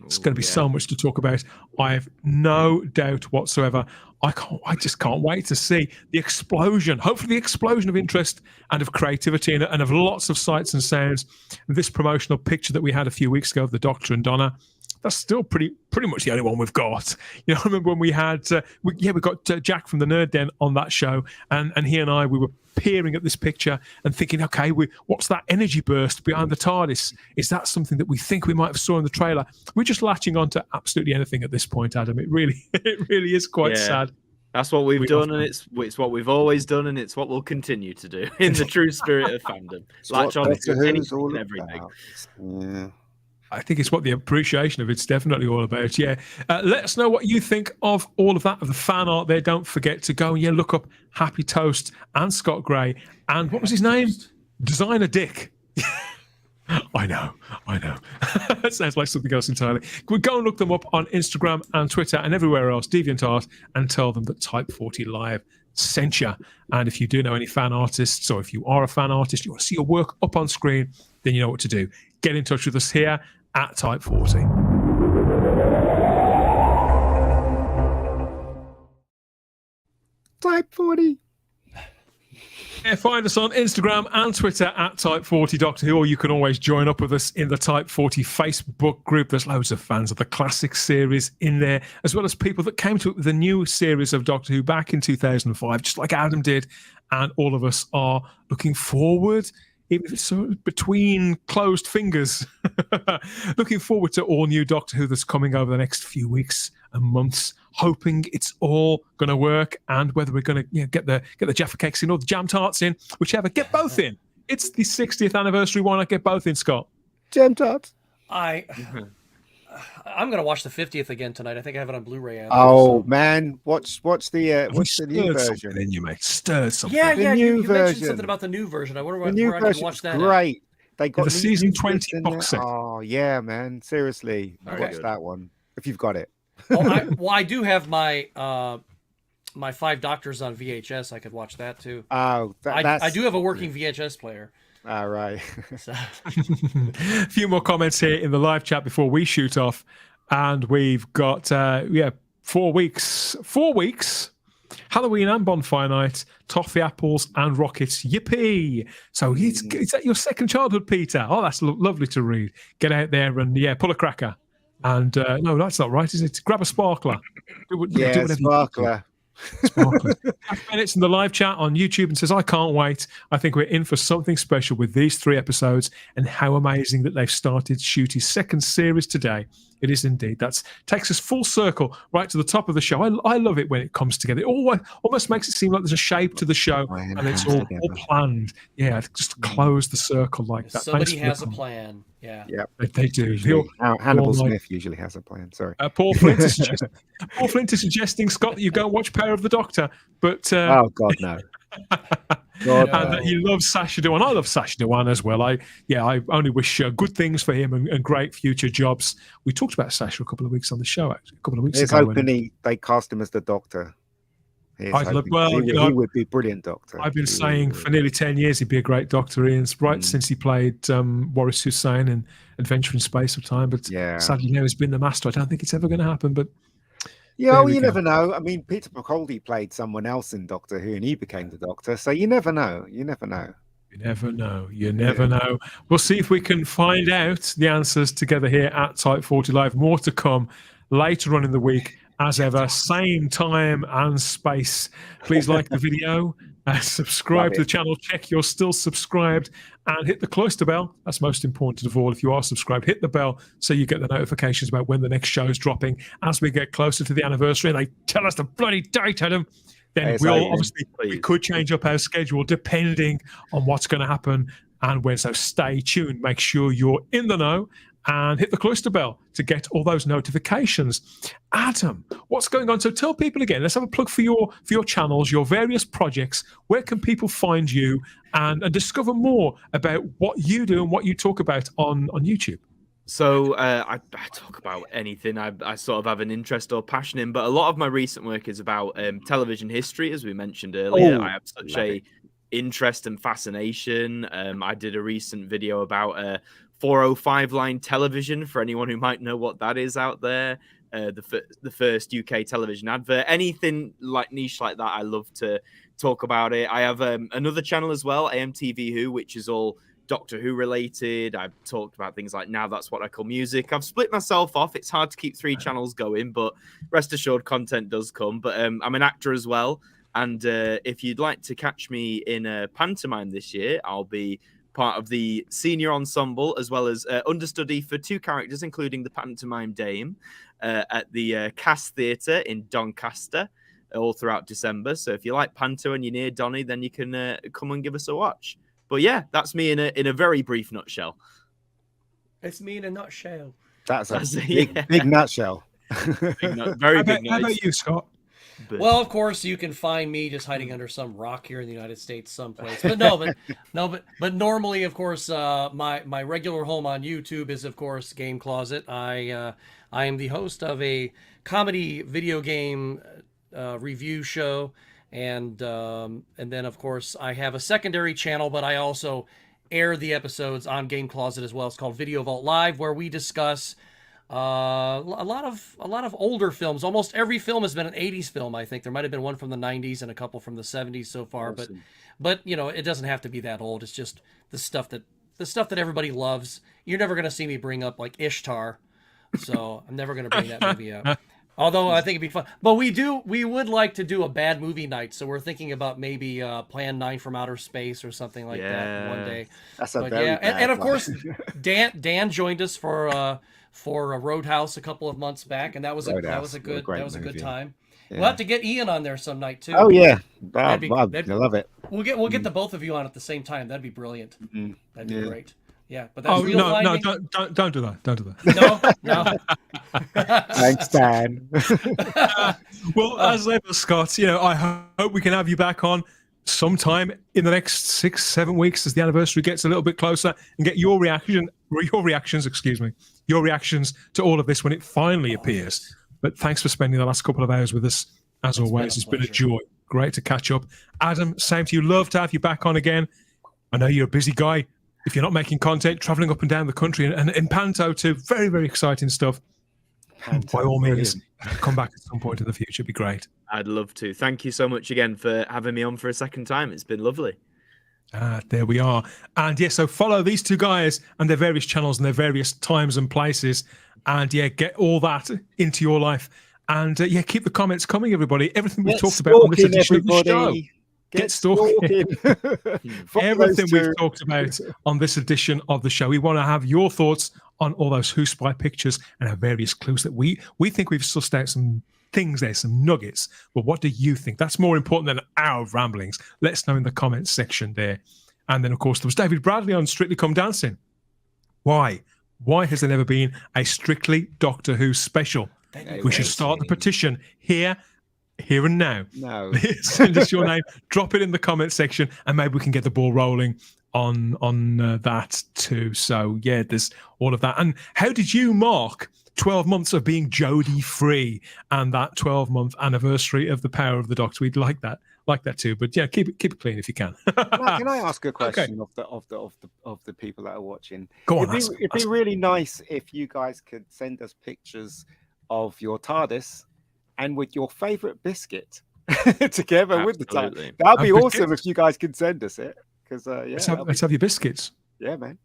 It's going to be so much to talk about. I have no doubt whatsoever. I just can't wait to see the explosion, hopefully the explosion of interest and of creativity and of lots of sights and sounds. This promotional picture that we had a few weeks ago of the Doctor and Donna, that's still pretty much the only one we've got. You know, I remember when we had, we got Jack from the Nerd Den on that show, and he and I, we were peering at this picture and thinking, okay, what's that energy burst behind the TARDIS? Is that something that we think we might have saw in the trailer? We're just latching on to absolutely anything at this point, Adam. It really is quite sad. That's what we've done, and it's what we've always done, and it's what we'll continue to do in the true spirit of fandom. Latch on to anything and everything. Yeah. I think it's what the appreciation of it's definitely all about. Yeah. Let us know what you think of all of that, of the fan art there. Don't forget to go and look up Happy Toast and Scott Gray. And what was his name? Designer Dick. I know. That sounds like something else entirely. Go and look them up on Instagram and Twitter and everywhere else, DeviantArt, and tell them that Type 40 Live sent you. And if you do know any fan artists, or if you are a fan artist, you want to see your work up on screen, then you know what to do. Get in touch with us here at Type 40. Type 40. Yeah, find us on Instagram and Twitter at Type 40 Doctor Who, or you can always join up with us in the Type 40 Facebook group. There's loads of fans of the classic series in there, as well as people that came to it with the new series of Doctor Who back in 2005, just like Adam did. And all of us are looking forward, even if it's sort of between closed fingers, looking forward to all new Doctor Who that's coming over the next few weeks and months, hoping it's all going to work, and whether we're going to get the Jaffa cakes in or the jam tarts in, whichever. Get both in. It's the 60th anniversary. Why not get both in, Scott? Jam tarts. I'm going to watch the 50th again tonight. I think I have it on Blu-ray. Man, watch the new version. Then you make stir something. Yeah, The new you version. mentioned something about the new version. I wonder The where new I can version's watch that. great. They got the new season music 20 in box there. set. Oh yeah, man. Seriously, Very watch good. that one if you've got it. I do have my my 5 Doctors on VHS. I could watch that too. Oh, I do have a working VHS player. All right. So. A few more comments here in the live chat before we shoot off. And we've got 4 weeks. 4 weeks. Halloween and bonfire night, toffee apples and rockets. Yippee! So is that your second childhood, Peter? Oh, that's lovely to read. Get out there and pull a cracker. And no, that's not right, is it? Grab a sparkler. Do whatever sparkler. Sparkler. Bennett's in the live chat on YouTube and says, I can't wait. I think we're in for something special with these 3 episodes, and how amazing that they've started Shooty's second series today. It is indeed. That takes us full circle right to the top of the show. I love it when it comes together. It almost makes it seem like there's a shape to the show, and it's all planned. Yeah, just close the circle like that. Somebody has a plan. Yeah. They do. Hannibal Smith usually has a plan. Sorry. Paul Flint is suggesting, Scott, that you go and watch Power of the Doctor, but oh God, no. And that he loves Sacha Dhawan. I love Sacha Dhawan as well. I only wish good things for him and great future jobs. We talked about Sacha a couple of weeks on the show, actually. A couple of weeks ago. Hoping they cast him as the Doctor. He would be brilliant Doctor. I've been saying for nearly 10 years he'd be a great Doctor, Ian, right since he played Waris Hussein in Adventure in Space of Time. But sadly now he's been the Master. I don't think it's ever going to happen. But yeah, you never know. I mean, Peter Capaldi played someone else in Doctor Who, and he became the Doctor. So you never know. You never know. You never know. You never know. We'll see if we can find out the answers together here at Type 40 Live. More to come later on in the week. As ever, same time and space. Please like the video, subscribe to the channel, check you're still subscribed, and hit the cloister bell. That's most important of all. If you are subscribed, hit the bell so you get the notifications about when the next show is dropping. As we get closer to the anniversary and they tell us the bloody date, Adam, then we could change up our schedule depending on what's going to happen and when. So stay tuned. Make sure you're in the know and hit the cloister bell to get all those notifications. Adam, what's going on? So tell people again, let's have a plug for your channels, your various projects. Where can people find you and discover more about what you do and what you talk about on YouTube? So I talk about anything I sort of have an interest or passion in, but a lot of my recent work is about television history, as we mentioned earlier. I have such a interest and fascination. I did a recent video about 405 line television, for anyone who might know what that is out there. The first UK television advert. Anything like niche like that, I love to talk about it. I have another channel as well, AMTV Who, which is all Doctor Who related. I've talked about things like Now That's What I Call Music. I've split myself off. It's hard to keep 3 channels going, but rest assured content does come. But I'm an actor as well. And if you'd like to catch me in a pantomime this year, I'll be part of the senior ensemble, as well as understudy for 2 characters, including the pantomime dame, at the Cass Theatre in Doncaster, all throughout December. So if you like panto and you're near Donny, then you can come and give us a watch. But yeah, that's me in a very brief nutshell. It's me in a nutshell. That's a big nutshell. Very big nut. How about you, Scott? Well, of course, you can find me just hiding under some rock here in the United States someplace. But but normally, of course, my regular home on YouTube is, of course, Game Closet. I am the host of a comedy video game review show, and then, of course, I have a secondary channel, but I also air the episodes on Game Closet as well. It's called Video Vault Live, where we discuss a lot of older films. Almost every film has been an 80s film, I think. There might have been one from the 90s and a couple from the 70s so far. Awesome. But you know, it doesn't have to be that old. It's just the stuff that everybody loves. You're never going to see me bring up like Ishtar. So I'm never going to bring that movie up. Although I think it'd be fun. But we would like to do a bad movie night. So we're thinking about maybe Plan 9 from Outer Space or something like that one day. That's a very bad and of course Dan joined us for Roadhouse a couple of months back, and that was a good time. Yeah. We'll have to get Ian on there some night too. Oh yeah, I love it. We'll get the both of you on at the same time. That'd be brilliant. Mm-hmm. That'd be great. Yeah, but that's don't do that. Don't do that. No. Thanks, Dan. Well, as ever, Scott, I hope we can have you back on sometime in the next 6-7 weeks as the anniversary gets a little bit closer, and get your reactions to all of this when it finally appears. But thanks for spending the last couple of hours with us. As always, it's been a joy. Great to catch up. Adam, same to you. Love to have you back on again. I know you're a busy guy. If you're not making content, traveling up and down the country and in Panto too, very, very exciting stuff. By all means, come back at some point in the future. It'd be great. I'd love to. Thank you so much again for having me on for a second time. It's been lovely. There we are. And so follow these 2 guys and their various channels and their various times and places. And get all that into your life. And keep the comments coming, everybody. Everything we've talked about on this edition of the show. Get stalking. Everything we've talked about on this edition of the show. We want to have your thoughts on all those Who Spy pictures and our various clues that we think we've sussed out some things there, some nuggets. But what do you think? That's more important than our ramblings. Let us know in the comments section there. And then, of course, there was David Bradley on Strictly Come Dancing. Why? Why has there never been a Strictly Doctor Who special? We should start the petition here and now. No. Send us your name, drop it in the comment section, and maybe we can get the ball rolling on that too. So yeah, there's all of that. And how did you mark 12 months of being Jodie free and that 12-month anniversary of the Power of the Doctor? We'd like that too. But yeah, keep it clean if you can. Can I ask a question of the people that are watching? Go on. It'd be really nice if you guys could send us pictures of your TARDIS and with your favorite biscuit together with the TARDIS. That'd be awesome if you guys could send us it. Because let's have your biscuits. Yeah, man.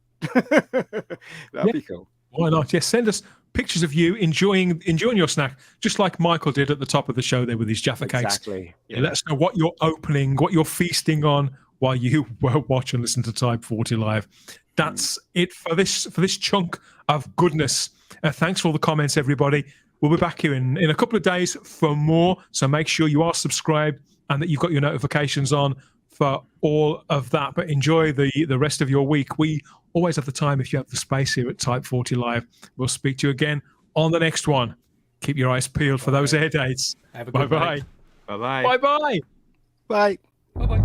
That'd be cool. Why not? Yes, send us pictures of you enjoying your snack, just like Michael did at the top of the show there with his Jaffa cakes. Exactly. Yeah. Let us know what you're opening, what you're feasting on while you watch and listen to Type 40 Live. That's it for this chunk of goodness. Thanks for all the comments, everybody. We'll be back here in a couple of days for more. So make sure you are subscribed and that you've got your notifications on for all of that. But enjoy the rest of your week. We always have the time if you have the space here at Type 40 Live. We'll speak to you again on the next one. Keep your eyes peeled for those air dates. Have a good night. Bye-bye. Bye-bye. Bye. Bye-bye.